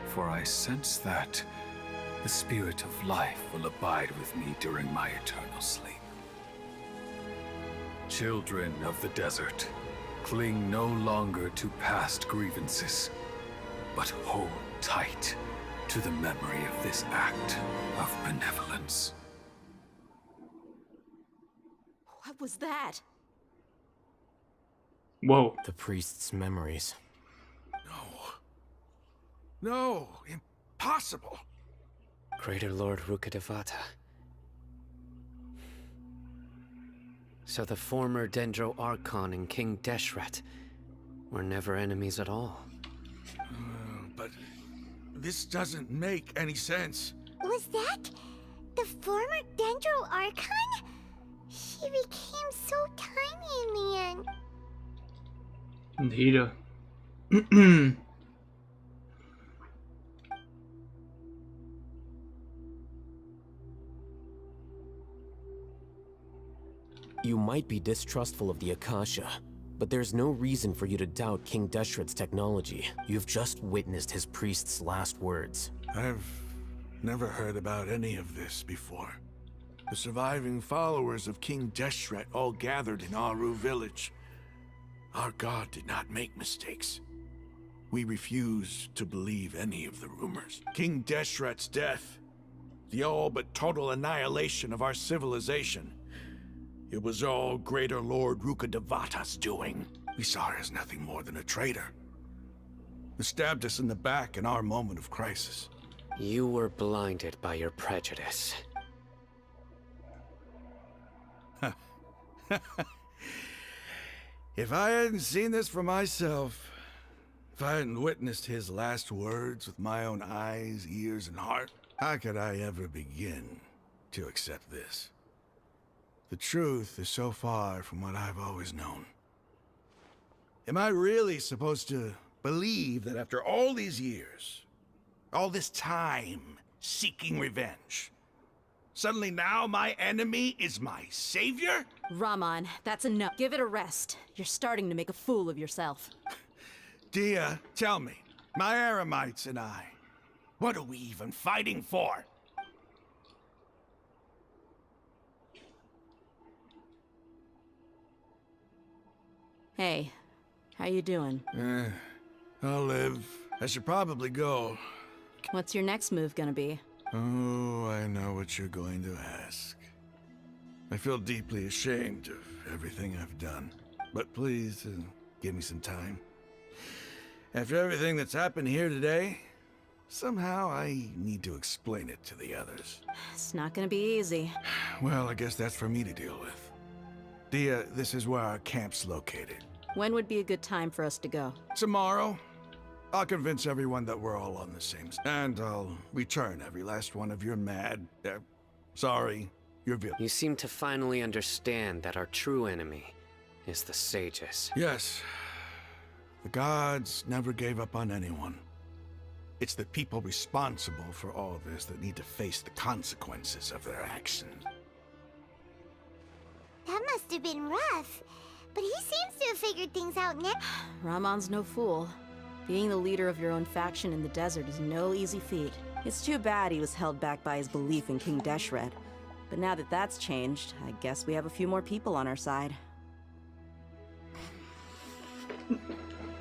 for I sense that the spirit of life will abide with me during my eternal sleep. Children of the desert, cling no longer to past grievances, but hold tight to the memory of this act of benevolence. What was that? Whoa. The priest's memories. No, impossible. Greater Lord Rukkhadevata. So the former Dendro Archon and King Deshret were never enemies at all. But this doesn't make any sense. Was that the former Dendro Archon? She became so tiny in the end. Nita. You might be distrustful of the Akasha, but there's no reason for you to doubt King Deshret's technology. You've just witnessed his priest's last words. I've never heard about any of this before. The surviving followers of King Deshret all gathered in Aru village. Our god did not make mistakes. We refused to believe any of the rumors. King Deshret's death, the all but total annihilation of our civilization, it was all Greater Lord Rukkhadevata's doing. We saw her as nothing more than a traitor, who stabbed us in the back in our moment of crisis. You were blinded by your prejudice. If I hadn't seen this for myself, if I hadn't witnessed his last words with my own eyes, ears, and heart, how could I ever begin to accept this? The truth is so far from what I've always known. Am I really supposed to believe that after all these years, all this time seeking revenge, suddenly now my enemy is my savior? Rahman, that's enough. Give it a rest. You're starting to make a fool of yourself. Dia, tell me, my Aramites and I, what are we even fighting for? Hey, how you doing? I'll live. I should probably go. What's your next move gonna be? Oh, I know what you're going to ask. I feel deeply ashamed of everything I've done. But please, give me some time. After everything that's happened here today, somehow I need to explain it to the others. It's not gonna be easy. Well, I guess that's for me to deal with. Dia, this is where our camp's located. When would be a good time for us to go? Tomorrow, I'll convince everyone that we're all on the same side. And I'll return every last one of your your village. You seem to finally understand that our true enemy is the sages. Yes. The gods never gave up on anyone. It's the people responsible for all this that need to face the consequences of their actions. That must have been rough. But he seems to have figured things out now. Ramon's no fool. Being the leader of your own faction in the desert is no easy feat. It's too bad he was held back by his belief in King Deshret. But now that that's changed, I guess we have a few more people on our side.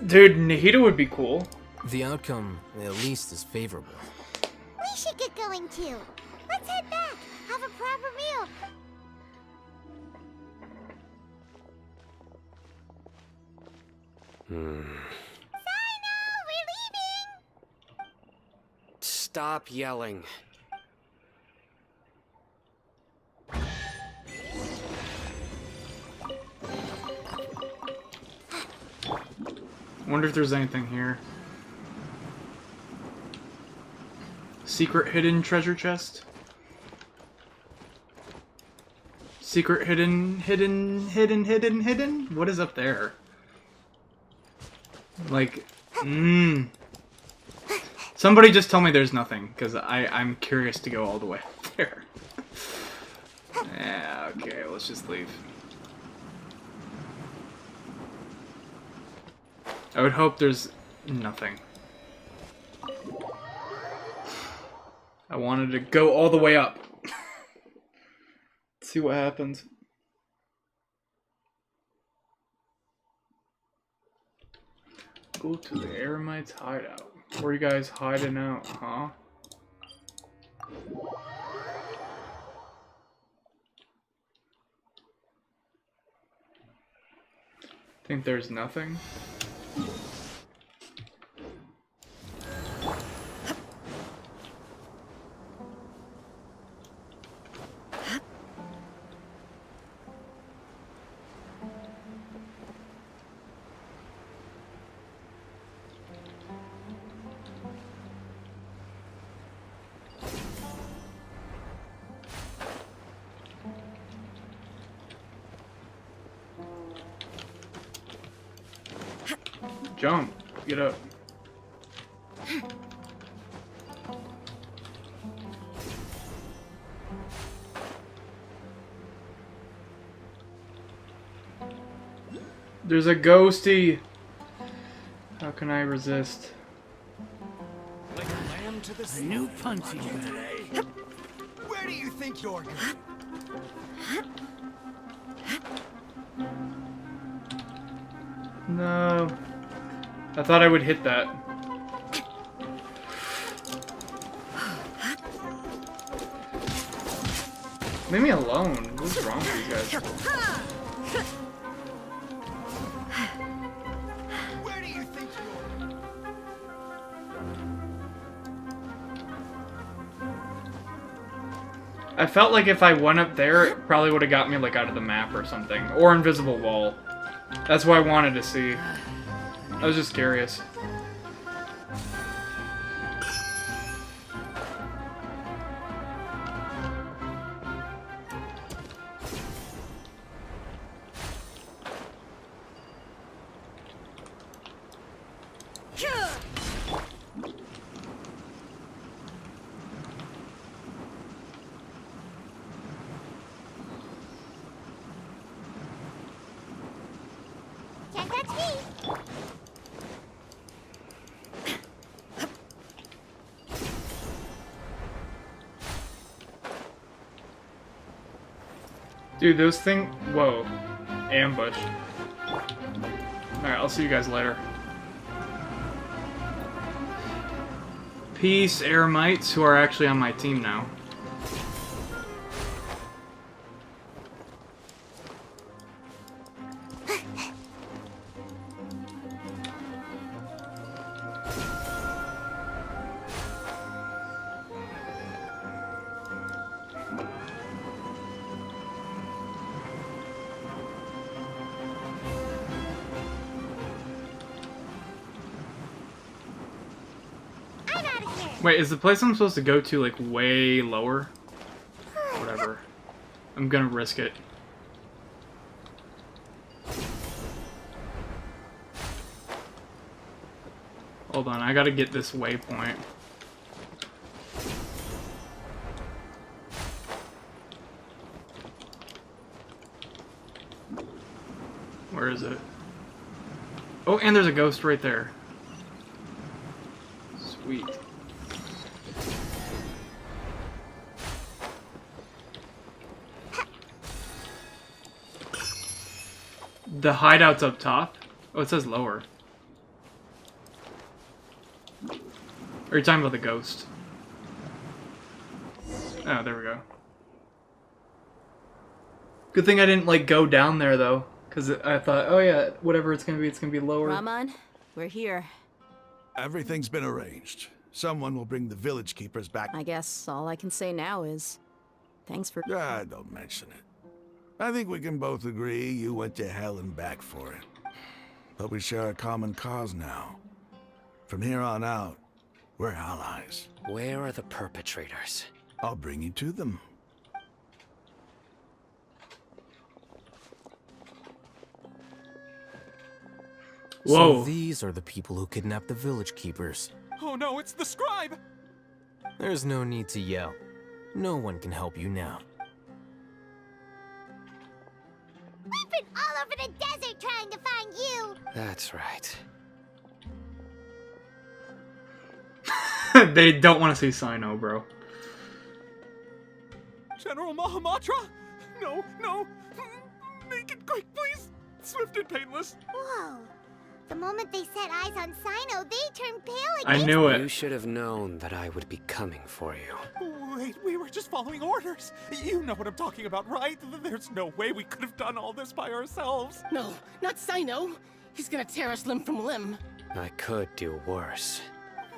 Dude, Nahida would be cool. The outcome, at least, is favorable. We should get going too. Let's head back. Have a proper meal. Sino, we're leaving. Stop yelling. Wonder if there's anything here. Secret hidden treasure chest. Secret hidden. What is up there? Like, Somebody just tell me there's nothing, because I'm curious to go all the way up there. Yeah, okay, let's just leave. I would hope there's nothing. I wanted to go all the way up. See what happens. Go to the Eremites hideout. Where are you guys hiding out, huh? Think there's nothing? Jump. Get up. There's a ghosty. How can I resist? Like a lamb to the new punching bag. Where do you think you're going? No. I thought I would hit that. Leave me alone. What's wrong with you guys? Where do you think you're going? I felt like if I went up there, it probably would have got me like out of the map or something. Or invisible wall. That's what I wanted to see. I was just curious. Can't touch me. Dude, those things... Whoa. Ambush. Alright, I'll see you guys later. Peace, Eremites, who are actually on my team now. Wait, is the place I'm supposed to go to, like, way lower? Whatever. I'm gonna risk it. Hold on, I gotta get this waypoint. Where is it? Oh, and there's a ghost right there. Sweet. The hideout's up top? Oh, it says lower. Or are you talking about the ghost? Oh, there we go. Good thing I didn't, like, go down there, though. Because I thought, oh yeah, whatever it's gonna be lower. Raman, we're here. Everything's been arranged. Someone will bring the village keepers back. I guess all I can say now is, thanks for... Ah, don't mention it. I think we can both agree you went to hell and back for it. But we share a common cause now. From here on out, we're allies. Where are the perpetrators? I'll bring you to them. Whoa. So these are the people who kidnapped the village keepers. Oh no, it's the scribe! There's no need to yell. No one can help you now. We've been all over the desert trying to find you! That's right. They don't want to see Sino, bro. General Mahamatra? No, no! Make it quick, please! Swift and painless. Whoa. The moment they set eyes on Sino, they turned pale I knew it. You should have known that I would be coming for you. Wait, we were just following orders. You know what I'm talking about, right? There's no way we could have done all this by ourselves. No, not Sino. He's gonna tear us limb from limb. I could do worse.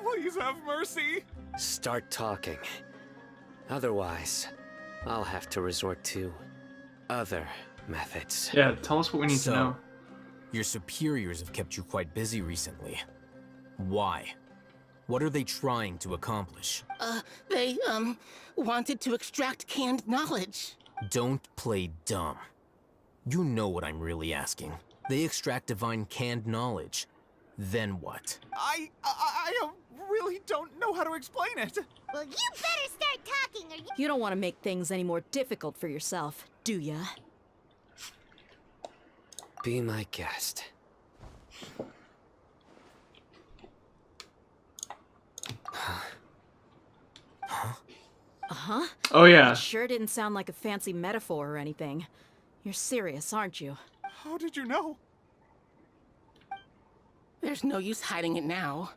Please have mercy. Start talking. Otherwise, I'll have to resort to other methods. Yeah, tell us what we need to know. Your superiors have kept you quite busy recently. Why? What are they trying to accomplish? They, wanted to extract canned knowledge. Don't play dumb. You know what I'm really asking. They extract divine canned knowledge. Then what? I really don't know how to explain it. Well, you better start talking or you... You don't want to make things any more difficult for yourself, do ya? Be my guest. Uh-huh? Oh, yeah. It sure didn't sound like a fancy metaphor or anything. You're serious, aren't you? How did you know? There's no use hiding it now.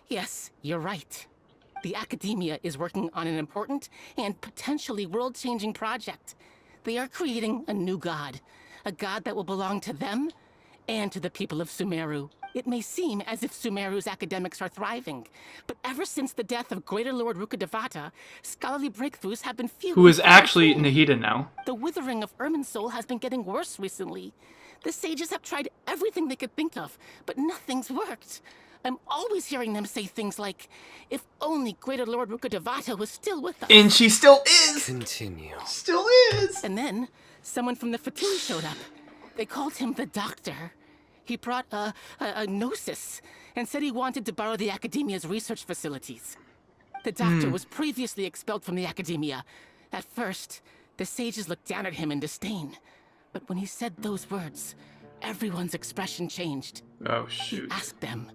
Yes, you're right. The Academia is working on an important and potentially world-changing project. They are creating a new god. A god that will belong to them and to the people of SUMERU. It may seem as if SUMERU's academics are thriving, but ever since the death of Greater Lord Rukkhadevata, scholarly breakthroughs have been few. Who is actually Nahida now. The withering of Irminsul has been getting worse recently. The sages have tried everything they could think of, but nothing's worked. I'm always hearing them say things like, if only Greater Lord Rukkhadevata was still with us. And she still is! Continue. Still is! And then, someone from the Fatui showed up. They called him the Doctor. He brought a gnosis and said he wanted to borrow the Academia's research facilities. The Doctor was previously expelled from the Academia. At first, the sages looked down at him in disdain. But when he said those words, everyone's expression changed. Oh, shoot. He asked them,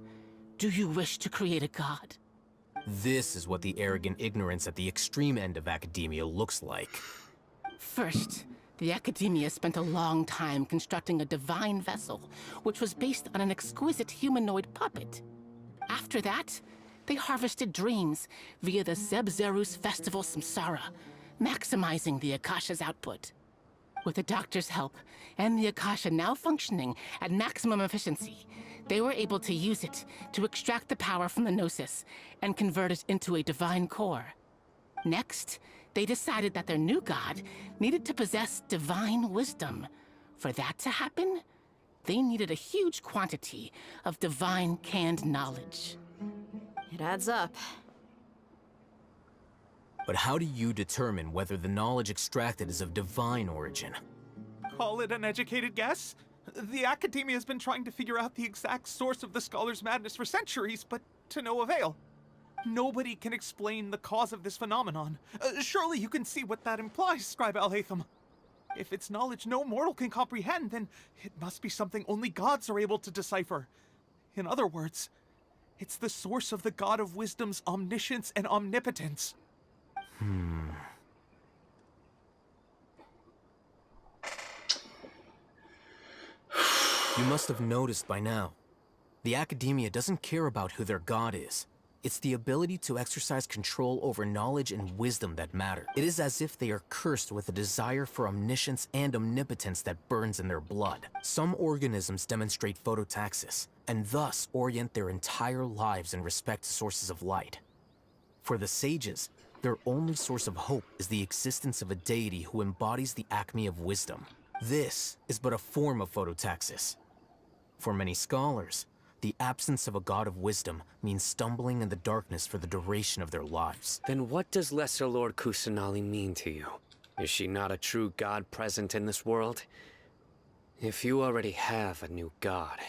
do you wish to create a god? This is what the arrogant ignorance at the extreme end of academia looks like. First, The Academia spent a long time constructing a divine vessel, which was based on an exquisite humanoid puppet. After that, they harvested dreams via the Zeb-Zerus Festival Samsara, maximizing the Akasha's output. With the Doctor's help, and the Akasha now functioning at maximum efficiency, they were able to use it to extract the power from the Gnosis and convert it into a divine core. Next, they decided that their new god needed to possess divine wisdom. For that to happen, they needed a huge quantity of divine canned knowledge. It adds up. But how do you determine whether the knowledge extracted is of divine origin? Call it an educated guess? The Academia has been trying to figure out the exact source of the Scholar's madness for centuries, but to no avail. Nobody can explain the cause of this phenomenon. Surely you can see what that implies, Scribe Alhaitham. If it's knowledge no mortal can comprehend, then it must be something only gods are able to decipher. In other words, it's the source of the God of Wisdom's omniscience and omnipotence. You must have noticed by now. The Academia doesn't care about who their god is. It's the ability to exercise control over knowledge and wisdom that matter. It is as if they are cursed with a desire for omniscience and omnipotence that burns in their blood. Some organisms demonstrate phototaxis, and thus orient their entire lives in respect to sources of light. For the sages, their only source of hope is the existence of a deity who embodies the acme of wisdom. This is but a form of phototaxis. For many scholars, the absence of a god of wisdom means stumbling in the darkness for the duration of their lives. Then what does Lesser Lord Kusanali mean to you? Is she not a true god present in this world? If you already have a new god,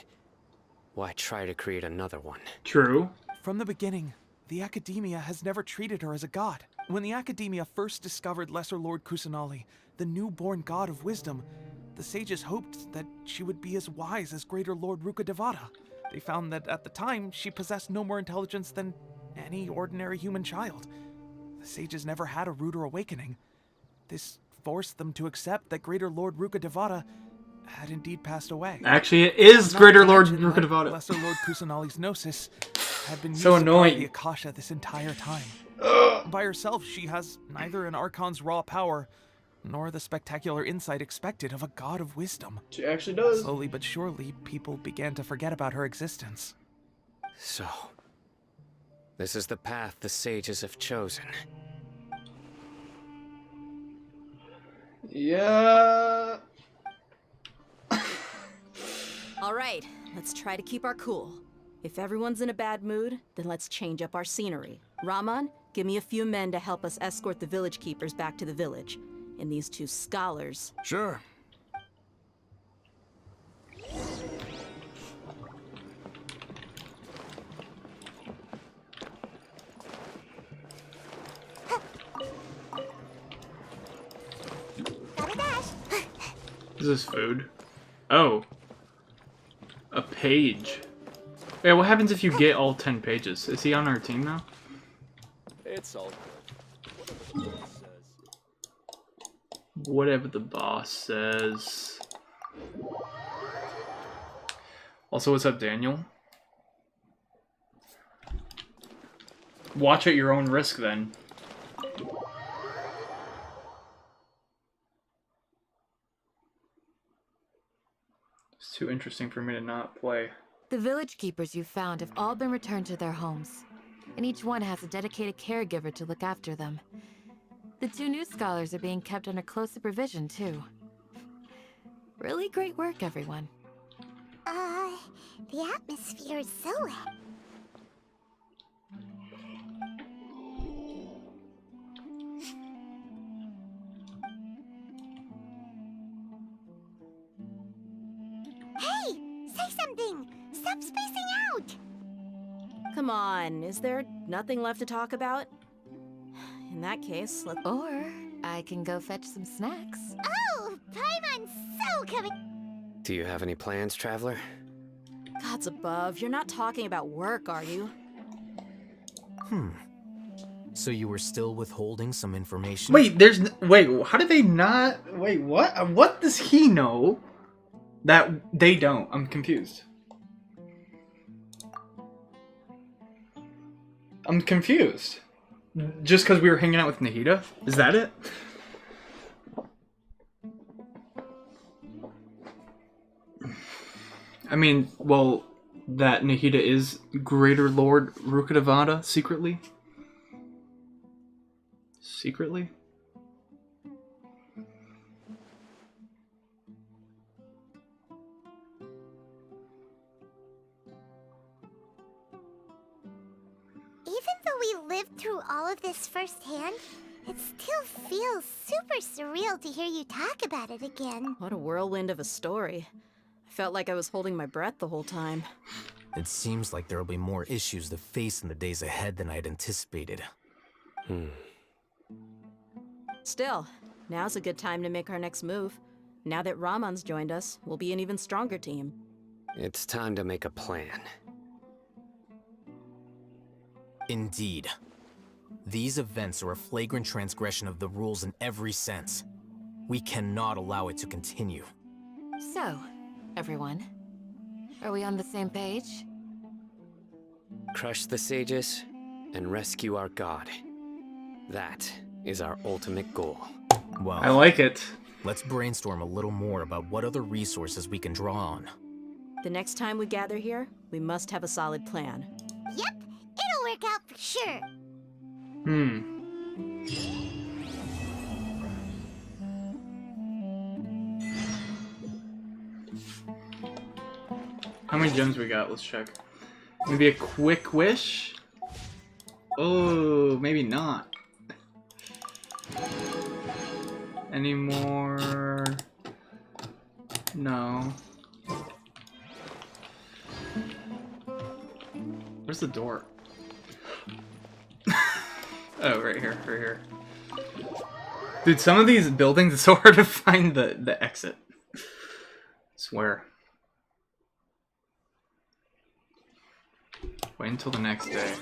why try to create another one? True. From the beginning, the Academia has never treated her as a god. When the Academia first discovered Lesser Lord Kusanali, the newborn god of wisdom, the sages hoped that she would be as wise as Greater Lord Rukkhadevata. They found that at the time, she possessed no more intelligence than any ordinary human child. The sages never had a ruder awakening. This forced them to accept that Greater Lord Rukkhadevata had indeed passed away. Actually, it is Greater Lord Rukkhadevata. Lesser Lord Kusanali's gnosis had been used So to annoying. guard the Akasha this entire time. By herself, she has neither an Archon's raw power, nor the spectacular insight expected of a god of wisdom. She actually does. Slowly but surely, people began to forget about her existence. So, this is the path the sages have chosen. Yeah. All right, let's try to keep our cool. If everyone's in a bad mood, then let's change up our scenery. Rahman, give me a few men to help us escort the village keepers back to the village. And these two scholars. Sure. Is this food? Oh. A page. Wait, what happens if you get all 10 pages? Is he on our team now? It's all Whatever the boss says. Also, what's up, Daniel? Watch at your own risk, then. It's too interesting for me to not play. The village keepers you found have all been returned to their homes, and each one has a dedicated caregiver to look after them. The two new scholars are being kept under close supervision, too. Really great work, everyone. The atmosphere is so... Hey! Say something! Stop spacing out! Come on, is there nothing left to talk about? In that case, let's... Or I can go fetch some snacks. Oh! Paimon's so coming... Do you have any plans, Traveler? Gods above, you're not talking about work, are you? So you were still withholding some information? Wait, how did they not? Wait, what? What does he know that they don't? I'm confused. I'm confused. Just because we were hanging out with Nahida? Is that it? I mean, well, that Nahida is Greater Lord Rukkhadevata secretly? Secretly? Even though we lived through all of this firsthand, it still feels super surreal to hear you talk about it again. What a whirlwind of a story. I felt like I was holding my breath the whole time. It seems like there will be more issues to face in the days ahead than I had anticipated. Still, now's a good time to make our next move. Now that Ramon's joined us, we'll be an even stronger team. It's time to make a plan. Indeed. These events are a flagrant transgression of the rules in every sense. We cannot allow it to continue. So, everyone, are we on the same page? Crush the sages and rescue our god. That is our ultimate goal. Well, I like it. Let's brainstorm a little more about what other resources we can draw on. The next time we gather here, we must have a solid plan. Yep, it'll work out for sure. How many gems we got? Let's check. Maybe a quick wish? Oh, maybe not. Any more? No. Where's the door? Oh, right here, right here. Dude, some of these buildings, it's so hard to find the exit. I swear. Wait until the next day.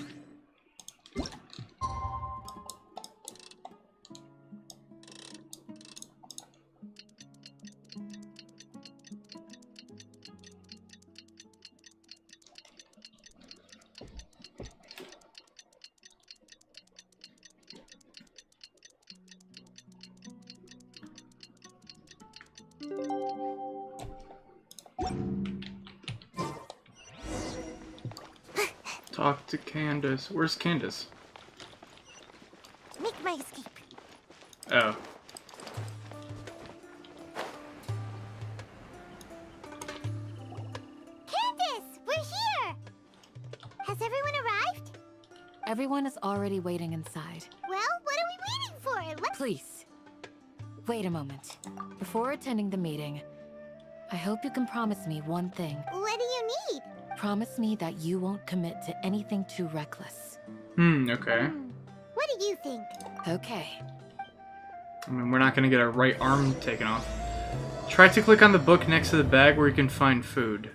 Talk to Candace. Where's Candace? Make my escape. Oh. Candace, we're here! Has everyone arrived? Everyone is already waiting inside. Well, what are we waiting for? Let's... Please, wait a moment. Before attending the meeting, I hope you can promise me one thing. What do you need? Promise me that you won't commit to anything too reckless. Okay. What do you think? Okay. I mean, we're not gonna get our right arm taken off. Try to click on the book next to the bag where you can find food.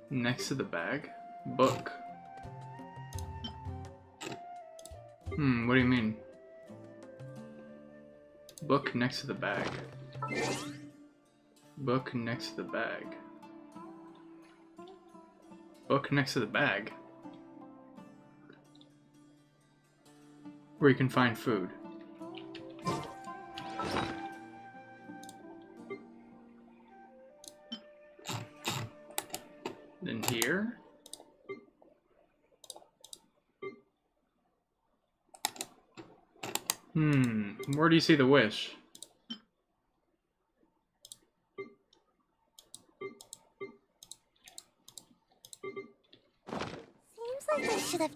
Next to the bag? Book. What do you mean? Book next to the bag. Book next to the bag. Book next to the bag. Where you can find food. Then here. Where do you see the wish? Seems like I should have...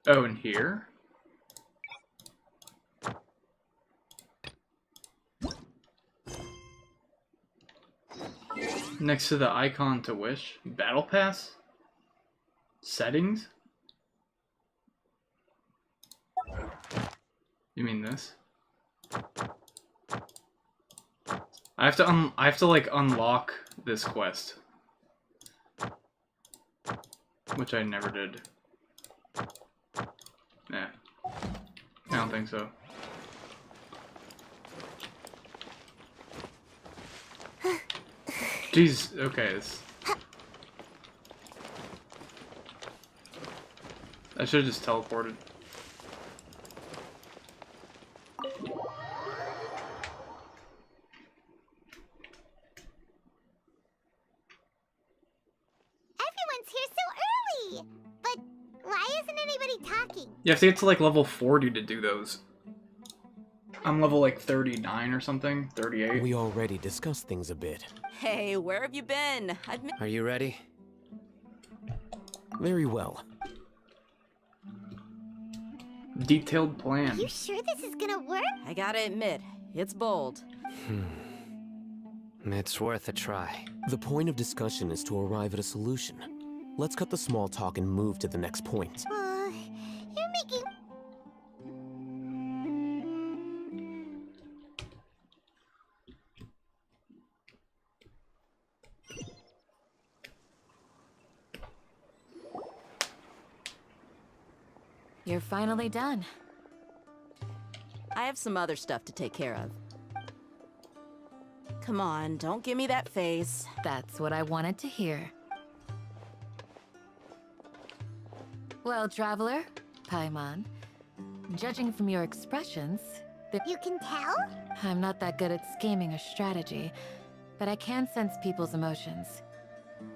Oh, and here? Next to the icon to wish. Battle Pass? Settings? You mean this? I have to like unlock this quest, which I never did. Nah, I don't think so. Jeez, okay. I should have just teleported. Everyone's here so early! But why isn't anybody talking? You have to get to like level 40 to do those. I'm level like 39 or something, 38. We already discussed things a bit. Hey, where have you been? Are you ready? Very well. Detailed plan. Are you sure this is gonna work? I gotta admit, it's bold. It's worth a try. The point of discussion is to arrive at a solution. Let's cut the small talk and move to the next point. You're making... You're finally done. I have some other stuff to take care of. Come on, don't give me that face. That's what I wanted to hear. Well, traveler, Paimon, judging from your expressions, You can tell? I'm not that good at scheming or strategy, but I can sense people's emotions.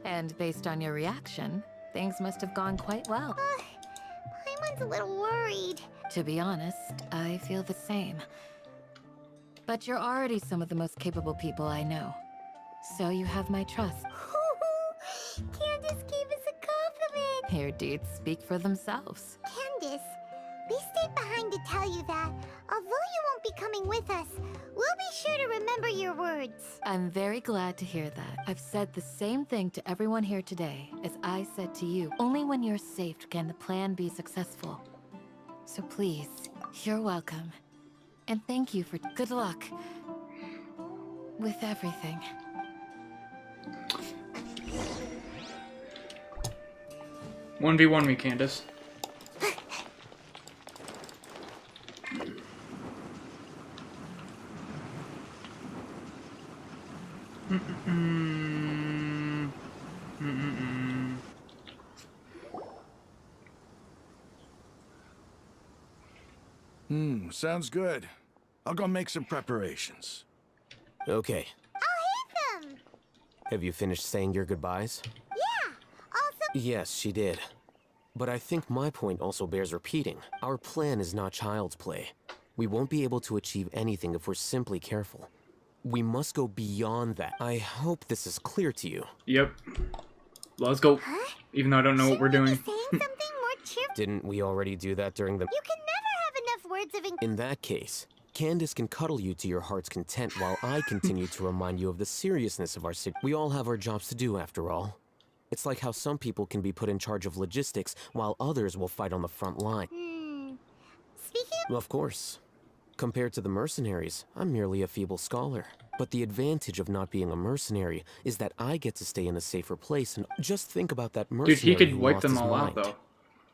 And based on your reaction, things must have gone quite well. Paimon's a little worried. To be honest, I feel the same. But you're already some of the most capable people I know. So you have my trust. Candace gave us a compliment. Your deeds speak for themselves. Candace, we stayed behind to tell you that, although you won't be coming with us, we'll be sure to remember your words. I'm very glad to hear that. I've said the same thing to everyone here today as I said to you. Only when you're safe can the plan be successful. So please, you're welcome. And thank you for good luck with everything. One v one me, Candace. Sounds good. I'll go make some preparations. Okay. I'll hate them. Have you finished saying your goodbyes? Yeah. Also... Yes, she did. But I think my point also bears repeating. Our plan is not child's play. We won't be able to achieve anything if we're simply careful. We must go beyond that. I hope this is clear to you. Yep. Let's go. Even though I don't know what we're doing. Saying something more cheerful. Didn't we already do that during the... You can never have enough words of... In that case, Candace can cuddle you to your heart's content while I continue to remind you of the seriousness of our city. We all have our jobs to do, after all. It's like how some people can be put in charge of logistics while others will fight on the front line. Speaking of... Of course. Compared to the mercenaries, I'm merely a feeble scholar. But the advantage of not being a mercenary is that I get to stay in a safer place and just think about that mercenary. Dude, he could who wipe lost them his all out, mind. though.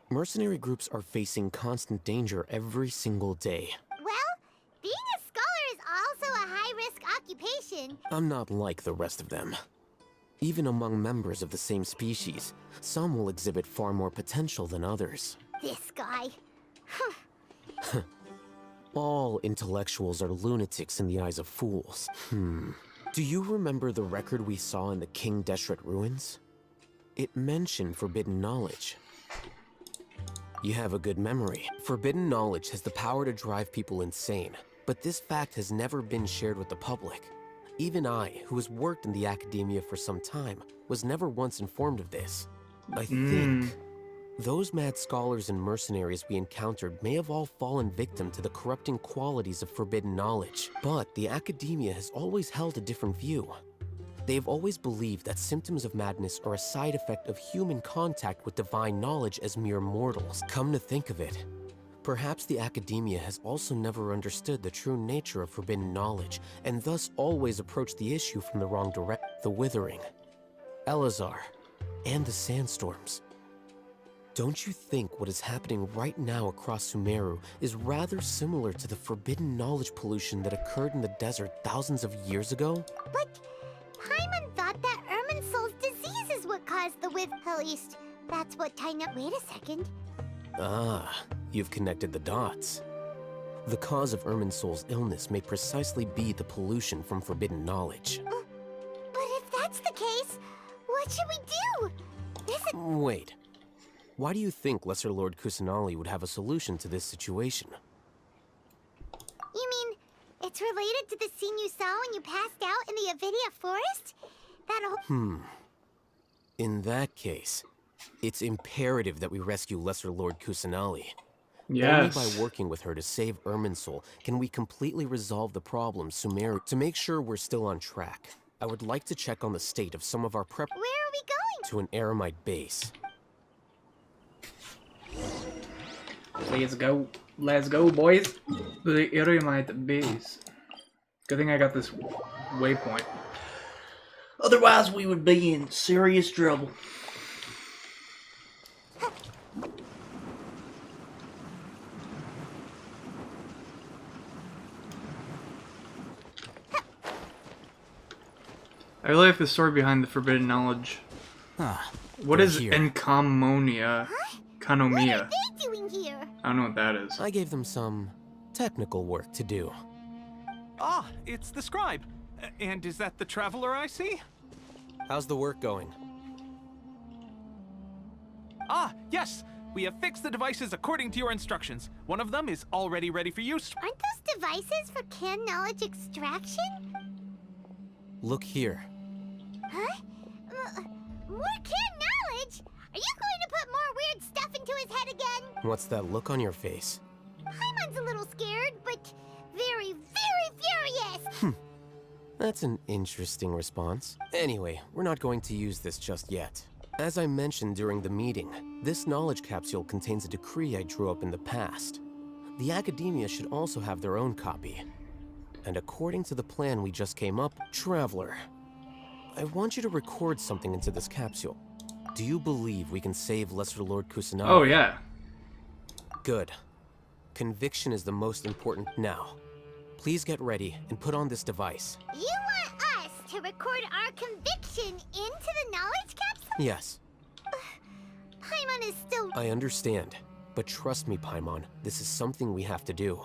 Mercenary groups are facing constant danger every single day. Well, being a scholar is also a high-risk occupation. I'm not like the rest of them. Even among members of the same species, some will exhibit far more potential than others. This guy. All intellectuals are lunatics in the eyes of fools. Do you remember the record we saw in the King Deshret ruins? It mentioned forbidden knowledge. You have a good memory. Forbidden knowledge has the power to drive people insane, but this fact has never been shared with the public. Even I, who has worked in the academia for some time, was never once informed of this. I think those mad scholars and mercenaries we encountered may have all fallen victim to the corrupting qualities of forbidden knowledge. But the academia has always held a different view. They have always believed that symptoms of madness are a side effect of human contact with divine knowledge as mere mortals. Come to think of it, Perhaps the Academia has also never understood the true nature of forbidden knowledge, and thus always approached the issue from the wrong direction. The Withering, Elazar, and the Sandstorms. Don't you think what is happening right now across Sumeru is rather similar to the forbidden knowledge pollution that occurred in the desert thousands of years ago? But Paimon thought that Irminsul's disease is what caused the at least, that's what Taina— Wait a second. Ah, you've connected the dots. The cause of Irminsul's illness may precisely be the pollution from forbidden knowledge. But if that's the case, what should we do? Wait. Why do you think Lesser Lord Kusanali would have a solution to this situation? You mean it's related to the scene you saw when you passed out in the Avidia forest? That whole— In that case, it's imperative that we rescue Lesser Lord Kusanali. Yes. Only by working with her to save Irminsul can we completely resolve the problem Sumeru. To make sure we're still on track, I would like to check on the state of some of our prep— Where are we going? To an Eremite base. Let's go, boys. The Eremite base. Good thing I got this waypoint. Otherwise, we would be in serious trouble. I really like the story behind the forbidden knowledge. What is encomonia? Kanomia. What are they doing here? I don't know what that is. I gave them some technical work to do. Ah, it's the scribe. And is that the traveler I see? How's the work going? Ah, yes. We have fixed the devices according to your instructions. One of them is already ready for use. Aren't those devices for can knowledge extraction? Look here. Huh? More can knowledge? Are you going to put more weird stuff into his head again? What's that look on your face? Paimon's a little scared, but very, very furious. That's an interesting response. Anyway, we're not going to use this just yet. As I mentioned during the meeting, this knowledge capsule contains a decree I drew up in the past. The Academia should also have their own copy. And according to the plan we just came up, Traveler, I want you to record something into this capsule. Do you believe we can save Lesser Lord Kusanagi? Oh, yeah. Good. Conviction is the most important now. Please get ready and put on this device. You want us to record our conviction into the knowledge capsule? Yes. Paimon is still— I understand. But trust me, Paimon, this is something we have to do.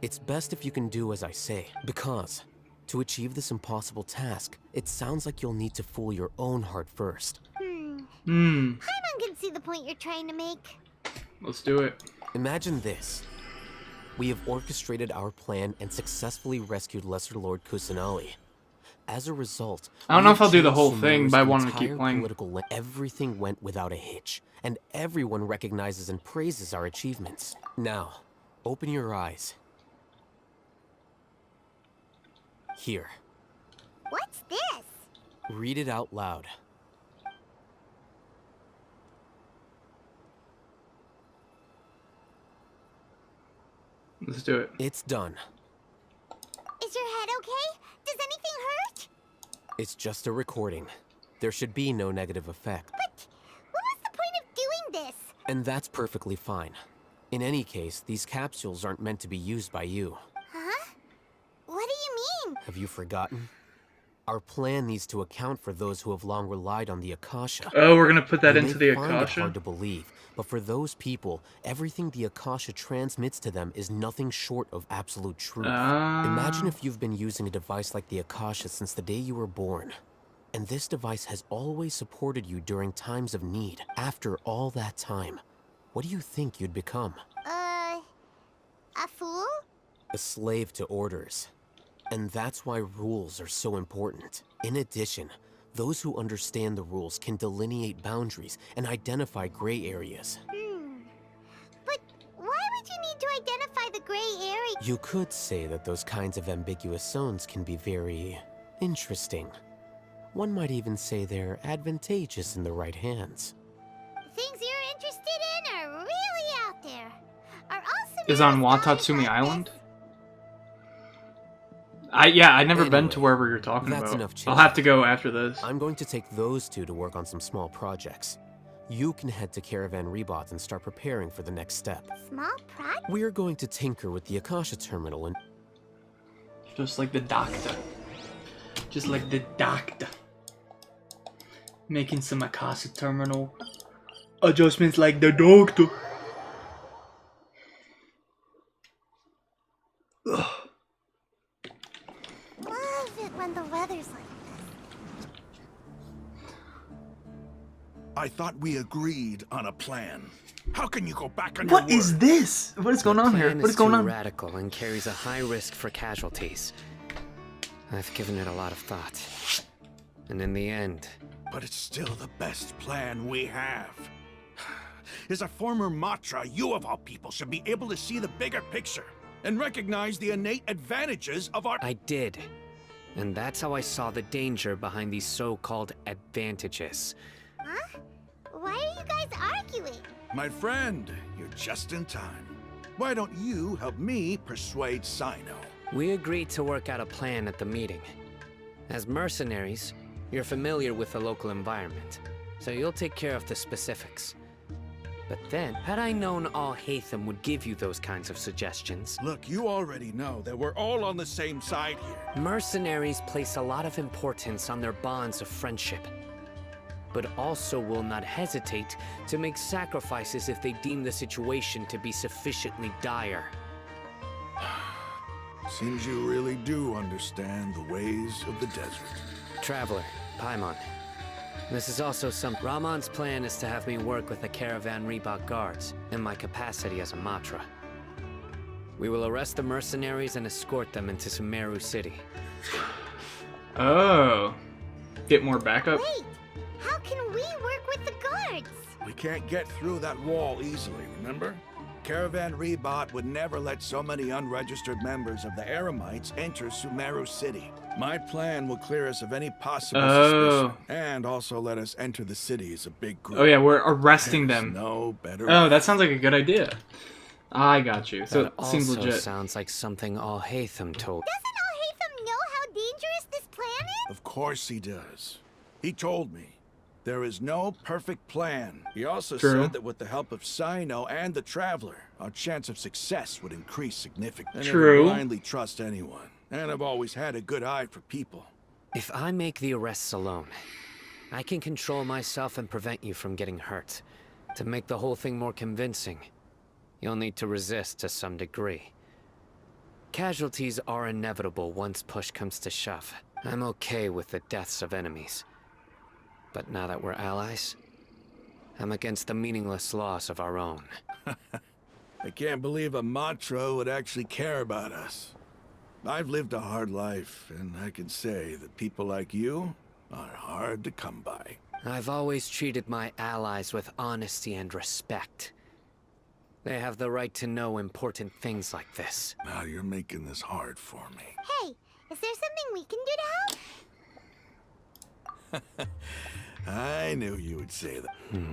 It's best if you can do as I say, because to achieve this impossible task, it sounds like you'll need to fool your own heart first. Paimon can see the point you're trying to make. Let's do it. Imagine this. We have orchestrated our plan and successfully rescued Lesser Lord Kusanali. As a result, I don't know if I'll do the whole Sumeru's thing, but I want to keep entire playing. Everything went without a hitch, and everyone recognizes and praises our achievements. Now, open your eyes. Here. What's this? Read it out loud. Let's do it. It's done. Is your head okay? Does anything hurt? It's just a recording. There should be no negative effect. But what was the point of doing this? And that's perfectly fine. In any case, these capsules aren't meant to be used by you. Huh? What do you mean? Have you forgotten? Our plan needs to account for those who have long relied on the Akasha. Oh, we're gonna put that You into may the find it Akasha? hard to believe, but for those people, everything the Akasha transmits to them is nothing short of absolute truth. Imagine if you've been using a device like the Akasha since the day you were born. And this device has always supported you during times of need. After all that time, what do you think you'd become? A fool? A slave to orders. And that's why rules are so important. In addition, those who understand the rules can delineate boundaries and identify gray areas. But why would you need to identify the gray area? You could say that those kinds of ambiguous zones can be very interesting. One might even say they're advantageous in the right hands. Things you're interested in are really out there. Are all is on Watatsumi Island. I've never been to wherever you're talking That's about. enough I'll chit-chat. have to go after this. I'm going to take those two to work on some small projects. You can head to Caravan Rebot and start preparing for the next step. Small project? We're going to tinker with the Akasha terminal and... Just like the doctor. Just like the doctor. Making some Akasha terminal adjustments like the doctor. Ugh. Love it when the weather's like this. I thought we agreed on a plan. How can you go back on your What is word? this? What is going on here? What is going on? Radical and carries a high risk for casualties. I've given it a lot of thought. And in the end... But it's still the best plan we have. As a former Matra, you of all people should be able to see the bigger picture and recognize the innate advantages of our... I did. And that's how I saw the danger behind these so-called advantages. Huh? Why are you guys arguing? My friend, you're just in time. Why don't you help me persuade Sino? We agreed to work out a plan at the meeting. As mercenaries, you're familiar with the local environment, so you'll take care of the specifics. But then, had I known Al-Haytham would give you those kinds of suggestions... Look, you already know that we're all on the same side here. Mercenaries place a lot of importance on their bonds of friendship, but also will not hesitate to make sacrifices if they deem the situation to be sufficiently dire. Seems you really do understand the ways of the desert. Traveler, Paimon. This is also some... Rahman's plan is to have me work with the Caravan Rebot guards in my capacity as a Matra. We will arrest the mercenaries and escort them into SUMERU City. Oh. Get more backup? Wait! How can we work with the guards? We can't get through that wall easily, remember? Caravan Rebot would never let so many unregistered members of the Eremites enter SUMERU City. My plan will clear us of any possible suspicion, and also let us enter the city as a big group. Oh yeah, we're arresting There's them. No better Oh, way. that sounds like a good idea. I got you. So That it seems also legit. sounds like something Al-Haytham told. Doesn't Al-Haytham know how dangerous this plan is? Of course he does. He told me. There is no perfect plan. He also True. said that with the help of Sino and the Traveler, our chance of success would increase significantly. True. I never blindly trust anyone, and I've always had a good eye for people. If I make the arrests alone, I can control myself and prevent you from getting hurt. To make the whole thing more convincing, you'll need to resist to some degree. Casualties are inevitable once push comes to shove. I'm okay with the deaths of enemies. But now that we're allies, I'm against the meaningless loss of our own. I can't believe a Matra would actually care about us. I've lived a hard life, and I can say that people like you are hard to come by. I've always treated my allies with honesty and respect. They have the right to know important things like this. Now you're making this hard for me. Hey, is there something we can do to help? I knew you would say that. We can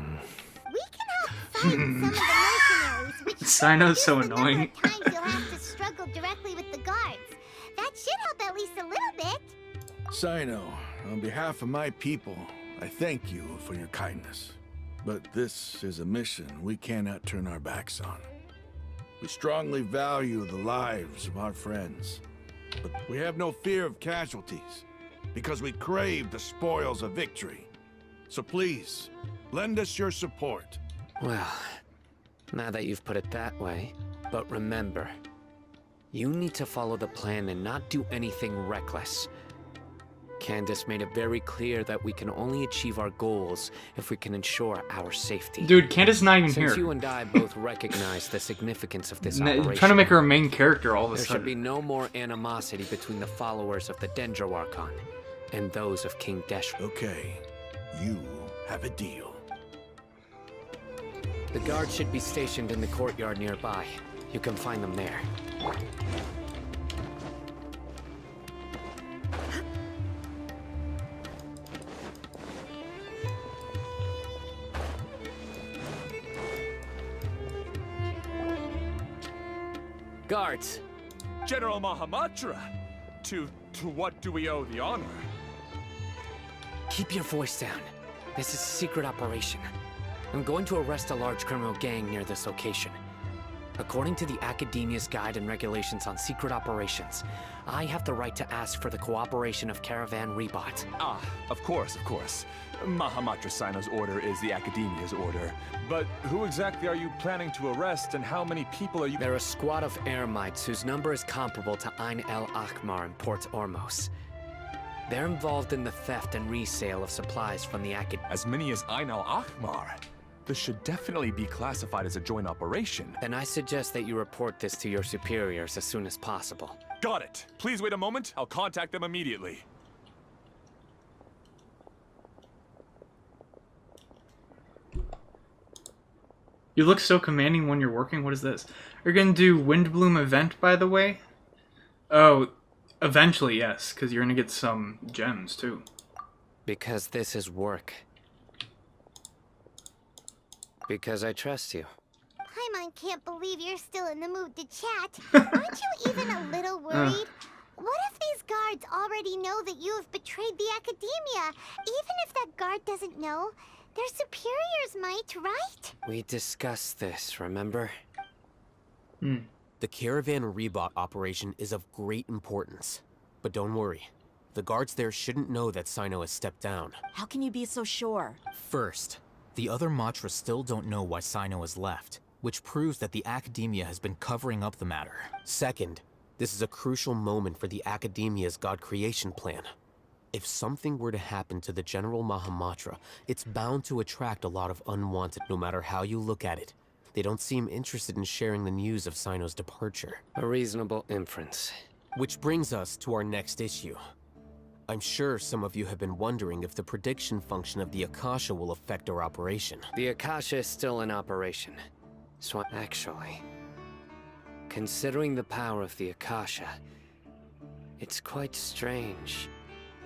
help fight some of the mercenaries, which Sino's so annoying. times you'll have to struggle directly with the guards. That should help at least a little bit. Sino, on behalf of my people, I thank you for your kindness. But this is a mission we cannot turn our backs on. We strongly value the lives of our friends, but we have no fear of casualties, because we crave the spoils of victory. So please, lend us your support. Well, now that you've put it that way, but remember, you need to follow the plan and not do anything reckless. Candace made it very clear that we can only achieve our goals if we can ensure our safety. Dude, Candace is not even Since here. you and I both recognize the significance of this Trying operation, to make her a main character all of a there sudden. should be no more animosity between the followers of the Dendro Archon and those of King Deshret. Okay, you have a deal. The guards should be stationed in the courtyard nearby. You can find them there. Guards! General Mahamatra! To what do we owe the honor? Keep your voice down. This is a secret operation. I'm going to arrest a large criminal gang near this location. According to the Academia's Guide and Regulations on Secret Operations, I have the right to ask for the cooperation of Caravan Rebot. Ah, of course, of course. Mahamatra Sino's order is the Academia's order. But who exactly are you planning to arrest, and how many people are you— They're a squad of Eremites whose number is comparable to Ain el Akmar in Port Ormos. They're involved in the theft and resale of supplies from the Academia. As many as Ain el Akmar? This should definitely be classified as a joint operation. Then I suggest that you report this to your superiors as soon as possible. Got it. Please wait a moment. I'll contact them immediately. You look so commanding when you're working. What is this? You're gonna do Windbloom event, by the way? Oh, eventually, yes, because you're gonna get some gems, too. Because this is work. Because I trust you. Paimon can't believe you're still in the mood to chat. Aren't you even a little worried? What if these guards already know that you have betrayed the Academia? Even if that guard doesn't know, their superiors might, right? We discussed this, remember? The Caravan Rebot operation is of great importance. But don't worry. The guards there shouldn't know that Sino has stepped down. How can you be so sure? First, the other Matra still don't know why Sino has left, which proves that the Academia has been covering up the matter. Second, this is a crucial moment for the Academia's God creation plan. If something were to happen to the General Mahamatra, it's bound to attract a lot of unwanted, no matter how you look at it. They don't seem interested in sharing the news of Sino's departure. A reasonable inference. Which brings us to our next issue. I'm sure some of you have been wondering if the prediction function of the Akasha will affect our operation. The Akasha is still in operation. So actually, considering the power of the Akasha, it's quite strange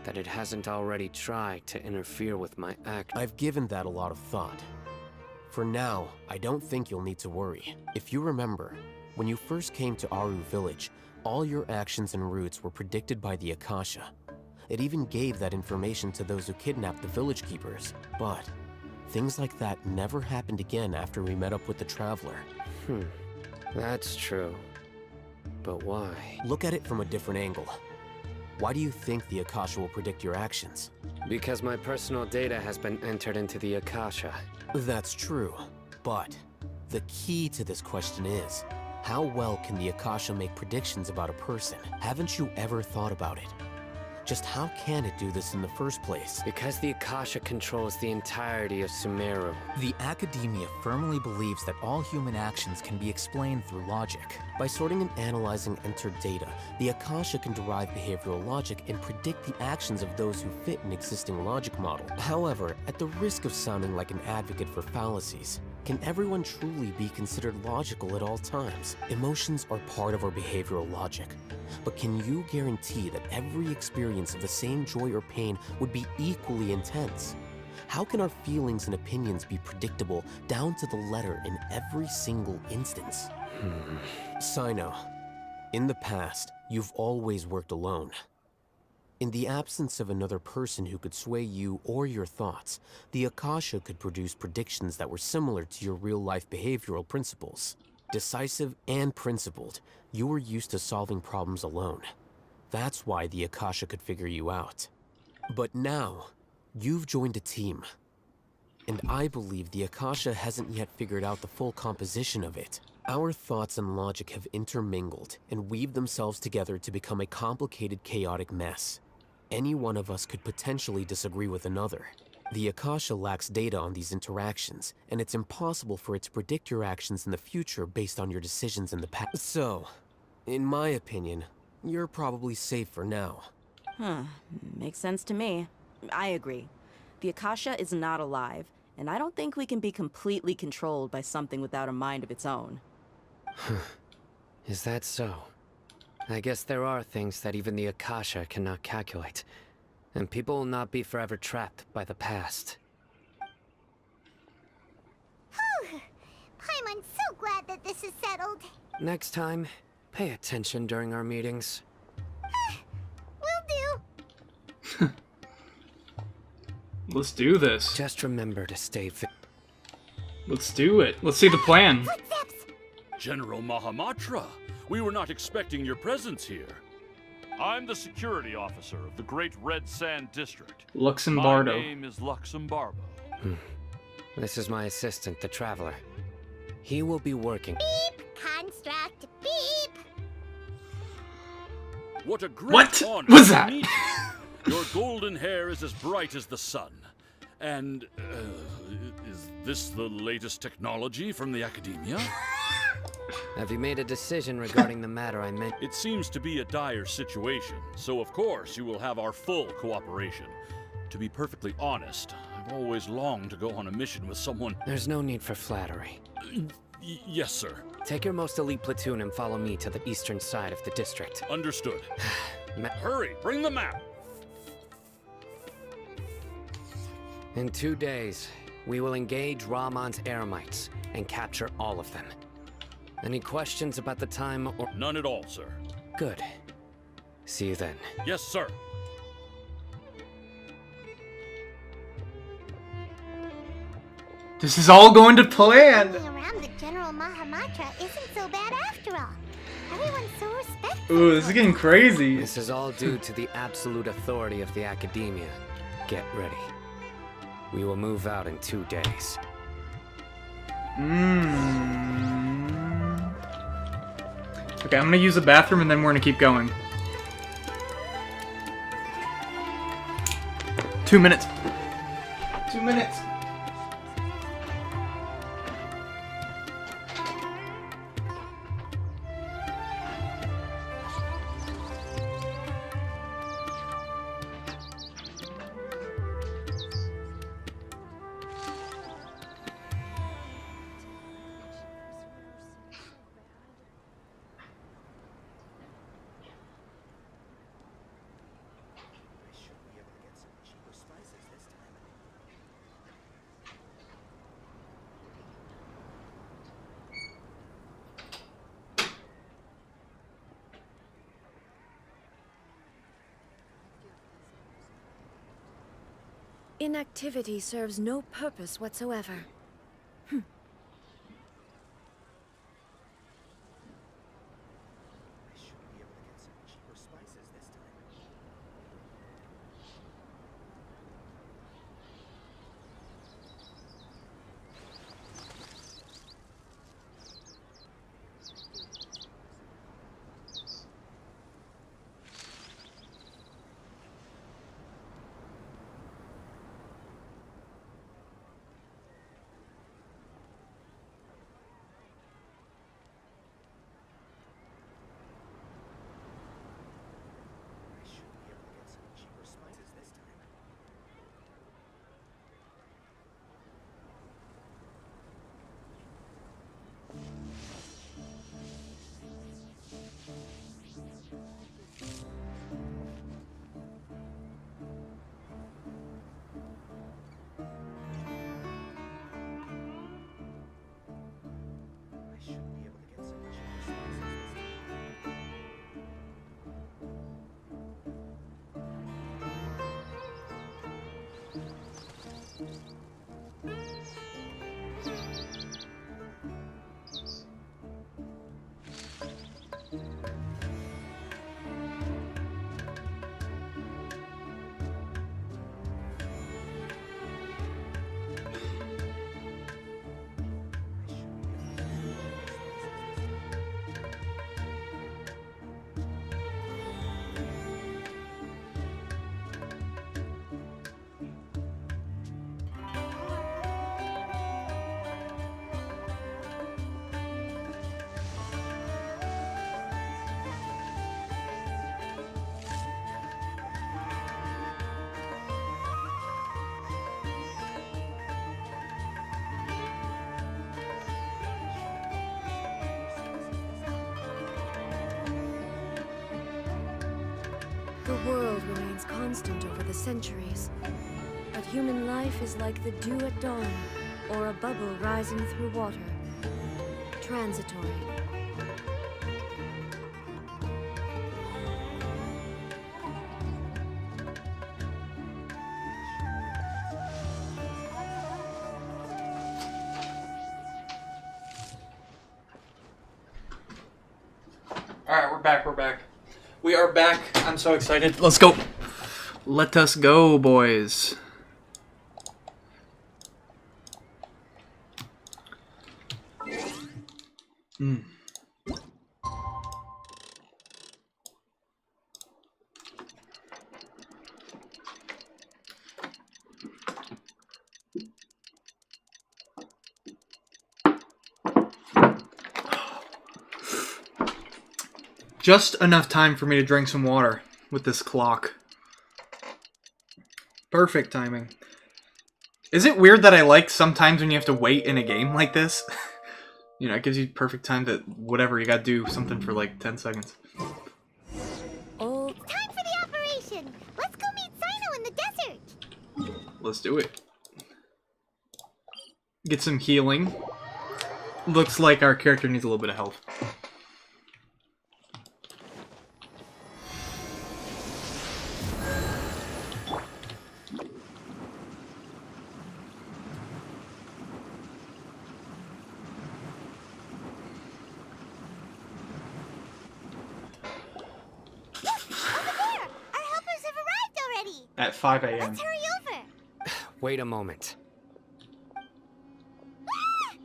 that it hasn't already tried to interfere with my act. I've given that a lot of thought. For now, I don't think you'll need to worry. If you remember, when you first came to Aru Village, all your actions and routes were predicted by the Akasha. It even gave that information to those who kidnapped the village keepers. But things like that never happened again after we met up with the Traveler. That's true. But why? Look at it from a different angle. Why do you think the Akasha will predict your actions? Because my personal data has been entered into the Akasha. That's true, but the key to this question is, how well can the Akasha make predictions about a person? Haven't you ever thought about it? Just how can it do this in the first place? Because the Akasha controls the entirety of SUMERU. The Academia firmly believes that all human actions can be explained through logic. By sorting and analyzing entered data, the Akasha can derive behavioral logic and predict the actions of those who fit an existing logic model. However, at the risk of sounding like an advocate for fallacies, can everyone truly be considered logical at all times? Emotions are part of our behavioral logic. But can you guarantee that every experience of the same joy or pain would be equally intense? How can our feelings and opinions be predictable down to the letter in every single instance? Sino, in the past, you've always worked alone. In the absence of another person who could sway you or your thoughts, the Akasha could produce predictions that were similar to your real-life behavioral principles. Decisive and principled, you were used to solving problems alone. That's why the Akasha could figure you out. But now, you've joined a team. And I believe the Akasha hasn't yet figured out the full composition of it. Our thoughts and logic have intermingled and weaved themselves together to become a complicated, chaotic mess. Any one of us could potentially disagree with another. The Akasha lacks data on these interactions, and it's impossible for it to predict your actions in the future based on your decisions in the past. So, in my opinion, you're probably safe for now. Makes sense to me. I agree. The Akasha is not alive, and I don't think we can be completely controlled by something without a mind of its own. Is that so? I guess there are things that even the Akasha cannot calculate. And people will not be forever trapped by the past. Paimon's so glad that this is settled. Next time, Pay attention during our meetings. Will do. Let's do this. Just remember to stay fit. Let's do it. Let's see the plan. General Mahamatra, we were not expecting your presence here. I'm the security officer of the Great Red Sand District. Luxembardo. My name is Luxembarbo. This is my assistant, the Traveler. He will be working. Beep! Construct! Beep! What a great What honor was to that? meet you. Your golden hair is as bright as the sun. And, is this the latest technology from the Academia? Have you made a decision regarding the matter I meant? It seems to be a dire situation, so of course you will have our full cooperation. To be perfectly honest, I've always longed to go on a mission with someone... There's no need for flattery. Yes, sir. Take your most elite platoon and follow me to the eastern side of the district. Understood. Hurry, bring the map! In 2 days, we will engage Rahman's Eremites and capture all of them. Any questions about the time or... None at all, sir. Good. See you then. Yes, sir. This is all going to plan. Being around the General Mahamatra isn't so bad after all. Everyone's so respectful. Ooh, this is getting crazy. This is all due to the absolute authority of the Academia. Get ready. We will move out in 2 days. Okay, I'm gonna use the bathroom and then we're gonna keep going. 2 minutes. 2 minutes. Inactivity serves no purpose whatsoever. The world remains constant over the centuries, but human life is like the dew at dawn, or a bubble rising through water. Transitory. back, we're back. We are back. I'm so excited. Let's go. Let us go, boys. Just enough time for me to drink some water with this clock. Perfect timing. Is it weird that I like sometimes when you have to wait in a game like this? You know, it gives you perfect time to whatever, you gotta do something for like 10 seconds. Oh. Time for the operation! Let's go meet Sino in the desert! Let's do it. Get some healing. Looks like our character needs a little bit of health. At 5 a.m. Let's hurry over! Wait a moment. Ah!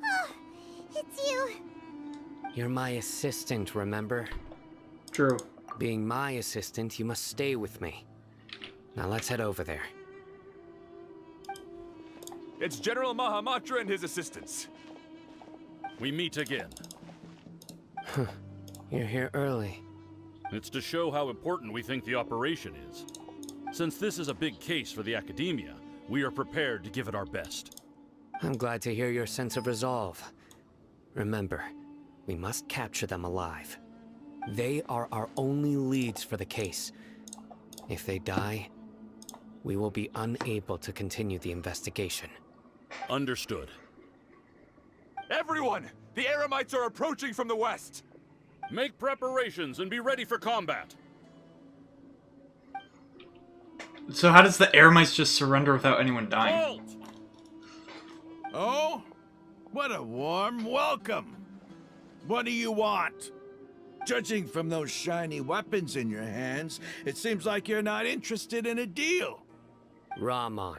Oh, it's you. You're my assistant, remember? True. Being my assistant, you must stay with me. Now let's head over there. It's General Mahamatra and his assistants. We meet again. You're here early. It's to show how important we think the operation is. Since this is a big case for the Academia, we are prepared to give it our best. I'm glad to hear your sense of resolve. Remember, we must capture them alive. They are our only leads for the case. If they die, we will be unable to continue the investigation. Understood. Everyone! The Eremites are approaching from the west! Make preparations and be ready for combat. So how does the air mice just surrender without anyone dying? Halt! Oh? What a warm welcome. What do you want? Judging from those shiny weapons in your hands, it seems like you're not interested in a deal. Rahman,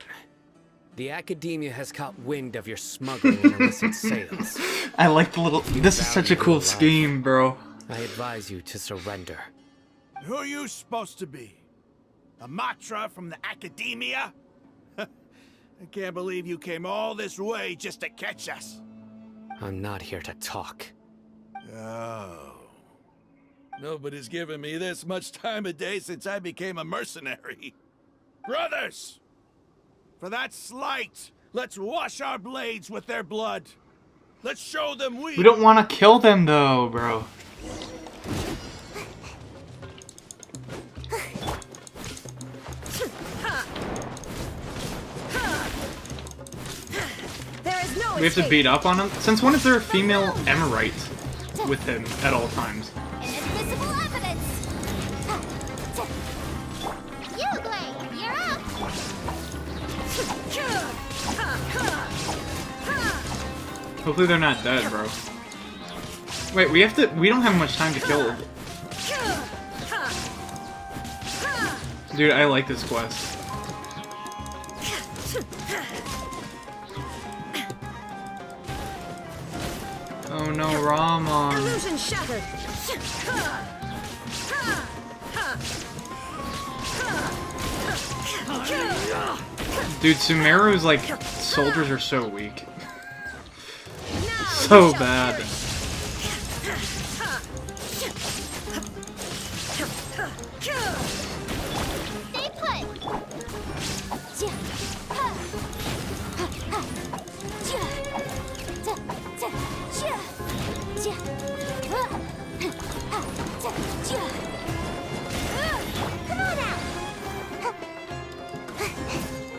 the Academia has caught wind of your smuggling and illicit sales. I like the little... This is such a cool scheme, bro. I advise you to surrender. Who are you supposed to be? A Matra from the Academia? I can't believe you came all this way just to catch us. I'm not here to talk. Oh. Nobody's given me this much time of day since I became a mercenary. Brothers! For that slight, let's wash our blades with their blood. Let's show them we don't want to kill them though, bro. We have to beat up on him? Since when is there a female Emerite with him at all times? Inadmissible evidence! Uglay, you're up! Hopefully they're not dead, bro. Wait, we don't have much time to kill. Dude, I like this quest. Oh no, Rahman. Illusion shattered. Dude, SUMERU's like soldiers are so weak. So bad. Stay put! Come on out!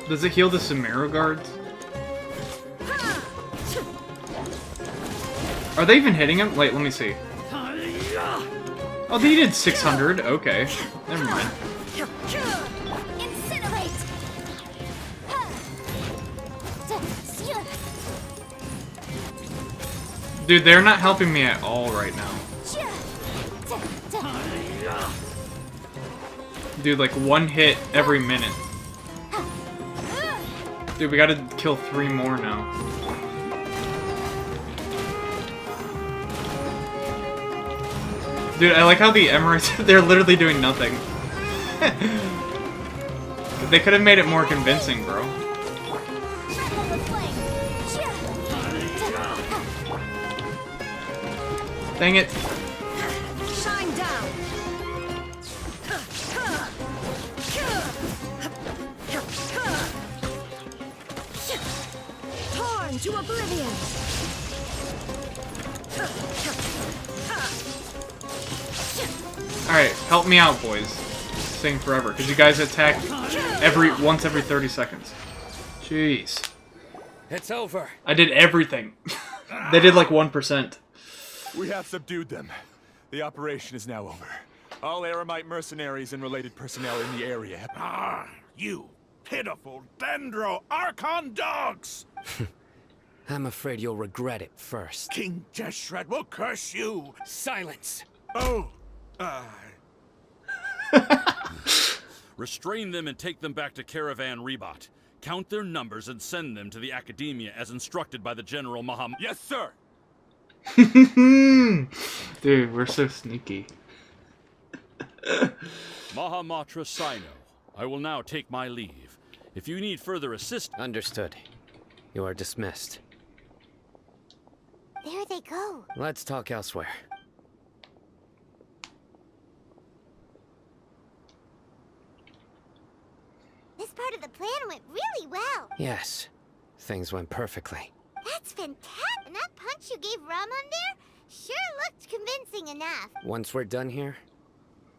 Does it heal the SUMERU guards? Are they even hitting him? Wait, let me see. Oh, they did 600. Okay. Never mind. Incinerate! Dude, they're not helping me at all right now. Dude, like 1 hit every minute. Dude, we gotta kill 3 more now. Dude, I like how the Emirates, they're literally doing nothing. They could have made it more convincing, bro. Dang it. Shine down. Torn to oblivion. Alright, help me out, boys. Saying forever, because you guys attack once every 30 seconds. Jeez. It's over. I did everything. They did like 1%. We have subdued them. The operation is now over. All Aramite mercenaries and related personnel in the area have... Ah, you pitiful Dendro Archon dogs! I'm afraid you'll regret it first. King Deshret will curse you! Silence! Oh, Restrain them and take them back to Caravan Rebot. Count their numbers and send them to the Academia as instructed by the General Maham. Yes, sir! Dude, we're so sneaky. Mahamatra Sino, I will now take my leave. If you need further assistance... Understood. You are dismissed. There they go. Let's talk elsewhere. This part of the plan went really well. Yes. Things went perfectly. That's fantastic. And that punch you gave Ramon there sure looked convincing enough. Once we're done here,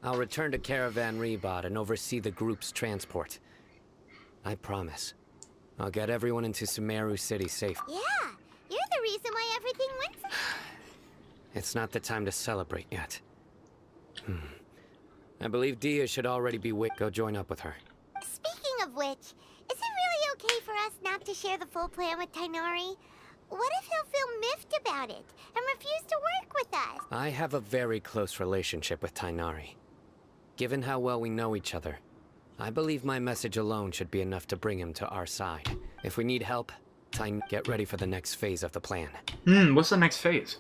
I'll return to Caravan Rebot and oversee the group's transport. I promise. I'll get everyone into SUMERU City safe. Yeah, you're the reason why everything went so... It's not the time to celebrate yet. I believe Dia should already be Go join up with her. Speaking of which, is it really okay for us not to share the full plan with Tighnari? What if he'll feel miffed about it and refuse to work with us? I have a very close relationship with Tighnari. Given how well we know each other, I believe my message alone should be enough to bring him to our side. If we need help, get ready for the next phase of the plan. What's the next phase?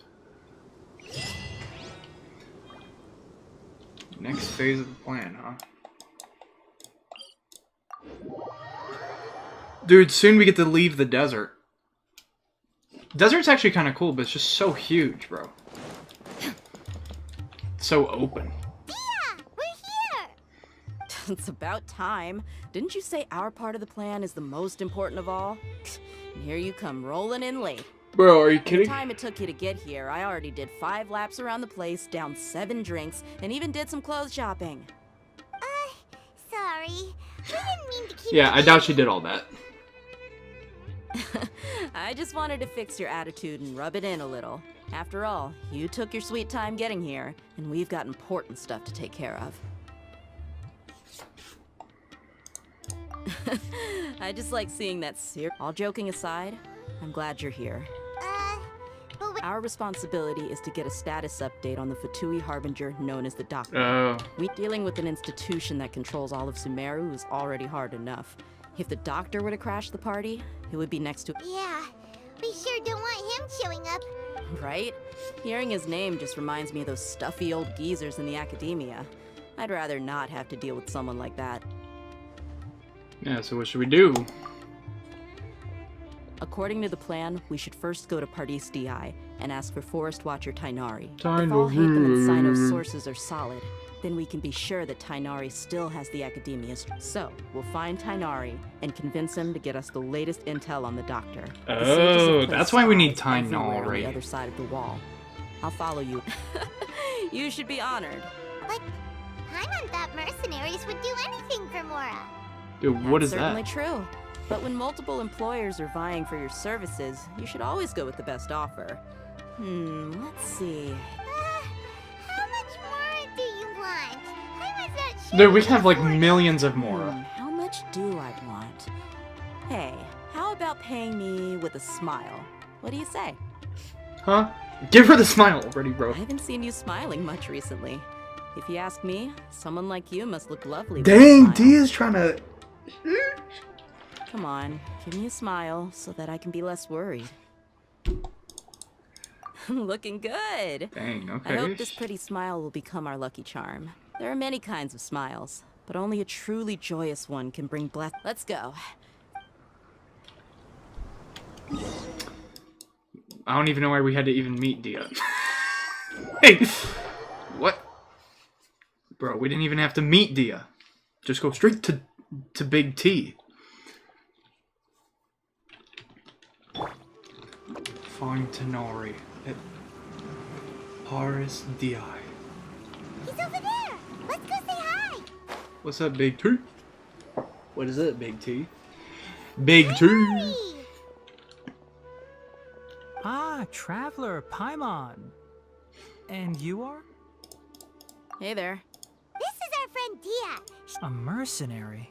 Next phase of the plan, huh? Dude, soon we get to leave the desert. Desert's actually kind of cool, but it's just so huge, bro. So open. It's about time. Didn't you say our part of the plan is the most important of all? And here you come rolling in late. Bro, are you kidding? The time it took you to get here, I already did 5 laps around the place, downed 7 drinks, and even did some clothes shopping. Sorry. We didn't mean to keep... Yeah, I doubt she did all that. I just wanted to fix your attitude and rub it in a little. After all, you took your sweet time getting here, and we've got important stuff to take care of. I just like seeing that All joking aside, I'm glad you're here. Our responsibility is to get a status update on the Fatui Harbinger known as the Doctor. Oh. Dealing with an institution that controls all of SUMERU is already hard enough. If the Doctor were to crash the party, it would be next to... Yeah, we sure don't want him showing up. Right? Hearing his name just reminds me of those stuffy old geezers in the Academia. I'd rather not have to deal with someone like that. Yeah, so what should we do? According to the plan, we should first go to Pardis Di and ask for Forest Watcher Tighnari. If Tighnari. all Hatham and Sino's sources are solid, then we can be sure that Tighnari still has the Academia's. So, we'll find Tighnari and convince him to get us the latest intel on the Doctor. The sages have Oh, placed that's why we need spies everywhere on Tighnari. the other side of the wall. I'll follow you. You should be honored. But Paimon thought mercenaries would do anything for Mora. Dude, what is Certainly that? true. But when multiple employers are vying for your services, you should always go with the best offer. Let's see. How much more do you want? I was not sure. Dude, we have like millions of more. How much do I want? Hey, how about paying me with a smile? What do you say? Huh? Give her the smile already, bro. I haven't seen you smiling much recently. If you ask me, someone like you must look lovely. Dang, Dia's trying to... Come on, give me a smile so that I can be less worried. Looking good. Dang, okay. I hope this pretty smile will become our lucky charm. There are many kinds of smiles, but only a truly joyous one can bring bless. Let's go. I don't even know why we had to even meet Dia. Hey! What? Bro, we didn't even have to meet Dia. Just go straight to Big T. Find Tenori at Paris Di. He's over there! Let's go say hi! What's up, Big T? What is it, Big T? Big T! Ah, Traveler Paimon. And you are? Hey there. This is our friend Dia. A mercenary?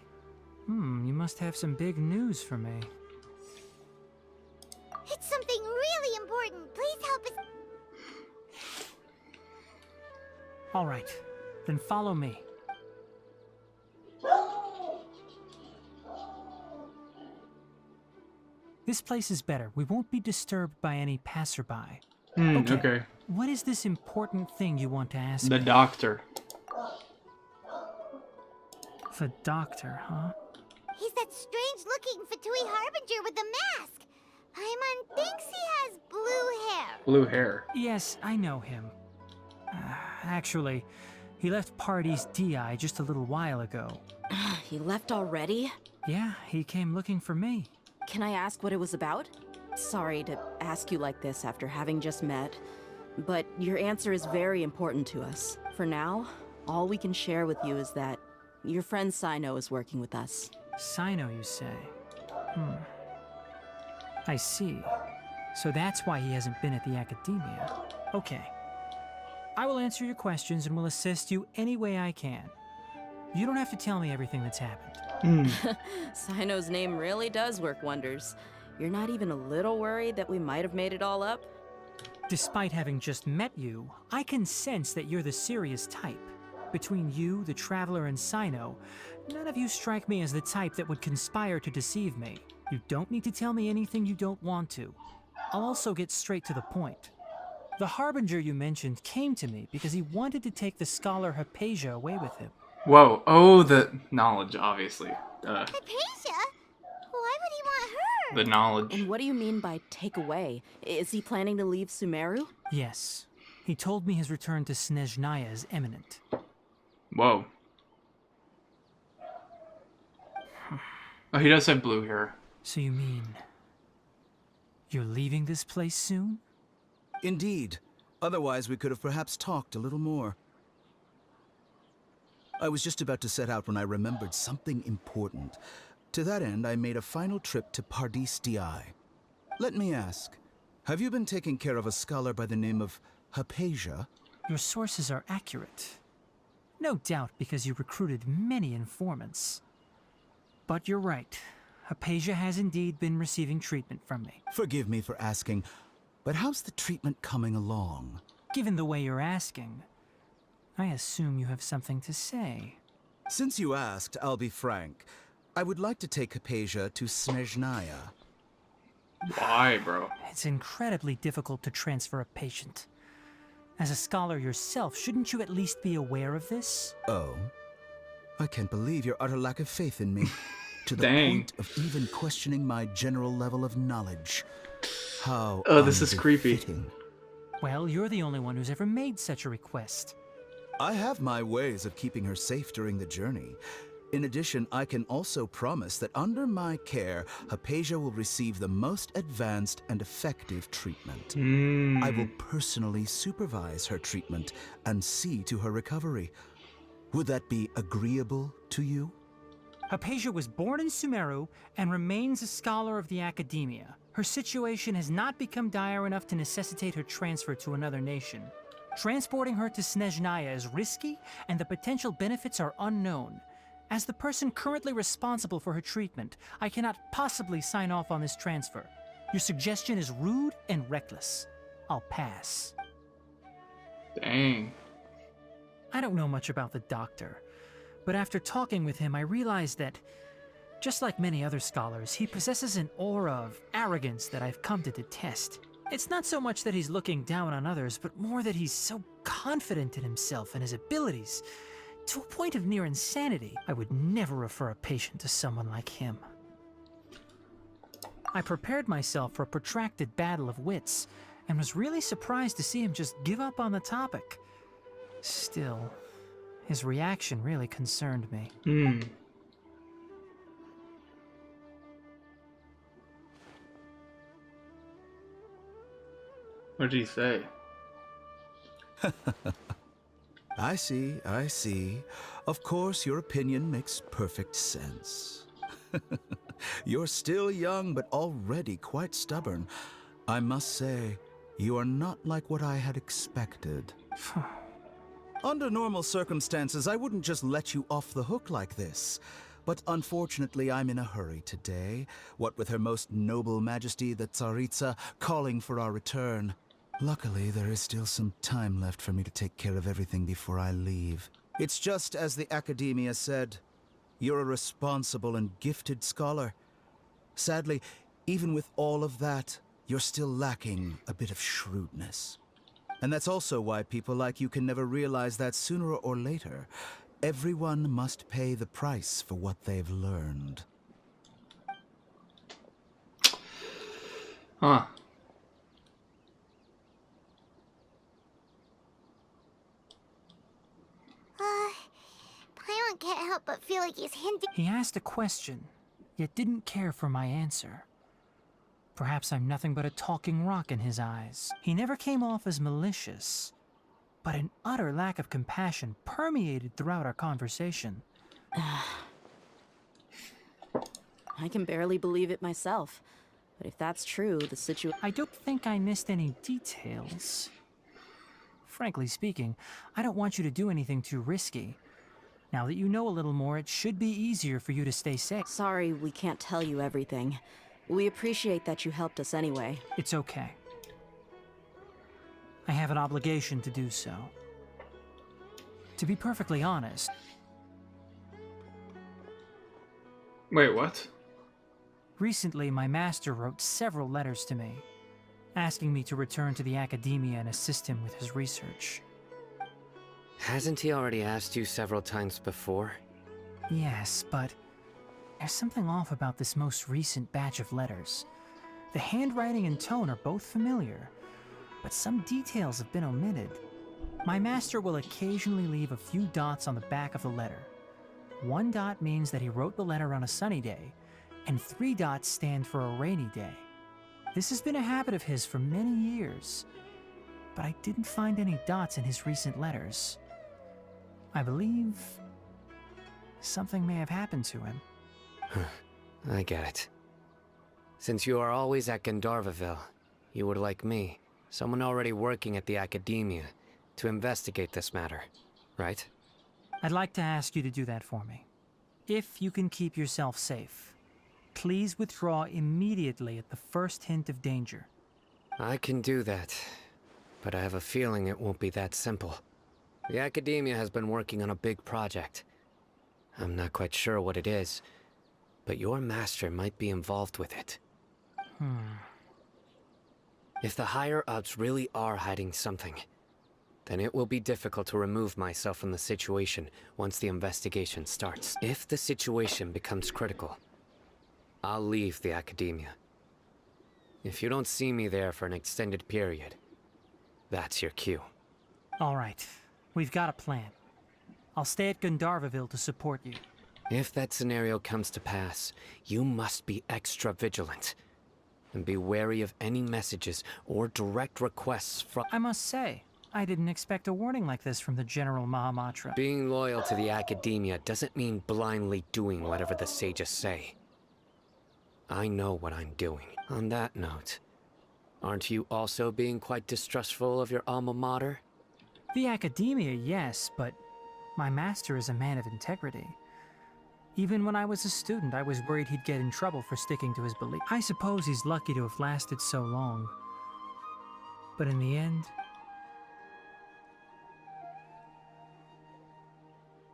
You must have some big news for me. It's something really important. Please help us. All right, then follow me. This place is better. We won't be disturbed by any passerby. Okay. What is this important thing you want to ask The me? doctor. The doctor, huh? He's that strange-looking Fatui Harbinger with the mask. Paimon thinks he has blue hair. Blue hair. Yes, I know him. Actually, he left Paradis Di just a little while ago. He left already? Yeah, he came looking for me. Can I ask what it was about? Sorry to ask you like this after having just met, but your answer is very important to us. For now, all we can share with you is that your friend Sino is working with us. Sino, you say? I see. So that's why he hasn't been at the Academia. Okay. I will answer your questions and will assist you any way I can. You don't have to tell me everything that's happened. Sino's name really does work wonders. You're not even a little worried that we might have made it all up? Despite having just met you, I can sense that you're the serious type. Between you, the Traveler, and Sino, none of you strike me as the type that would conspire to deceive me. You don't need to tell me anything you don't want to. I'll also get straight to the point. The Harbinger you mentioned came to me because he wanted to take the scholar Hypatia away with him. Whoa. Oh, the knowledge, obviously. Hypatia? Why would he want her? The knowledge. And what do you mean by take away? Is he planning to leave Sumeru? Yes. He told me his return to Snezhnaya is imminent. Whoa. Oh, he does have blue hair. So you mean... you're leaving this place soon? Indeed. Otherwise, we could have perhaps talked a little more. I was just about to set out when I remembered something important. To that end, I made a final trip to Paradis Di. Let me ask, have you been taking care of a scholar by the name of Hypatia? Your sources are accurate. No doubt because you recruited many informants. But you're right. Hypatia has indeed been receiving treatment from me. Forgive me for asking, but how's the treatment coming along? Given the way you're asking, I assume you have something to say. Since you asked, I'll be frank. I would like to take Hypatia to Snezhnaya. Why, bro? It's incredibly difficult to transfer a patient. As a scholar yourself, shouldn't you at least be aware of this? Oh? I can't believe your utter lack of faith in me. To the Dang. point of even questioning my general level of knowledge. How Oh, this is creepy. unbefitting. Well, you're the only one who's ever made such a request. I have my ways of keeping her safe during the journey. In addition, I can also promise that under my care, Hypatia will receive the most advanced and effective treatment. I will personally supervise her treatment and see to her recovery. Would that be agreeable to you? Hypatia was born in Sumeru and remains a scholar of the Academia. Her situation has not become dire enough to necessitate her transfer to another nation. Transporting her to Snezhnaya is risky, and the potential benefits are unknown. As the person currently responsible for her treatment, I cannot possibly sign off on this transfer. Your suggestion is rude and reckless. I'll pass. Dang. I don't know much about the doctor, but after talking with him, I realized that, just like many other scholars, he possesses an aura of arrogance that I've come to detest. It's not so much that he's looking down on others, but more that he's so confident in himself and his abilities, to a point of near insanity. I would never refer a patient to someone like him. I prepared myself for a protracted battle of wits, and was really surprised to see him just give up on the topic. Still, his reaction really concerned me. What did he say? I see, I see. Of course, your opinion makes perfect sense. You're still young, but already quite stubborn. I must say, you are not like what I had expected. Under normal circumstances, I wouldn't just let you off the hook like this. But unfortunately, I'm in a hurry today, what with Her Most Noble Majesty the Tsaritsa calling for our return. Luckily, there is still some time left for me to take care of everything before I leave. It's just as the Academia said, you're a responsible and gifted scholar. Sadly, even with all of that, you're still lacking a bit of shrewdness. And that's also why people like you can never realize that sooner or later, everyone must pay the price for what they've learned. Huh. Paimon can't help but feel like he's hinting. He asked a question, yet didn't care for my answer. Perhaps I'm nothing but a talking rock in his eyes. He never came off as malicious, but an utter lack of compassion permeated throughout our conversation. I can barely believe it myself. But if that's true, the situation... I don't think I missed any details. Frankly speaking, I don't want you to do anything too risky. Now that you know a little more, it should be easier for you to stay safe. Sorry, we can't tell you everything. We appreciate that you helped us anyway. It's okay. I have an obligation to do so. To be perfectly honest... Wait, what? Recently, my master wrote several letters to me, asking me to return to the Academia and assist him with his research. Hasn't he already asked you several times before? Yes, but there's something off about this most recent batch of letters. The handwriting and tone are both familiar, but some details have been omitted. My master will occasionally leave a few dots on the back of the letter. 1 dot means that he wrote the letter on a sunny day, and 3 dots stand for a rainy day. This has been a habit of his for many years, but I didn't find any dots in his recent letters. I believe something may have happened to him. I get it. Since you are always at Gandharvaville, you would like me, someone already working at the Academia, to investigate this matter, right? I'd like to ask you to do that for me. If you can keep yourself safe, please withdraw immediately at the first hint of danger. I can do that, but I have a feeling it won't be that simple. The Academia has been working on a big project. I'm not quite sure what it is, but your master might be involved with it. If the higher-ups really are hiding something, then it will be difficult to remove myself from the situation once the investigation starts. If the situation becomes critical, I'll leave the Academia. If you don't see me there for an extended period, that's your cue. All right, we've got a plan. I'll stay at Gandharvaville to support you. If that scenario comes to pass, you must be extra vigilant. And be wary of any messages or direct requests from... I must say, I didn't expect a warning like this from the General Mahamatra. Being loyal to the Academia doesn't mean blindly doing whatever the sages say. I know what I'm doing. On that note, aren't you also being quite distrustful of your alma mater? The Academia, yes, but my master is a man of integrity. Even when I was a student, I was worried he'd get in trouble for sticking to his belief. I suppose he's lucky to have lasted so long. But in the end,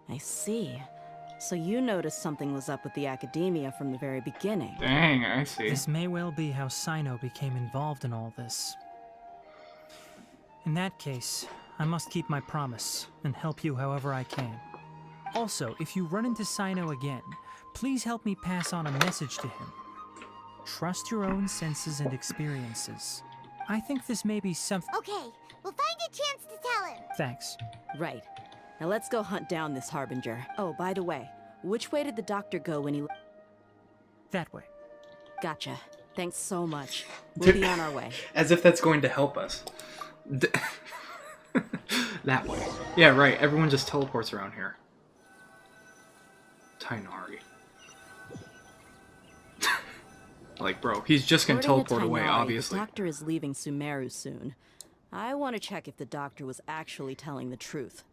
I see. So you noticed something was up with the Academia from the very beginning. Dang, I see. This may well be how Sino became involved in all this. In that case, I must keep my promise and help you however I can. Also, if you run into Sino again, please help me pass on a message to him. Trust your own senses and experiences. I think this may be something. Okay, we'll find a chance to tell him. Thanks. Right. Now let's go hunt down this Harbinger. Oh, by the way, which way did the doctor go when he... That way. Gotcha. Thanks so much. We'll be on our way. As if that's going to help us. That way. Yeah, right. Everyone just teleports around here. Tainari. Like, bro, he's just gonna According to teleport away, Tainari, obviously. The doctor is leaving SUMERU soon. I want to check if the doctor was actually telling the truth.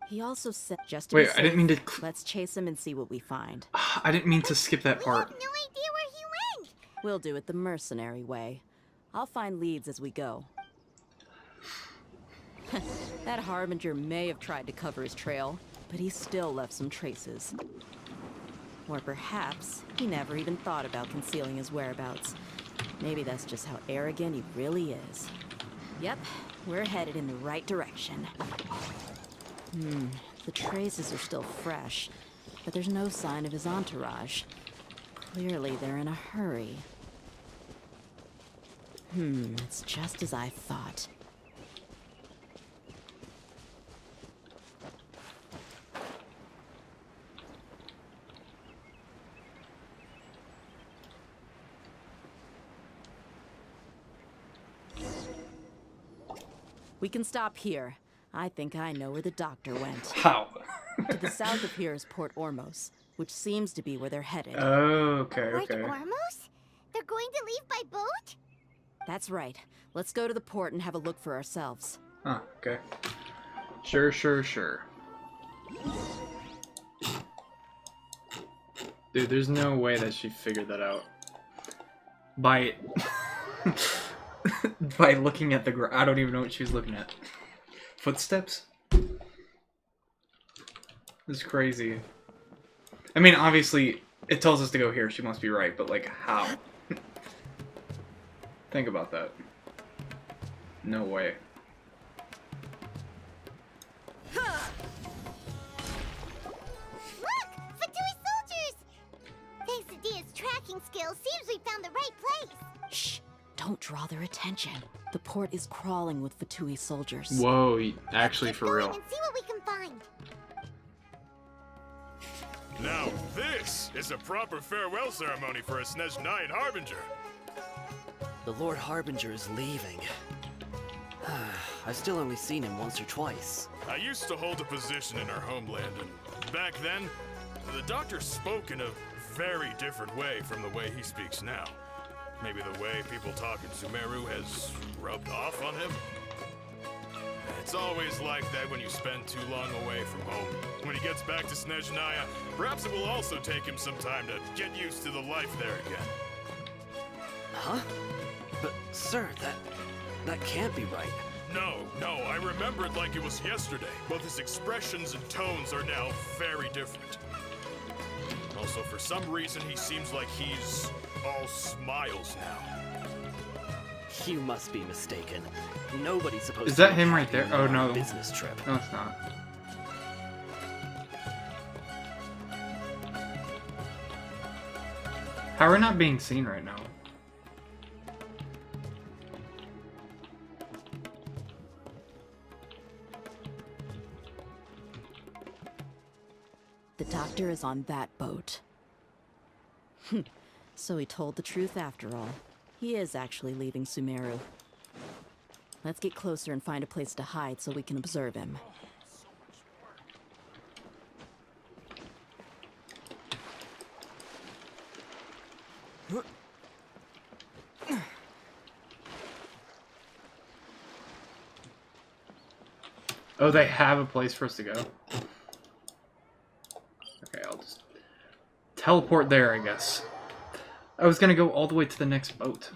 He also said, just to Wait, be safe, I didn't mean to... let's chase him and see what we find. I didn't mean to skip that part. No idea where he went. We'll do it the mercenary way. I'll find leads as we go. That Harbinger may have tried to cover his trail, but he still left some traces. Or perhaps he never even thought about concealing his whereabouts. Maybe that's just how arrogant he really is. Yep, we're headed in the right direction. The traces are still fresh, but there's no sign of his entourage. Clearly they're in a hurry. It's just as I thought. We can stop here. I think I know where the doctor went. How? To the south of here is Port Ormos, which seems to be where they're headed. Oh, okay, Port okay. Ormos? They're going to leave by boat? That's right. Let's go to the port and have a look for ourselves. Huh, okay. Sure. Dude, there's no way that she figured that out. By... by looking at the ground. I don't even know what she was looking at. Footsteps? This is crazy. I mean, obviously, it tells us to go here. She must be right, but, like, how? Think about that. No way. Look! Fatui soldiers! Thanks to Dia's tracking skills, seems we found the right place. Shh! Don't draw their attention. The port is crawling with Fatui soldiers. Whoa, actually for real. And see what we can find. Now this is a proper farewell ceremony for a Snezhnaya Harbinger. The Lord Harbinger is leaving. I've still only seen him once or twice. I used to hold a position in our homeland, and back then, the doctor spoke in a very different way from the way he speaks now. Maybe the way people talk in SUMERU has rubbed off on him? It's always like that when you spend too long away from home. When he gets back to Snezhnaya, perhaps it will also take him some time to get used to the life there again. Huh? But, sir, that can't be right. No, I remember it like it was yesterday. Both his expressions and tones are now very different. Also, for some reason, he seems like he's all smiles now. You must be mistaken. Nobody's supposed to. Is that be him right happy there? when Oh, you're on no. a business trip. No, it's not. How are we not being seen right now? The doctor is on that boat. So he told the truth after all. He is actually leaving SUMERU. Let's get closer and find a place to hide so we can observe him. Oh, they have a place for us to go. Okay, I'll just teleport there, I guess. I was gonna go all the way to the next boat.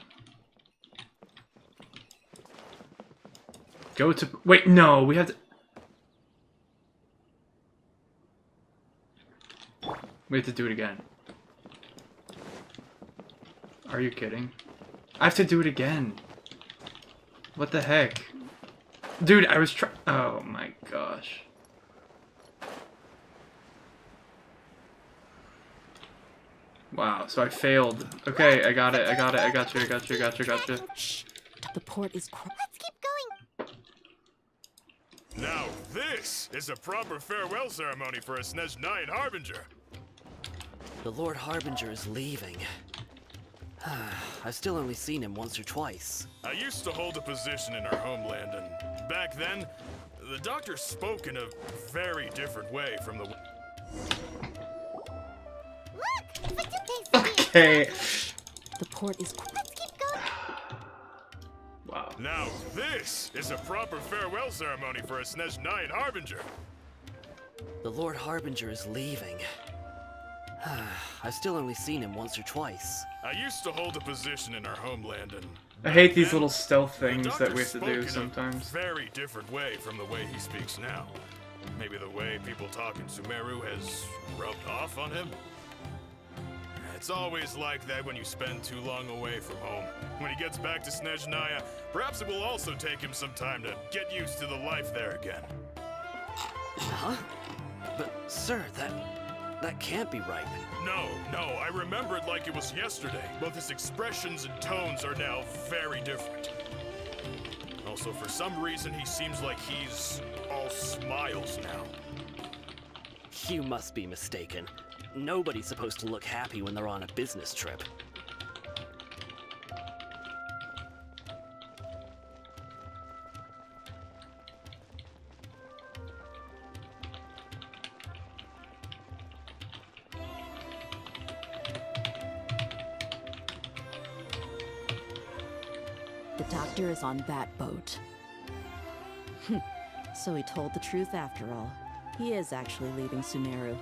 Go to... Wait, no, we have to... We have to do it again. Are you kidding? I have to do it again. What the heck? Dude, I was trying. Oh my gosh. Wow, so I failed. Okay, I got it, I got it, I got you, I got you, I got you, I got you. Shh. The port is Let's keep going. Now this is a proper farewell ceremony for a Snezhnayan Harbinger. The Lord Harbinger is leaving. I've still only seen him once or twice. I used to hold a position in our homeland, and back then, the doctor spoke in a very different way from the... Okay. The port is... Let's keep going. Wow. Now this is a proper farewell ceremony for a Snezhnayan Harbinger. The Lord Harbinger is leaving. I've still only seen him once or twice. I used to hold a position in our homeland, and I hate these little stealth things that we have to do in sometimes. a very different way from the way he speaks now. Maybe the way people talk in Sumeru has rubbed off on him. It's always like that when you spend too long away from home. When he gets back to Snezhnaya, perhaps it will also take him some time to get used to the life there again. Huh? But, sir, that can't be right. No, I remember it like it was yesterday. Both his expressions and tones are now very different. Also, for some reason, he seems like he's all smiles now. You must be mistaken. Nobody's supposed to look happy when they're on a business trip. The doctor is on that boat. So he told the truth after all. He is actually leaving Sumeru.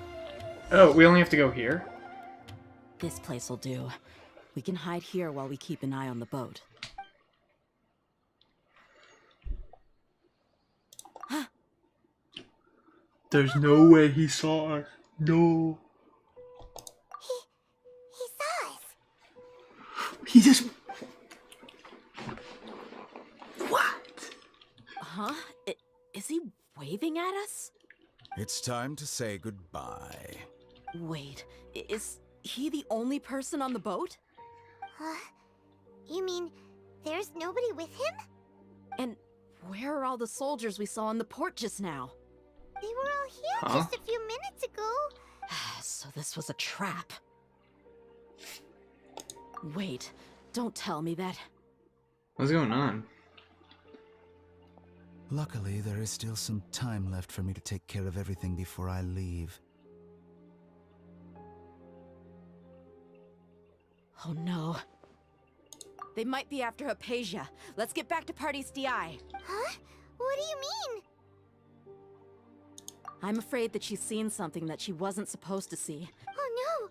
Oh, we only have to go here? This place will do. We can hide here while we keep an eye on the boat. There's no way he saw us. No. He saw us. He just... What? Huh? Is he waving at us? It's time to say goodbye. Wait, is he the only person on the boat? You mean there's nobody with him? And where are all the soldiers we saw in the port just now? They were all here just a few minutes ago. So this was a trap. Wait, don't tell me that... What's going on? Luckily, there is still some time left for me to take care of everything before I leave. Oh no. They might be after Hypatia. Let's get back to Party's DI. Huh? What do you mean? I'm afraid that she's seen something that she wasn't supposed to see. Oh no!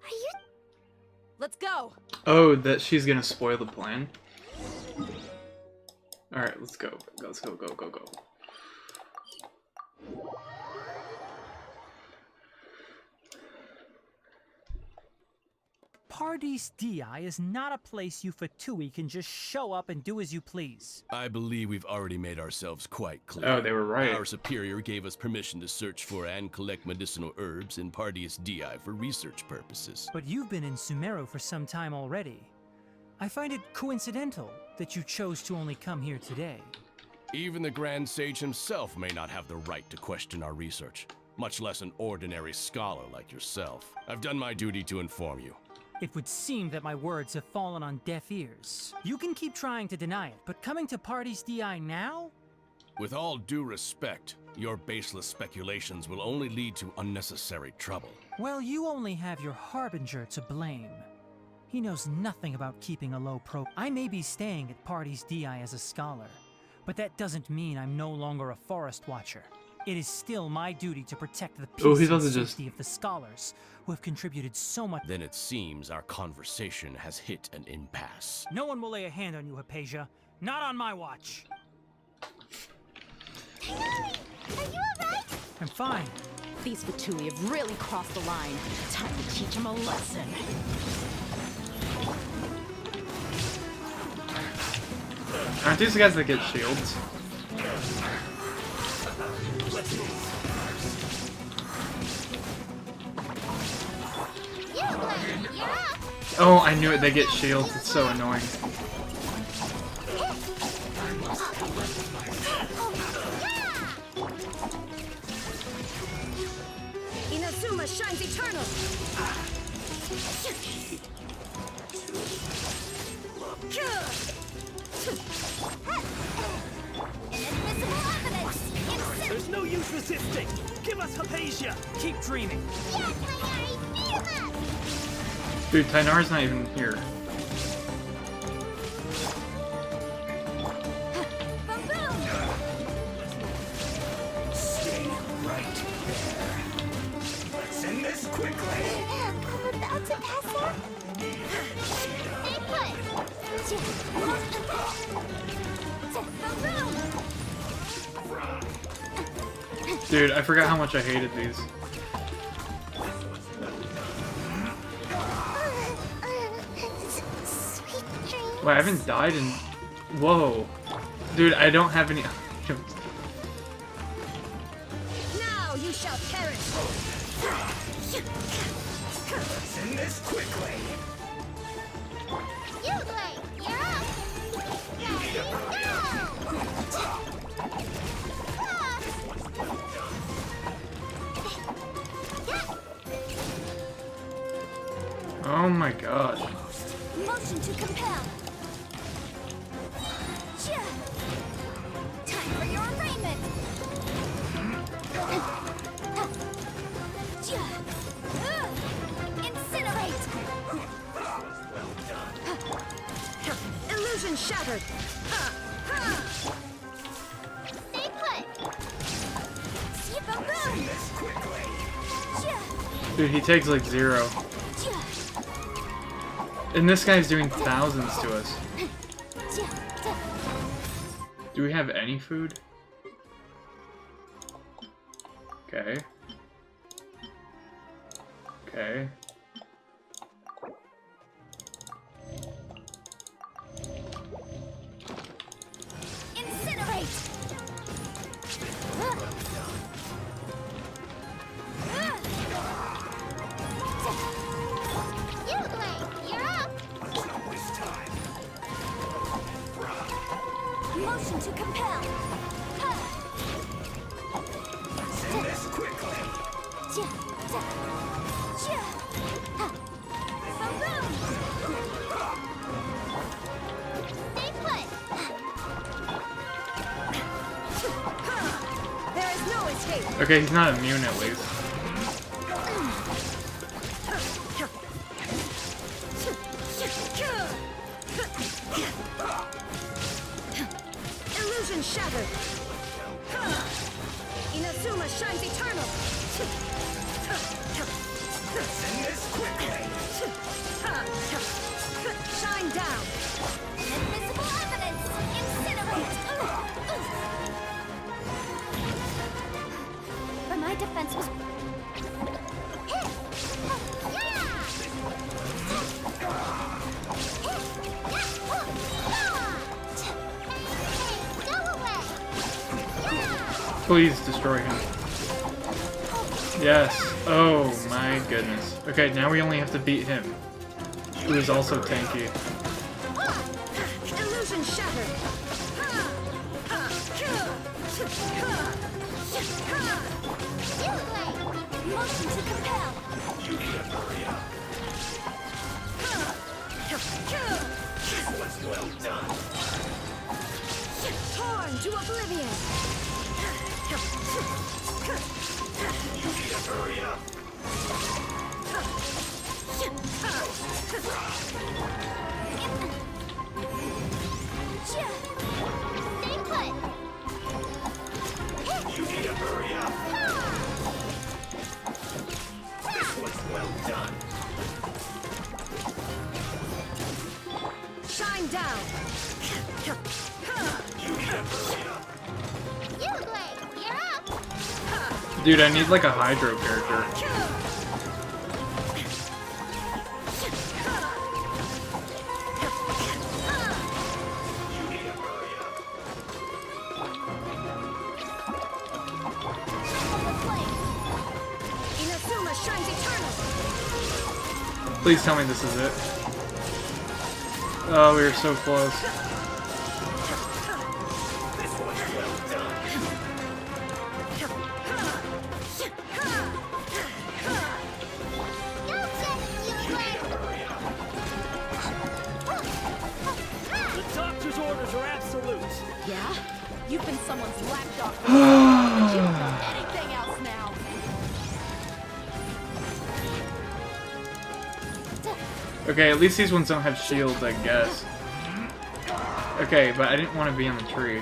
Are you... Let's go! Oh, that she's gonna spoil the plan? Alright, let's go. Let's go, go. Party's DI is not a place you Fatui can just show up and do as you please. I believe we've already made ourselves quite clear. Oh, they were right. Our superior gave us permission to search for and collect medicinal herbs in Party's DI for research purposes. But you've been in Sumeru for some time already. I find it coincidental that you chose to only come here today. Even the Grand Sage himself may not have the right to question our research, much less an ordinary scholar like yourself. I've done my duty to inform you. It would seem that my words have fallen on deaf ears. You can keep trying to deny it, but coming to Party's DI now? With all due respect, your baseless speculations will only lead to unnecessary trouble. Well, you only have your Harbinger to blame. He knows nothing about keeping a low profile. I may be staying at Party's DI as a scholar, but that doesn't mean I'm no longer a forest watcher. It is still my duty to protect the peace and safety of the scholars who have contributed so much. Then it seems our conversation has hit an impasse. No one will lay a hand on you, Hypatia. Not on my watch. Are you alright? I'm fine. These Fatui have really crossed the line. Time to teach them a lesson. Aren't these the guys that get shields? Oh, I knew it. They get shields. It's so annoying. Inazuma shines eternal. There's no use resisting. Give us Hypatia. Keep dreaming. Dude, Tainar's not even here. Stay right there. Let's end this quickly. I'm about to pass out. Dude, I forgot how much I hated these. Wait, I haven't died in... Whoa. Dude, I don't have any... Now you shall perish. Let's end this quickly. You're up. Oh my gosh. Motion to compel. Time for your arraignment. Incinerate. Illusion shattered. Stay put. See if I'm Dude, he takes like 0. And this guy's doing thousands to us. Do we have any food? Okay. Okay. Incinerate. Motion to compel. Send this quickly. Stay put. There is no escape. Okay, he's not immune at least. Illusion shattered. Inazuma shines eternal. Send this quickly. Shine down. Invisible evidence. Incinerate. But my defense was... Please destroy him. Yes. Oh my goodness. Okay, now we only have to beat him, who is also tanky. Illusion shattered. Motion to compel. You need to hurry up. This was well done. Torn to oblivion. You need to hurry up. Stay put. You need to hurry up. This was well done. Shine down. You need to hurry up. You're up. Dude, I need like a Hydro character. Please tell me this is it. Oh, we were so close. The doctor's orders are absolute. Yeah? You've been someone's lapdog for so long that you don't know anything else now. Okay, at least these ones don't have shields, I guess. Okay, but I didn't want to be on the tree.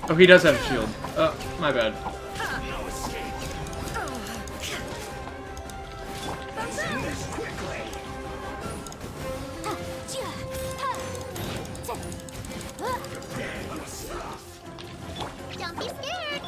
Oh, he does have a shield. Oh, my bad. Don't be scared.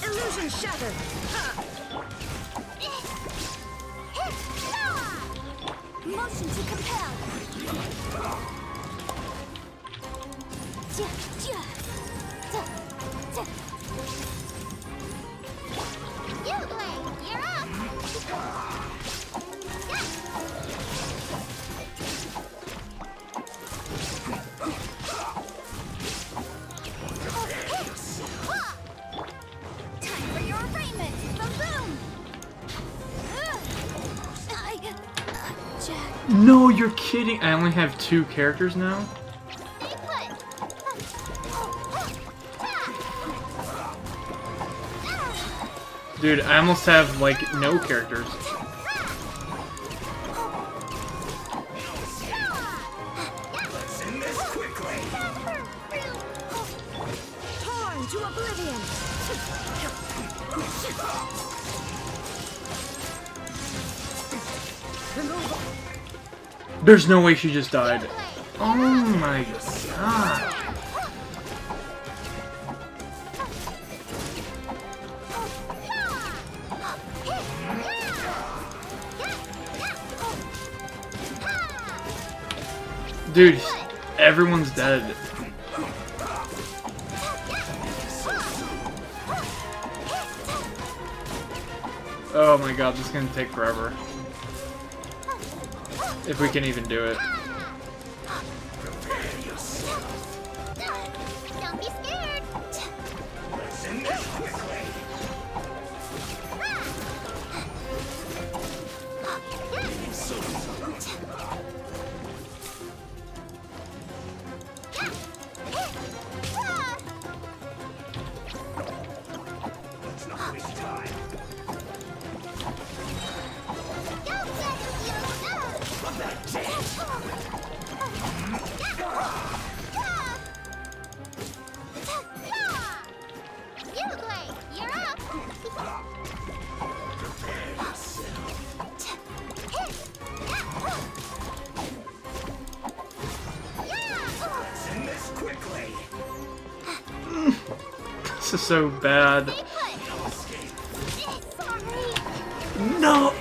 Illusion shattered. Motion to compel. You're up. Time for your arraignment. Boom. Jack. No, you're kidding. I only have 2 characters now? Dude, I almost have, like, no characters. Torn to oblivion. There's no way she just died. Oh my god. Dude, everyone's dead. Oh my god, this is gonna take forever. If we can even do it. Don't be scared. You're up. This is so bad. No!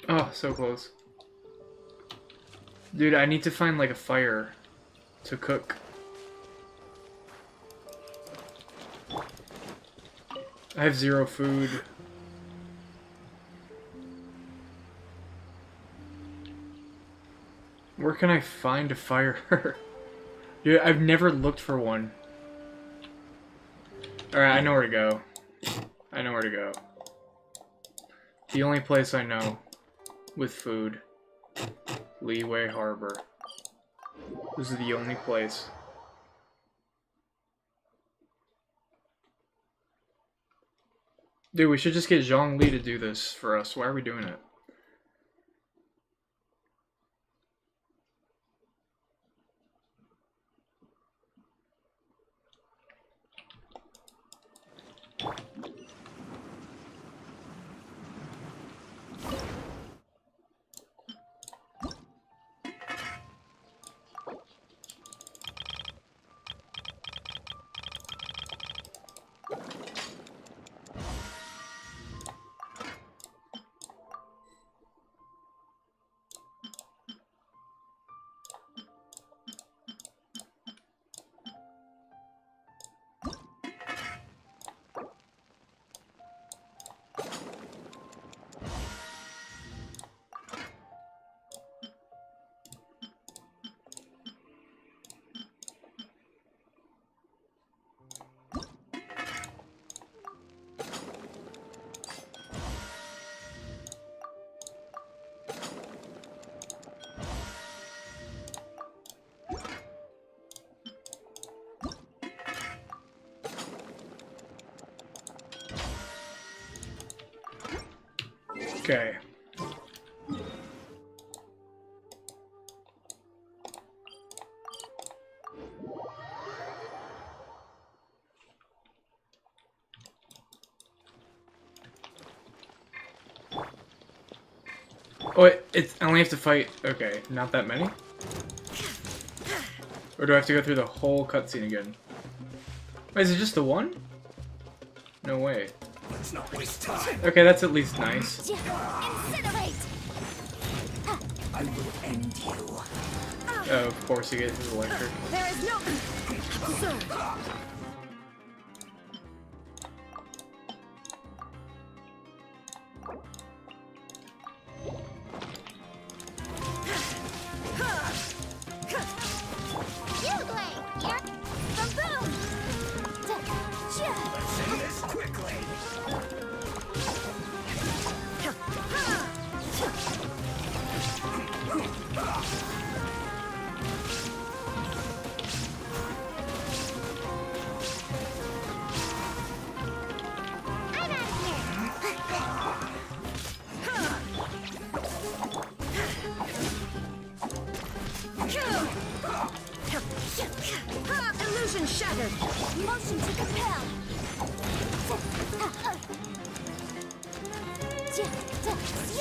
Oh, so close. Dude, I need to find like a fire to cook. I have 0 food. Where can I find a fire? Dude, I've never looked for one. Alright, I know where to go. I know where to go. The only place I know with food. Leeway Harbor. This is the only place. Dude, we should just get Zhongli to do this for us. Why are we doing it? Okay. Oh, I only have to fight... Okay, not that many? Or do I have to go through the whole cutscene again? Wait, is it just the one? No way. Let's not waste time. Okay, that's at least nice. Incinerate! I will end you. Oh, of course he gets his electric. There is no... Sir. Illusion shattered. Motion to compel.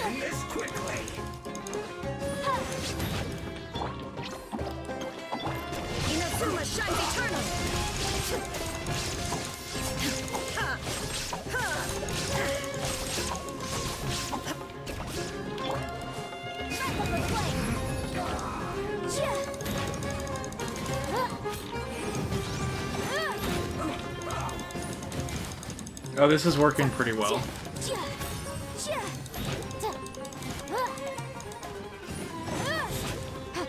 End this quickly. Inazuma shines eternal. Oh, this is working pretty well.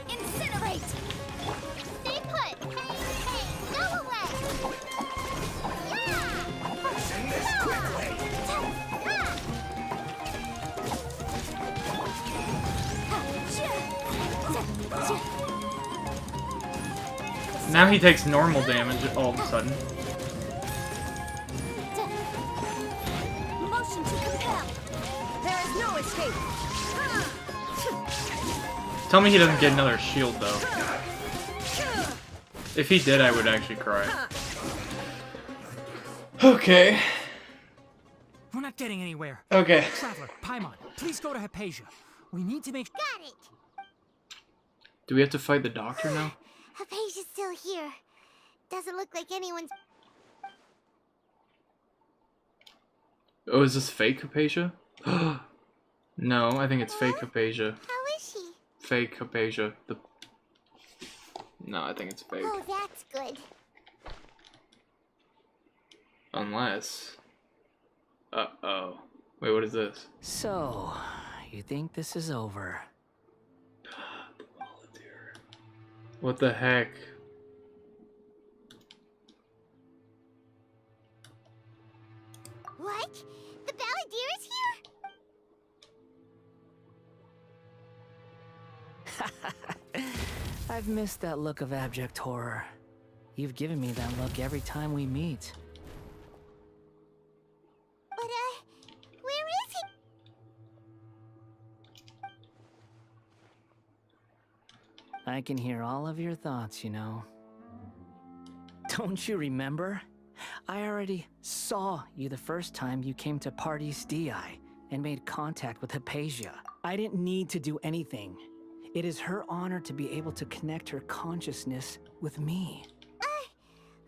Incinerate! Stay put! Hey, go away! Yeah! Send this quickly. Now he takes normal damage all of a sudden. Motion to compel. There is no escape. Tell me he doesn't get another shield, though. If he did, I would actually cry. Okay. We're not getting anywhere. Okay. Traveler, Paimon, please go to Hypatia. We need to make... Got it! Do we have to fight the doctor now? Hypatia's still here. Doesn't look like anyone's... Oh, is this fake Hypatia? No, I think it's fake Hypatia. How is she? Fake Hypatia. No, I think it's fake. Oh, that's good. Unless... Uh-oh. Wait, what is this? So, you think this is over? What the heck? What? The Balladeer is here? I've missed that look of abject horror. You've given me that look every time we meet. But, where is he? I can hear all of your thoughts, you know. Don't you remember? I already saw you the first time you came to Parties DI and made contact with Hypatia. I didn't need to do anything. It is her honor to be able to connect her consciousness with me.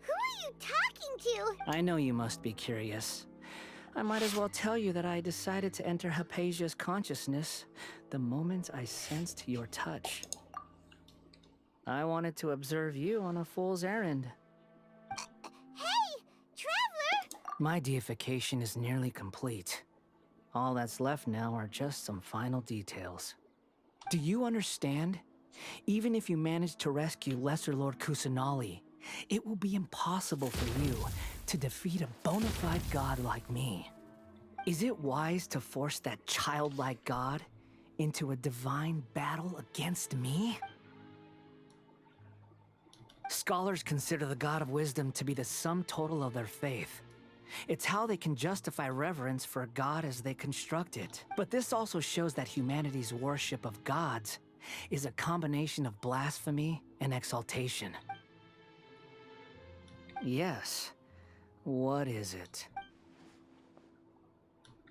Who are you talking to? I know you must be curious. I might as well tell you that I decided to enter Hypatia's consciousness the moment I sensed your touch. I wanted to observe you on a fool's errand. Hey, Traveler! My deification is nearly complete. All that's left now are just some final details. Do you understand? Even if you manage to rescue Lesser Lord Kusanali, it will be impossible for you to defeat a bona fide god like me. Is it wise to force that childlike god into a divine battle against me? Scholars consider the God of Wisdom to be the sum total of their faith. It's how they can justify reverence for a god as they construct it. But this also shows that humanity's worship of gods is a combination of blasphemy and exaltation. Yes. What is it?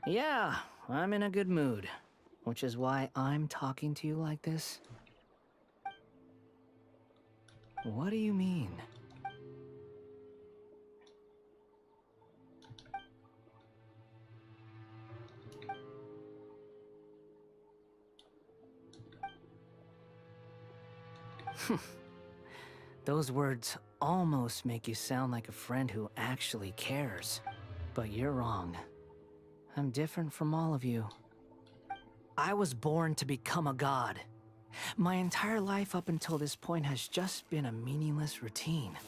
Yeah, I'm in a good mood, which is why I'm talking to you like this. What do you mean? Those words almost make you sound like a friend who actually cares. But you're wrong. I'm different from all of you. I was born to become a god. My entire life up until this point has just been a meaningless routine.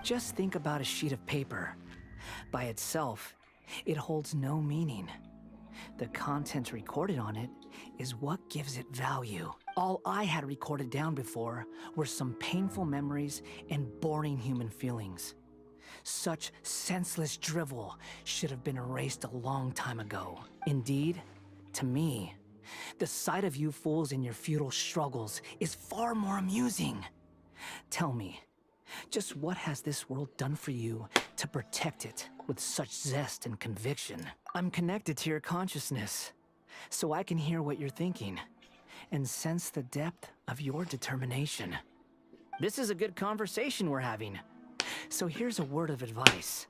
Just think about a sheet of paper. By itself, it holds no meaning. The content recorded on it is what gives it value. All I had recorded down before were some painful memories and boring human feelings. Such senseless drivel should have been erased a long time ago. Indeed, to me, the sight of you fools in your futile struggles is far more amusing. Tell me, just what has this world done for you to protect it with such zest and conviction? I'm connected to your consciousness, so I can hear what you're thinking and sense the depth of your determination. This is a good conversation we're having. So here's a word of advice.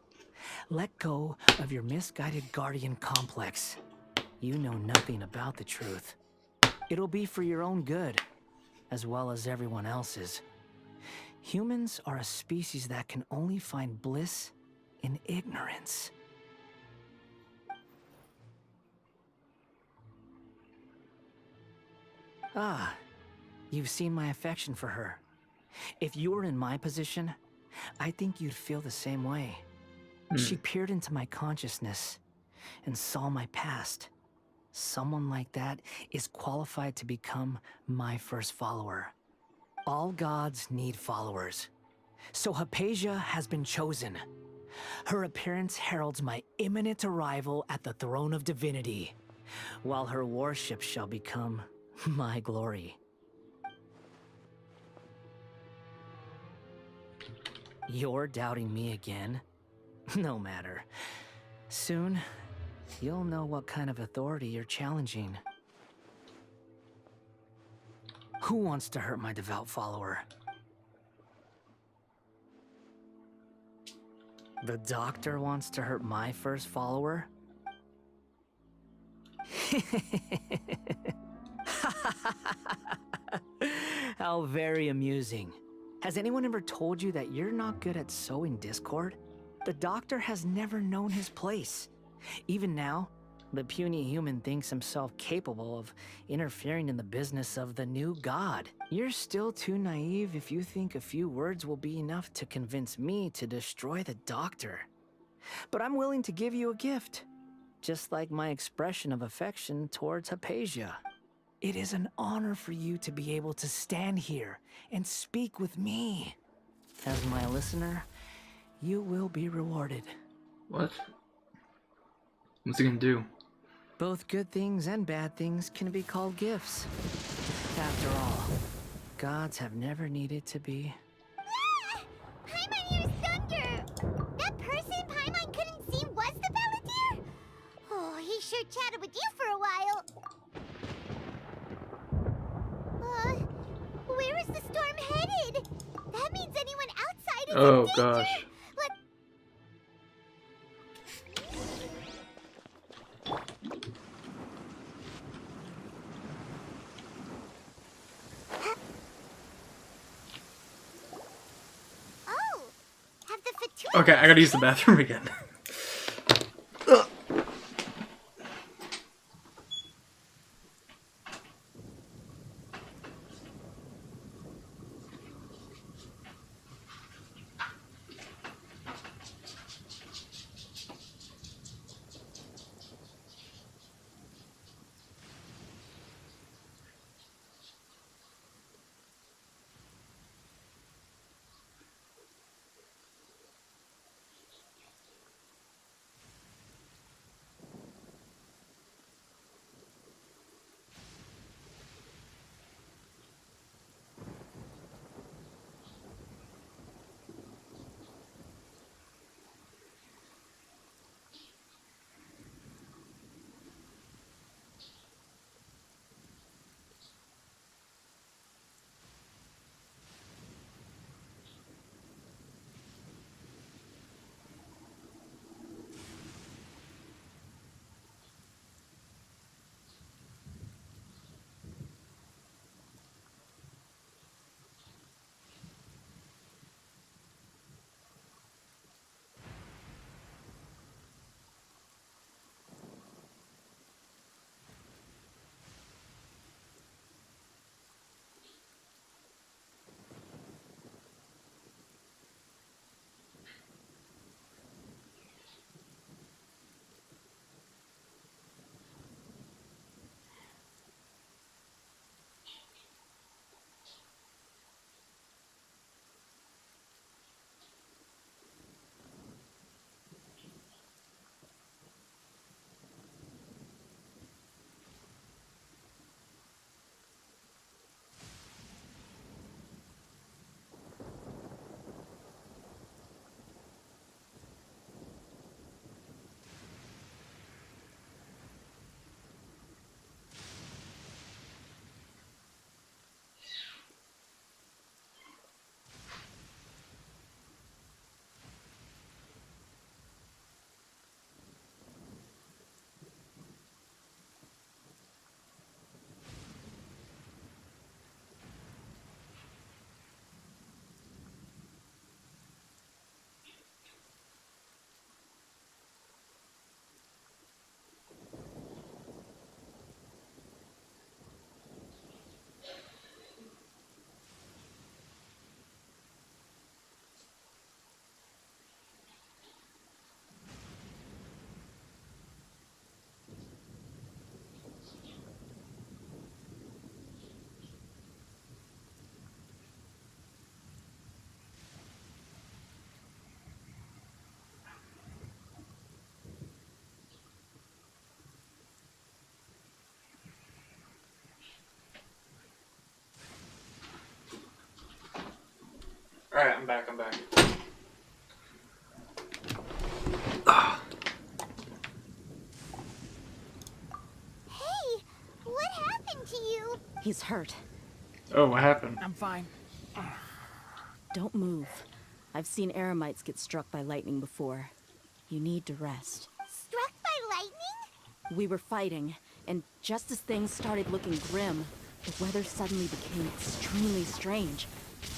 Let go of your misguided guardian complex. You know nothing about the truth. It'll be for your own good, as well as everyone else's. Humans are a species that can only find bliss in ignorance. Ah, you've seen my affection for her. If you were in my position, I think you'd feel the same way. She peered into my consciousness and saw my past. Someone like that is qualified to become my first follower. All gods need followers. So Hypatia has been chosen. Her appearance heralds my imminent arrival at the throne of divinity, while her worship shall become my glory. You're doubting me again? No matter. Soon, you'll know what kind of authority you're challenging. Who wants to hurt my devout follower? The doctor wants to hurt my first follower? How very amusing. Has anyone ever told you that you're not good at sowing discord? The doctor has never known his place. Even now, The puny human thinks himself capable of interfering in the business of the new god. You're still too naive if you think a few words will be enough to convince me to destroy the doctor. But I'm willing to give you a gift, just like my expression of affection towards Hypatia. It is an honor for you to be able to stand here and speak with me. As my listener, you will be rewarded. What? What's he gonna do? Both good things and bad things can be called gifts. After all, gods have never needed to be. Paimon hears thunder! That person Paimon couldn't see was the Palantir? Oh, he sure chatted with you for a while. Where is the storm headed? That means anyone outside is in danger. Gosh. Okay, I gotta use the bathroom again. Alright, I'm back. Hey, what happened to you? He's hurt. Oh, what happened? I'm fine. Don't move. I've seen eremites get struck by lightning before. You need to rest. Struck by lightning? We were fighting, and just as things started looking grim, the weather suddenly became extremely strange.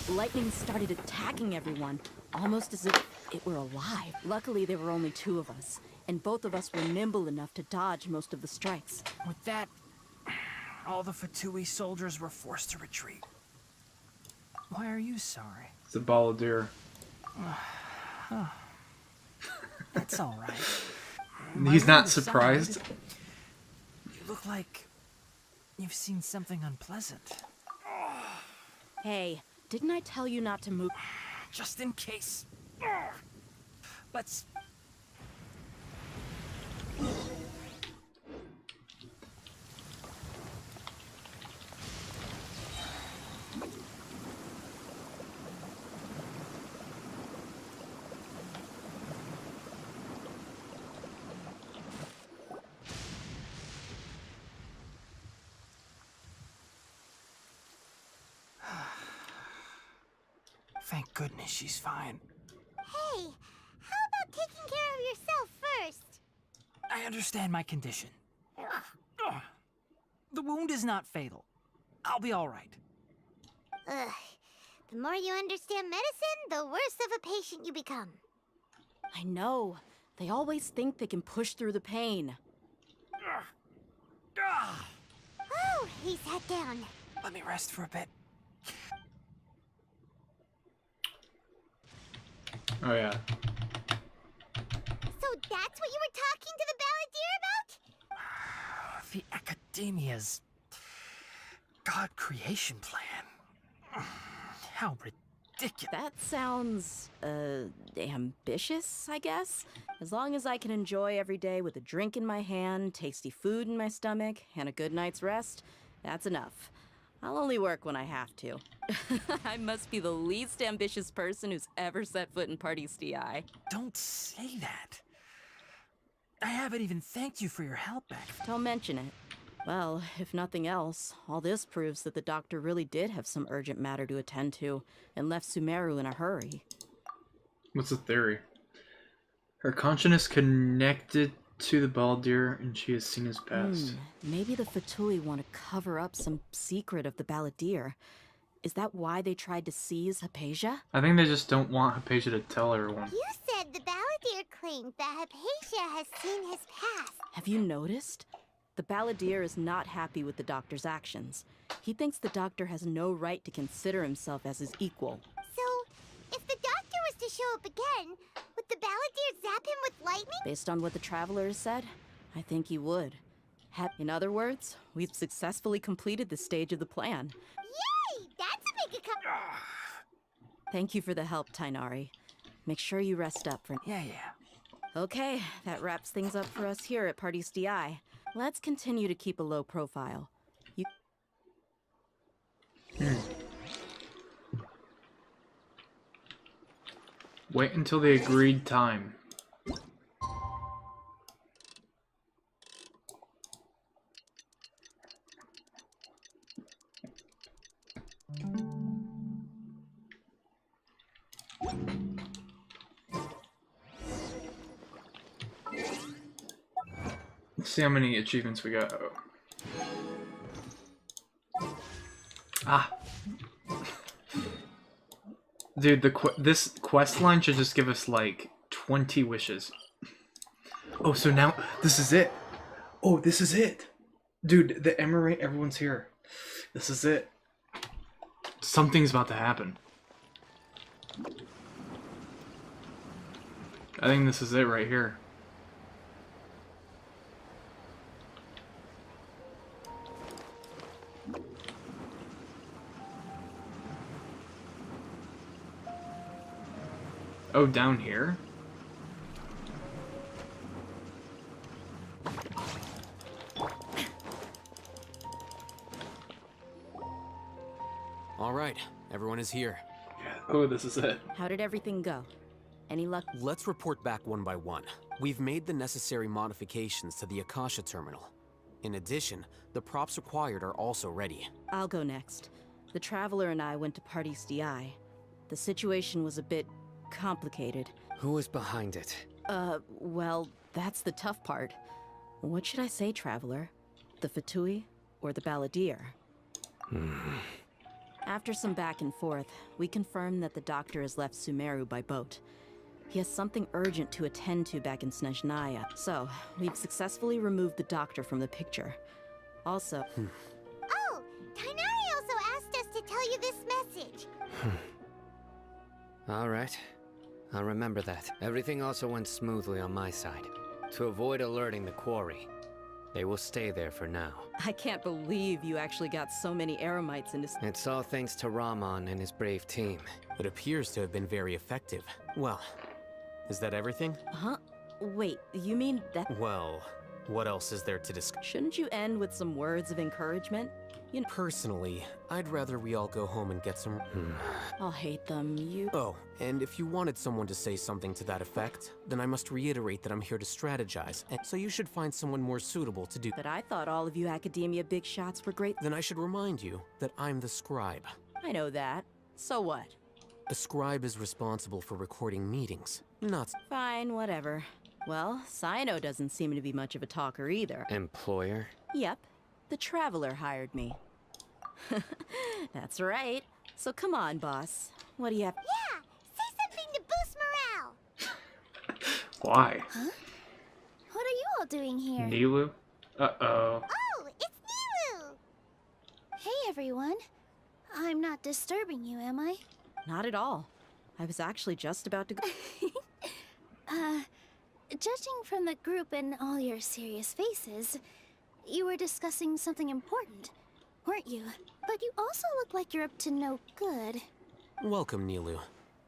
Lightning started attacking everyone, almost as if it were alive. Luckily, there were only two of us, and both of us were nimble enough to dodge most of the strikes. With that, all the Fatui soldiers were forced to retreat. Why are you sorry? It's a balladeer. Oh. That's all right. He's My not own surprised. side, you look like you've seen something unpleasant. Hey, didn't I tell you not to move? Just in case. Let's... Thank goodness she's fine. Hey, how about taking care of yourself first? I understand my condition. The wound is not fatal. I'll be all right. Ugh. The more you understand medicine, the worse of a patient you become. I know. They always think they can push through the pain. Oh, he sat down. Let me rest for a bit. Oh yeah. So that's what you were talking to the balladeer about? The Academia's God creation plan. How ridiculous. That sounds, ambitious, I guess? As long as I can enjoy every day with a drink in my hand, tasty food in my stomach, and a good night's rest, that's enough. I'll only work when I have to. I must be the least ambitious person who's ever set foot in Party STI. Don't say that. I haven't even thanked you for your help back. Don't mention it. Well, if nothing else, all this proves that the doctor really did have some urgent matter to attend to and left SUMERU in a hurry. What's the theory? Her consciousness connected to the balladeer, and she has seen his past. Maybe the Fatui want to cover up some secret of the balladeer. Is that why they tried to seize Hypatia? I think they just don't want Hypatia to tell everyone. You said the balladeer claimed that Hypatia has seen his past. Have you noticed? The balladeer is not happy with the doctor's actions. He thinks the doctor has no right to consider himself as his equal. So, if the doctor was to show up again, would the balladeer zap him with lightning? Based on what the traveler has said, I think he would. In other words, we've successfully completed this stage of the plan. Yay! That's a big accomplishment. Thank you for the help, Tainari. Make sure you rest up for... Yeah. Okay, that wraps things up for us here at Party STI. Let's continue to keep a low profile. Wait until the agreed time. Let's see how many achievements we got. Ah. Dude, this quest line should just give us like 20 wishes. Oh, so now this is it. Oh, this is it. Dude, the Emirate, everyone's here. This is it. Something's about to happen. I think this is it right here. Oh, down here? All right, everyone is here. Oh, this is it. How did everything go? Any luck? Let's report back one by one. We've made the necessary modifications to the Akasha terminal. In addition, the props required are also ready. I'll go next. The Traveler and I went to Party STI. The situation was a bit complicated. Who was behind it? Well, that's the tough part. What should I say, Traveler? The Fatui or the balladeer? After some back and forth, we confirmed that the doctor has left SUMERU by boat. He has something urgent to attend to back in Snezhnaya. So, we've successfully removed the doctor from the picture. Also... Oh, Tainari also asked us to tell you this message. All right. I'll remember that. Everything also went smoothly on my side. To avoid alerting the quarry, they will stay there for now. I can't believe you actually got so many Eremites into... It's all thanks to Rahman and his brave team. It appears to have been very effective. Well, is that everything? Huh? Wait, you mean that... Well, what else is there to discuss? Shouldn't you end with some words of encouragement? You know... Personally, I'd rather we all go home and get some... I'll hate them, you... Oh, and if you wanted someone to say something to that effect, then I must reiterate that I'm here to strategize, and so you should find someone more suitable to do... But I thought all of you Academia big shots were great... Then I should remind you that I'm the scribe. I know that. So what? A scribe is responsible for recording meetings, not... Fine, whatever. Well, Cyno doesn't seem to be much of a talker either. Employer? Yep. The Traveler hired me. That's right. So come on, boss. What do you have? Yeah! Say something to boost morale! Why? Huh? What are you all doing here? Nilu? Uh-oh. Oh, it's Nilu! Hey, everyone. I'm not disturbing you, am I? Not at all. I was actually just about to go... Judging from the group and all your serious faces, you were discussing something important, weren't you? But you also look like you're up to no good. Welcome, Nilu.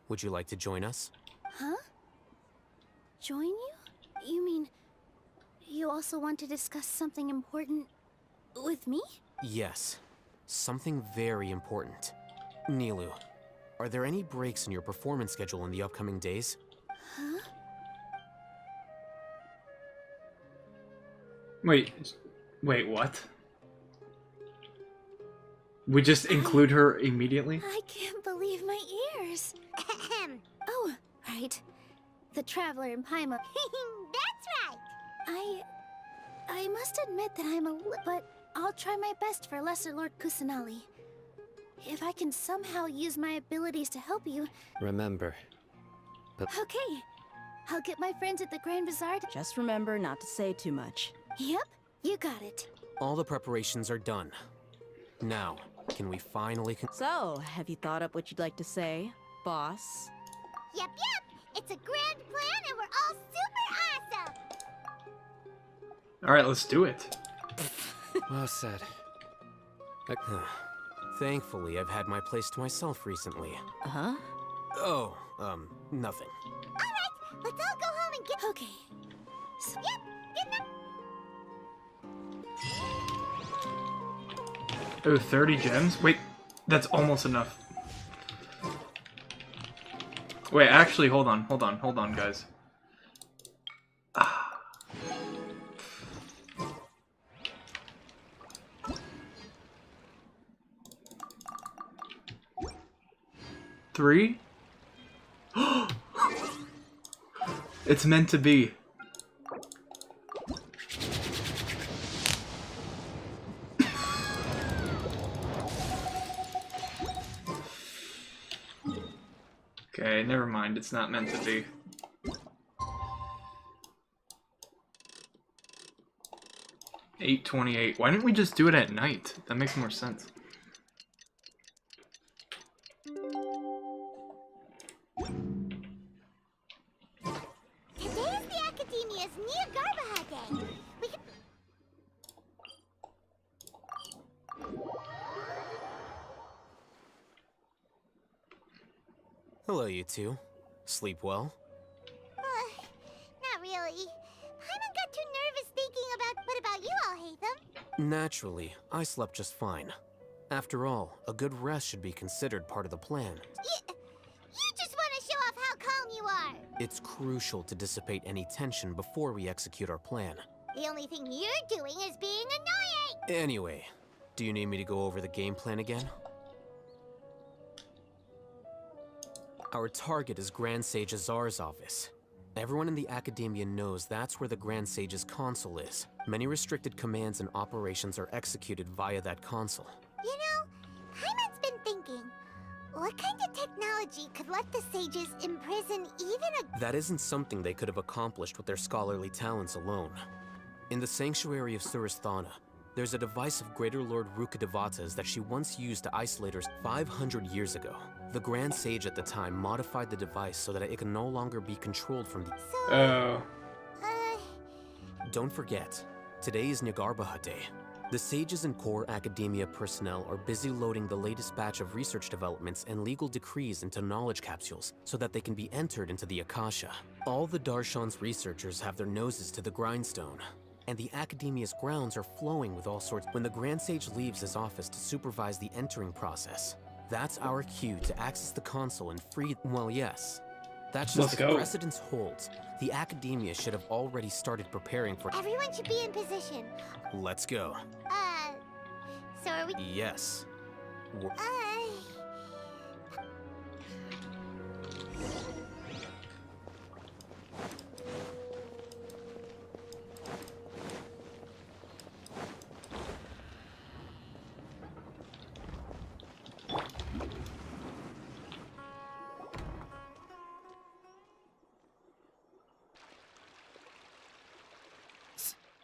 Would you like to join us? Huh? Join you? You mean you also want to discuss something important with me? Yes. Something very important. Nilu, are there any breaks in your performance schedule in the upcoming days? Huh? Wait, what? We just include her immediately? I can't believe my ears. Oh, right. The Traveler in Paimon. That's right! I must admit that I'm but I'll try my best for Lesser Lord Kusanali. If I can somehow use my abilities to help you... Remember. But... Okay. I'll get my friends at the Grand Bazaar to... Just remember not to say too much. Yep, you got it. All the preparations are done. Now, can we finally... So, have you thought up what you'd like to say, boss? Yep. It's a grand plan and we're all super awesome! Alright, let's do it. Well said. Thankfully, I've had my place to myself recently. Huh? Oh, nothing. Alright, let's all go home and get... Okay. So, yep, good enough. Oh, 30 gems? Wait, that's almost enough. Wait, actually, hold on, guys. Three? It's meant to be. Okay, never mind. It's not meant to be. $8.28. Why didn't we just do it at night? That makes more sense. Today is the Academia's Nia Garbaha Day. We can... Hello, you two. Sleep well? Not really. Paimon got too nervous thinking about... What about you all, Hatham? Naturally, I slept just fine. After all, a good rest should be considered part of the plan. You just want to show off how calm you are. It's crucial to dissipate any tension before we execute our plan. The only thing you're doing is being annoying. Anyway, do you need me to go over the game plan again? Our target is Grand Sage Azar's office. Everyone in the Academia knows that's where the Grand Sage's console is. Many restricted commands and operations are executed via that console. You know, Paimon's been thinking, What kind of technology could let the sages imprison even a... That isn't something they could have accomplished with their scholarly talents alone. In the sanctuary of Surasthana, there's a device of Greater Lord Rukkhadevata's that she once used to isolate her 500 years ago. The Grand Sage at the time modified the device so that it can no longer be controlled from the... Oh. Don't forget, today is Nyagarbha Day. The sages and core academia personnel are busy loading the latest batch of research developments and legal decrees into knowledge capsules so that they can be entered into the Akasha. All the Darshan's researchers have their noses to the grindstone, and the academia's grounds are flowing with all sorts. When the Grand Sage leaves his office to supervise the entering process, that's our cue to access the console and free... Well, yes. That's just if precedence holds. The academia should have already started preparing for... Everyone should be in position. Let's go. So are we... Yes.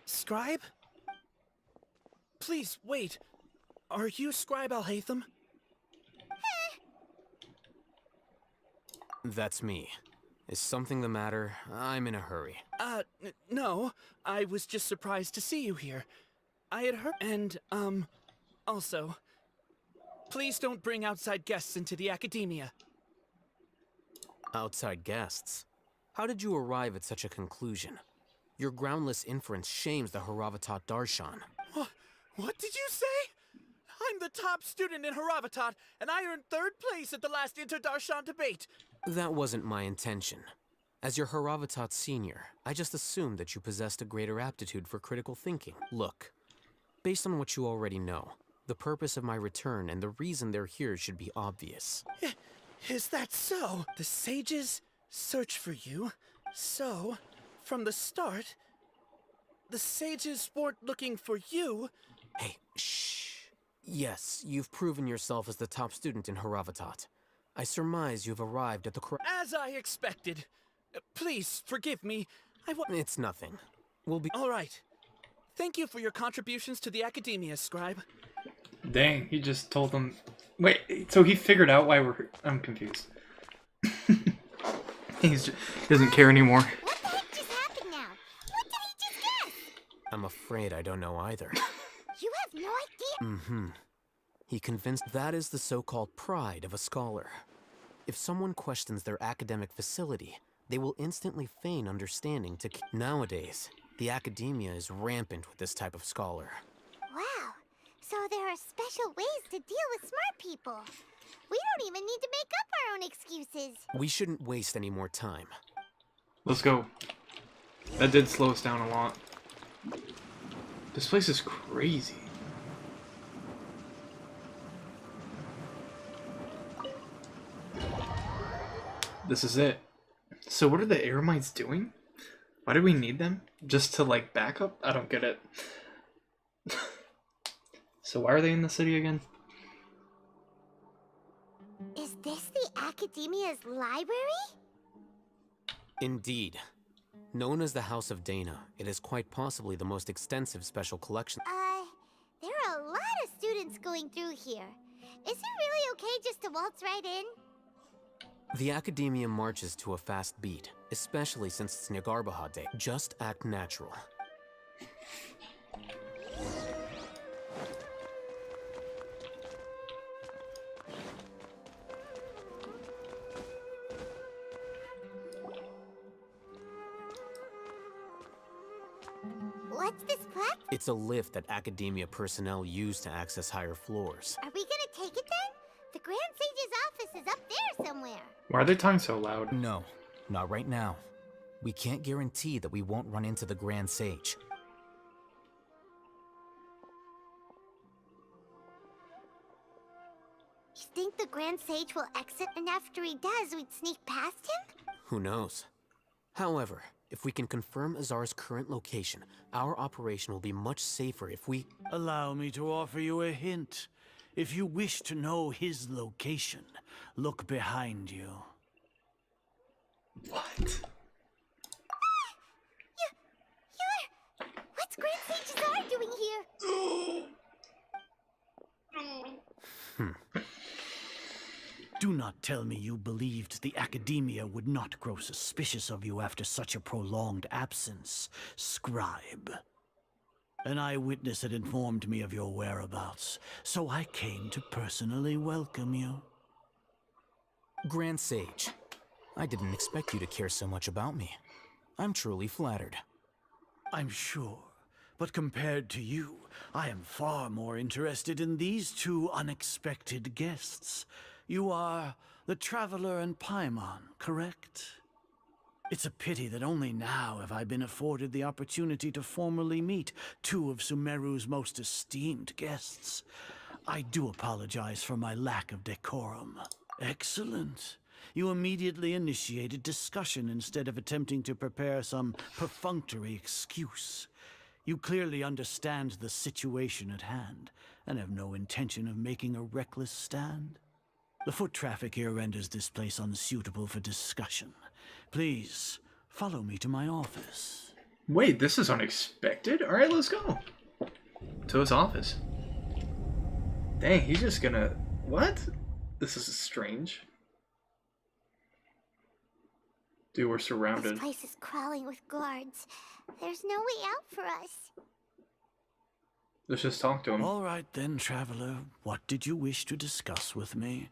Scribe? Please, wait. Are you Scribe Alhaitham? That's me. Is something the matter? I'm in a hurry. No. I was just surprised to see you here. I had heard... And, also... Please don't bring outside guests into the academia. Outside guests? How did you arrive at such a conclusion? Your groundless inference shames the Haravatat Darshan. What did you say? I'm the top student in Haravatat, and I earned 3rd place at the last Inter-Darshan debate. That wasn't my intention. As your Haravatat senior, I just assumed that you possessed a greater aptitude for critical thinking. Look, based on what you already know, the purpose of my return and the reason they're here should be obvious. Is that so? The sages search for you, so... From the start, the sages weren't looking for you. Hey, shh. Yes, you've proven yourself as the top student in Haravatat. I surmise you've arrived at the As I expected. Please, forgive me. It's nothing. We'll be... All right. Thank you for your contributions to the academia, Scribe. Dang, he just told them... Wait, so he figured out why we're... I'm confused. He doesn't care anymore. I'm afraid I don't know either. You have no idea? Mm-hmm. He convinced that is the so-called pride of a scholar. If someone questions their academic facility, they will instantly feign understanding to... Nowadays, the academia is rampant with this type of scholar. Wow. So there are special ways to deal with smart people. We don't even need to make up our own excuses. We shouldn't waste any more time. Let's go. That did slow us down a lot. This place is crazy. This is it. So what are the Eremites doing? Why do we need them? Just to, like, back up? I don't get it. So why are they in the city again? Is this the Academia's library? Indeed. Known as the House of Dana, it is quite possibly the most extensive special collection. There are a lot of students going through here. Is it really okay just to waltz right in? The academia marches to a fast beat, especially since it's Nyagarbha Day. Just act natural. What's this platform? It's a lift that academia personnel use to access higher floors. Are we gonna take it then? The Grand Sage's office is up there somewhere. Why are they talking so loud? No, not right now. We can't guarantee that we won't run into the Grand Sage. You think the Grand Sage will exit, and after he does, we'd sneak past him? Who knows? However, if we can confirm Azar's current location, our operation will be much safer if we... Allow me to offer you a hint. If you wish to know his location, look behind you. What? What's Grand Sage Czar doing here? Do not tell me you believed the Academia would not grow suspicious of you after such a prolonged absence, scribe. An eyewitness had informed me of your whereabouts, so I came to personally welcome you. Grand Sage, I didn't expect you to care so much about me. I'm truly flattered. I'm sure, but compared to you, I am far more interested in these two unexpected guests. You are the Traveler and Paimon, correct? It's a pity that only now have I been afforded the opportunity to formally meet two of SUMERU's most esteemed guests. I do apologize for my lack of decorum. Excellent. You immediately initiated discussion instead of attempting to prepare some perfunctory excuse. You clearly understand the situation at hand, and have no intention of making a reckless stand. The foot traffic here renders this place unsuitable for discussion. Please, follow me to my office. Wait, this is unexpected? Alright, let's go. To his office. Dang, he's just gonna... What? This is strange. Dude, we're surrounded. This place is crawling with guards. There's no way out for us. Let's just talk to him. All right then, Traveler. What did you wish to discuss with me?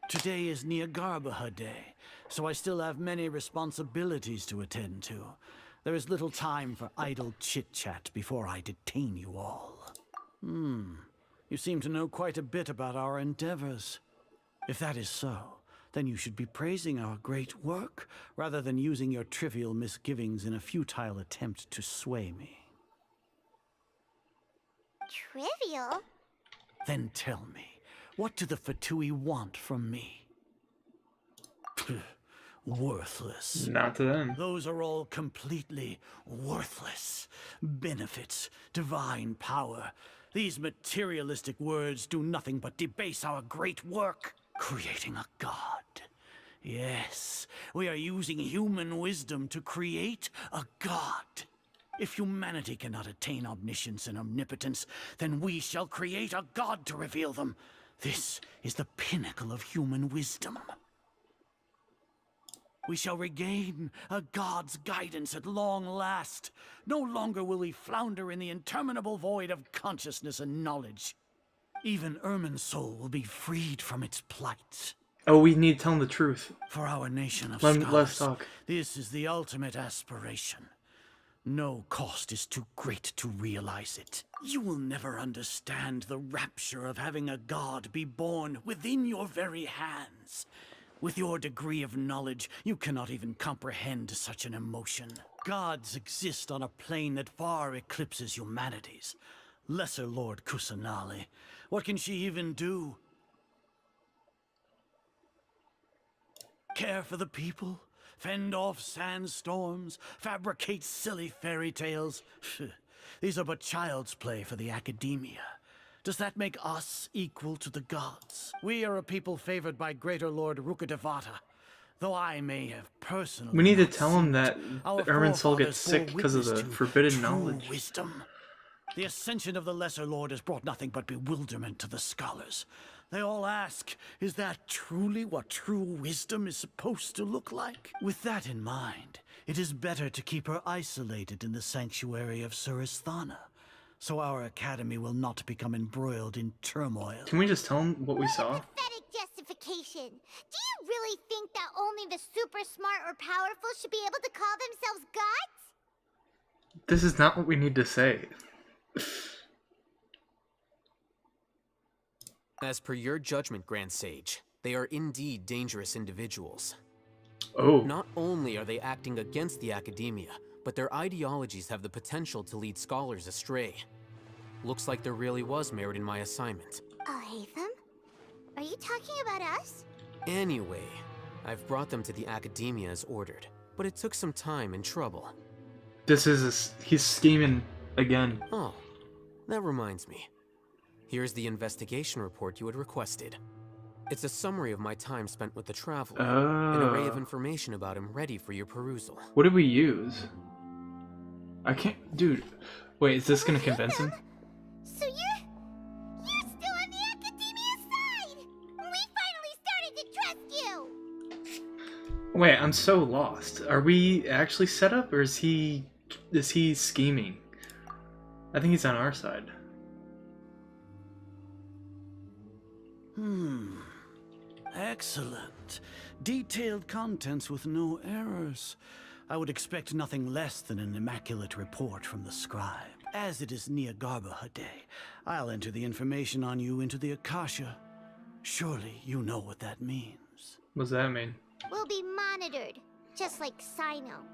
Today is Niagarbaha Day, so I still have many responsibilities to attend to. There is little time for idle chit-chat before I detain you all. You seem to know quite a bit about our endeavors. If that is so, then you should be praising our great work, rather than using your trivial misgivings in a futile attempt to sway me. Trivial? Then tell me, what do the Fatui want from me? Worthless. Not to them. Those are all completely worthless. Benefits, divine power. These materialistic words do nothing but debase our great work. Creating a god. Yes, we are using human wisdom to create a god. If humanity cannot attain omniscience and omnipotence, then we shall create a god to reveal them. This is the pinnacle of human wisdom. We shall regain a god's guidance at long last. No longer will we flounder in the interminable void of consciousness and knowledge. Even Ermin's soul will be freed from its plight. Oh, we need to tell him the truth. For our nation of Let's scholars, talk. this is the ultimate aspiration. No cost is too great to realize it. You will never understand the rapture of having a god be born within your very hands. With your degree of knowledge, you cannot even comprehend such an emotion. Gods exist on a plane that far eclipses humanity's. Lesser Lord Kusanali, what can she even do? Care for the people? Fend off sandstorms? Fabricate silly fairy tales? These are but child's play for the Academia. Does that make us equal to the gods? We are a people favored by Greater Lord Rukadevata, though I may have personally... We need to tell him that Our Ermin's soul forefathers gets sick bore because of witness the to forbidden true knowledge. wisdom. The ascension of the Lesser Lord has brought nothing but bewilderment to the scholars. They all ask, is that truly what true wisdom is supposed to look like? With that in mind, it is better to keep her isolated in the sanctuary of Suristhana, so our academy will not become embroiled in turmoil. Can we just tell him what we saw? Pathetic justification. Do you really think that only the super smart or powerful should be able to call themselves gods? This is not what we need to say. As per your judgment, Grand Sage, they are indeed dangerous individuals. Oh. Not only are they acting against the Academia, but their ideologies have the potential to lead scholars astray. Looks like there really was merit in my assignment. Alhaitham? Are you talking about us? Anyway, I've brought them to the Academia as ordered, but it took some time and trouble. He's scheming again. Oh, that reminds me. Here's the investigation report you had requested. It's a summary of my time spent with the Traveler, an array of information about him ready for your perusal. What did we use? I can't... Dude, wait, is this gonna convince him? So you're still on the Academia side! We finally started to trust you! Wait, I'm so lost. Are we actually set up, or is he scheming? I think he's on our side. Excellent. Detailed contents with no errors. I would expect nothing less than an immaculate report from the scribe. As it is Niagarbaha Day, I'll enter the information on you into the Akasha. Surely you know what that means. What does that mean? We'll be monitored, just like Sino.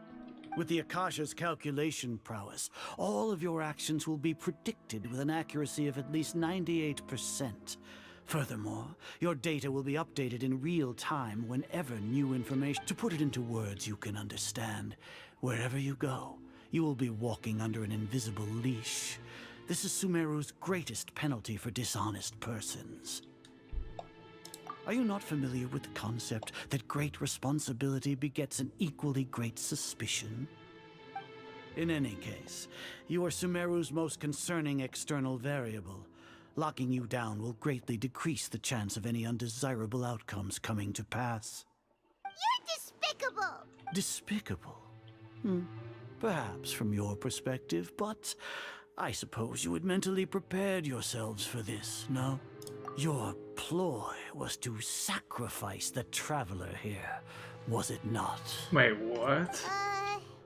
With the Akasha's calculation prowess, all of your actions will be predicted with an accuracy of at least 98%. Furthermore, your data will be updated in real time whenever new information... To put it into words you can understand, wherever you go, you will be walking under an invisible leash. This is SUMERU's greatest penalty for dishonest persons. Are you not familiar with the concept that great responsibility begets an equally great suspicion? In any case, you are SUMERU's most concerning external variable. Locking you down will greatly decrease the chance of any undesirable outcomes coming to pass. You're despicable! Despicable? Perhaps from your perspective, but I suppose you had mentally prepared yourselves for this, no? Your ploy was to sacrifice the Traveler here, was it not? Wait, what?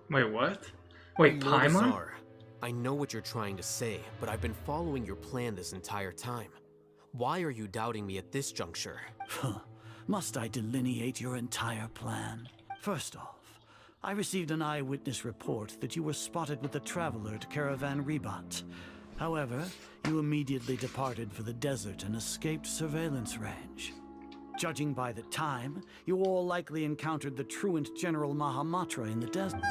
Wait, what? Wait, Paimon? I know what you're trying to say, but I've been following your plan this entire time. Why are you doubting me at this juncture? Must I delineate your entire plan? First off, I received an eyewitness report that you were spotted with the Traveler at Caravan Ribat. However, you immediately departed for the desert and escaped surveillance range. Judging by the time, you all likely encountered the truant General Mahamatra in the desert.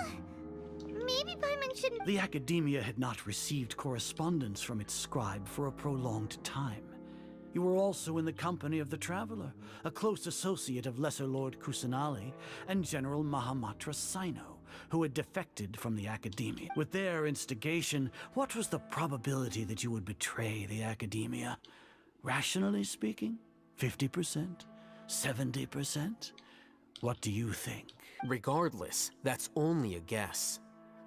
Maybe Paimon shouldn't... The Academia had not received correspondence from its scribe for a prolonged time. You were also in the company of the Traveler, a close associate of Lesser Lord Kusanali and General Mahamatra Sino, who had defected from the Academia. With their instigation, what was the probability that you would betray the Academia? Rationally speaking, 50%? 70%? What do you think? Regardless, that's only a guess.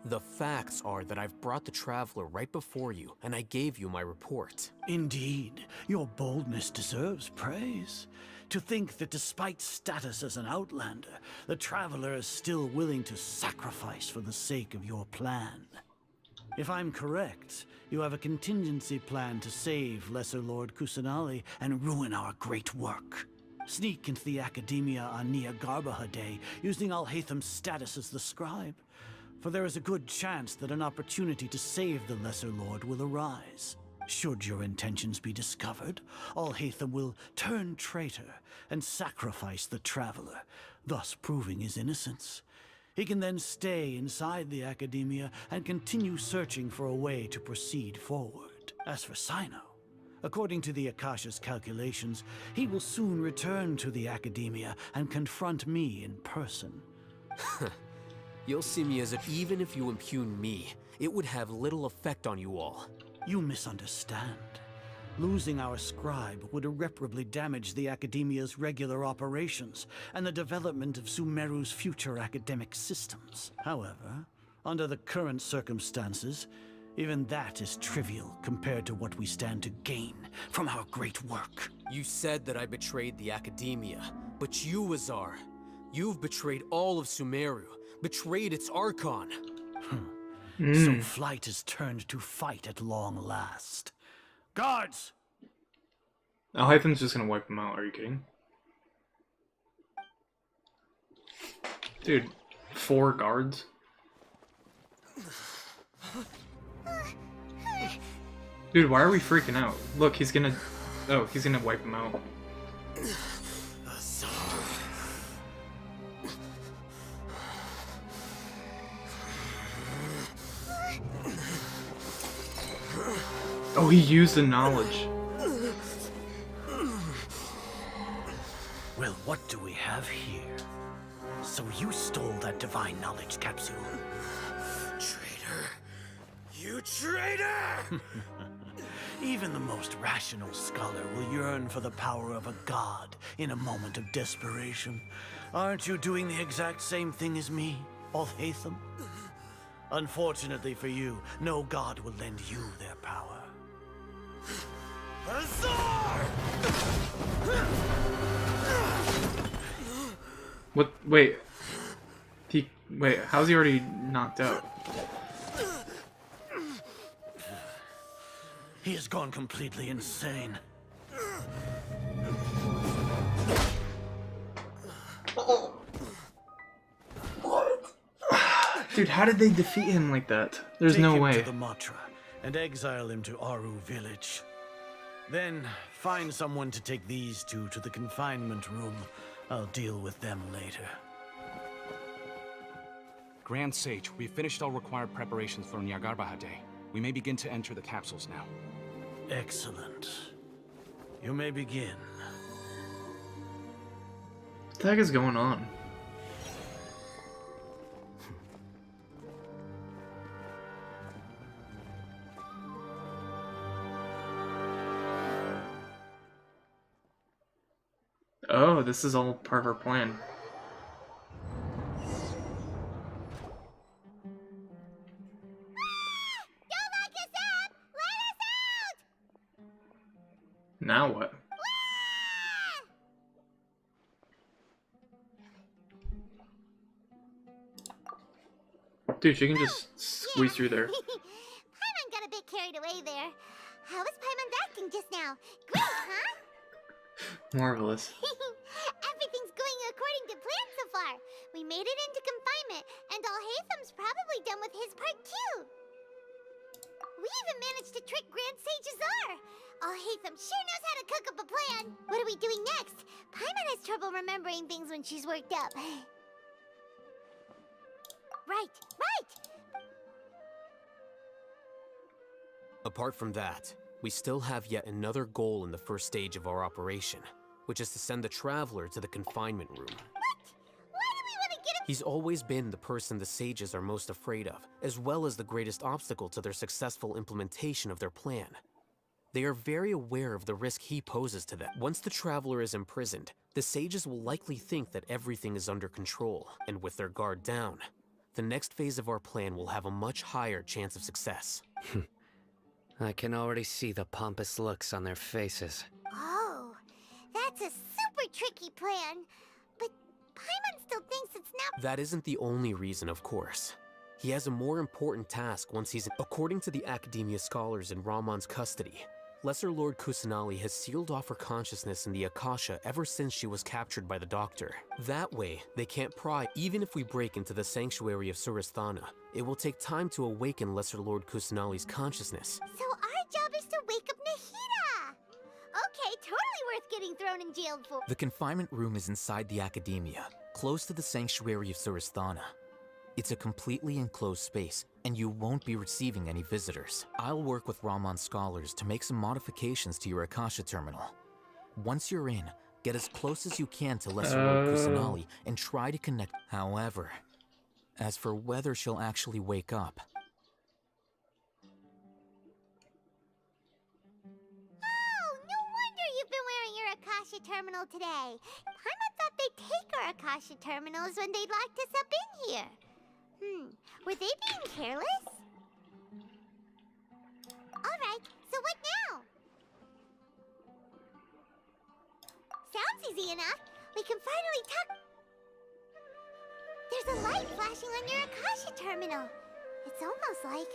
The facts are that I've brought the Traveler right before you, and I gave you my report. Indeed, your boldness deserves praise. To think that despite status as an outlander, the Traveler is still willing to sacrifice for the sake of your plan. If I'm correct, you have a contingency plan to save Lesser Lord Kusanali and ruin our great work. Sneak into the Academia on Niagarbaha Day, using Alhaitham's status as the scribe. For there is a good chance that an opportunity to save the Lesser Lord will arise. Should your intentions be discovered, Alhaitham will turn traitor and sacrifice the Traveler, thus proving his innocence. He can then stay inside the Academia and continue searching for a way to proceed forward. As for Sino, according to the Akasha's calculations, he will soon return to the Academia and confront me in person. You'll see me as if even if you impugn me, it would have little effect on you all. You misunderstand. Losing our scribe would irreparably damage the Academia's regular operations and the development of SUMERU's future academic systems. However, under the current circumstances, even that is trivial compared to what we stand to gain from our great work. You said that I betrayed the Academia, but you, Azar, you've betrayed all of SUMERU, betrayed its Archon. So flight has turned to fight at long last. Guards! Alhaitham's just gonna wipe him out, are you kidding? Dude, 4 guards? Dude, why are we freaking out? Look, he's gonna... Oh, he's gonna wipe him out. Oh, he used the knowledge. What do we have here? So you stole that divine knowledge capsule. Traitor! You traitor! Even the most rational scholar will yearn for the power of a god in a moment of desperation. Aren't you doing the exact same thing as me, Alhaitham? Unfortunately for you, no god will lend you their power. Azar! What? Wait. Wait, how's he already knocked out? He has gone completely insane. Dude, how did they defeat him like that? There's Take no him way. to the Matra and exile him to Aru village. Then find someone to take these two to the confinement room. I'll deal with them later. Grand Sage, we've finished all required preparations for Nyargarbaha Day. We may begin to enter the capsules now. Excellent. You may begin. What the heck is going on? Oh, this is all part of our plan. Now what? Dude, she can just squeeze through there. Paimon got a bit carried away there. How was Paimon acting just now? Great, huh? Marvelous. Everything's going according to plan so far. We made it into confinement, and Alhaitham's probably done with his part too. We even managed to trick Grand Sage Azar. Alhaitham sure knows how to cook up a plan. What are we doing next? Paimon has trouble remembering things when she's worked up. Right. Apart from that, we still have yet another goal in the first stage of our operation, which is to send the Traveler to the confinement room. What? Why do we want to get him? He's always been the person the sages are most afraid of, as well as the greatest obstacle to their successful implementation of their plan. They are very aware of the risk he poses to them. Once the Traveler is imprisoned, the sages will likely think that everything is under control, and with their guard down, the next phase of our plan will have a much higher chance of success. I can already see the pompous looks on their faces. Oh, that's a super tricky plan. But Paimon still thinks it's not. That isn't the only reason, of course. He has a more important task once he's... According to the Academia scholars in Ramon's custody, Lesser Lord Kusanali has sealed off her consciousness in the Akasha ever since she was captured by the Doctor. That way, they can't pry. Even if we break into the sanctuary of Suristhana, it will take time to awaken Lesser Lord Kusanali's consciousness. So our job is to wake up Nahida. Okay, totally worth getting thrown in jail for. The confinement room is inside the Academia, close to the sanctuary of Suristhana. It's a completely enclosed space, and you won't be receiving any visitors. I'll work with Ramon's scholars to make some modifications to your Akasha terminal. Once you're in, get as close as you can to Lesser Lord Kusanali and try to connect. However, as for whether she'll actually wake up... Oh, no wonder you've been wearing your Akasha terminal today. Paimon thought they'd take our Akasha terminals when they locked us up in here. Were they being careless? Alright, so what now? Sounds easy enough. We can finally talk. There's a light flashing on your Akasha terminal. It's almost like...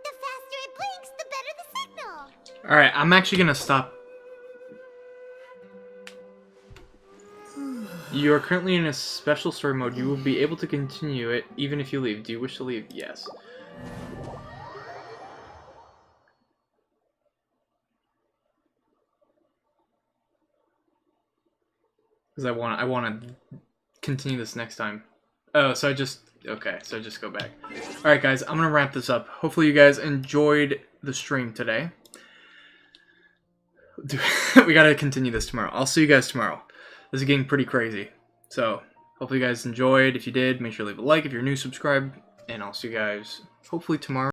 the faster it blinks, the better the signal. Alright, I'm actually gonna stop. You are currently in a special story mode. You will be able to continue it even if you leave. Do you wish to leave? Yes. Because I want to continue this next time. Oh, so I just... Okay, so I just go back. Alright guys, I'm going to wrap this up. Hopefully you guys enjoyed the stream today. We got to continue this tomorrow. I'll see you guys tomorrow. This is getting pretty crazy. So, hopefully you guys enjoyed. If you did, make sure to leave a like. If you're new, subscribe. And I'll see you guys hopefully tomorrow.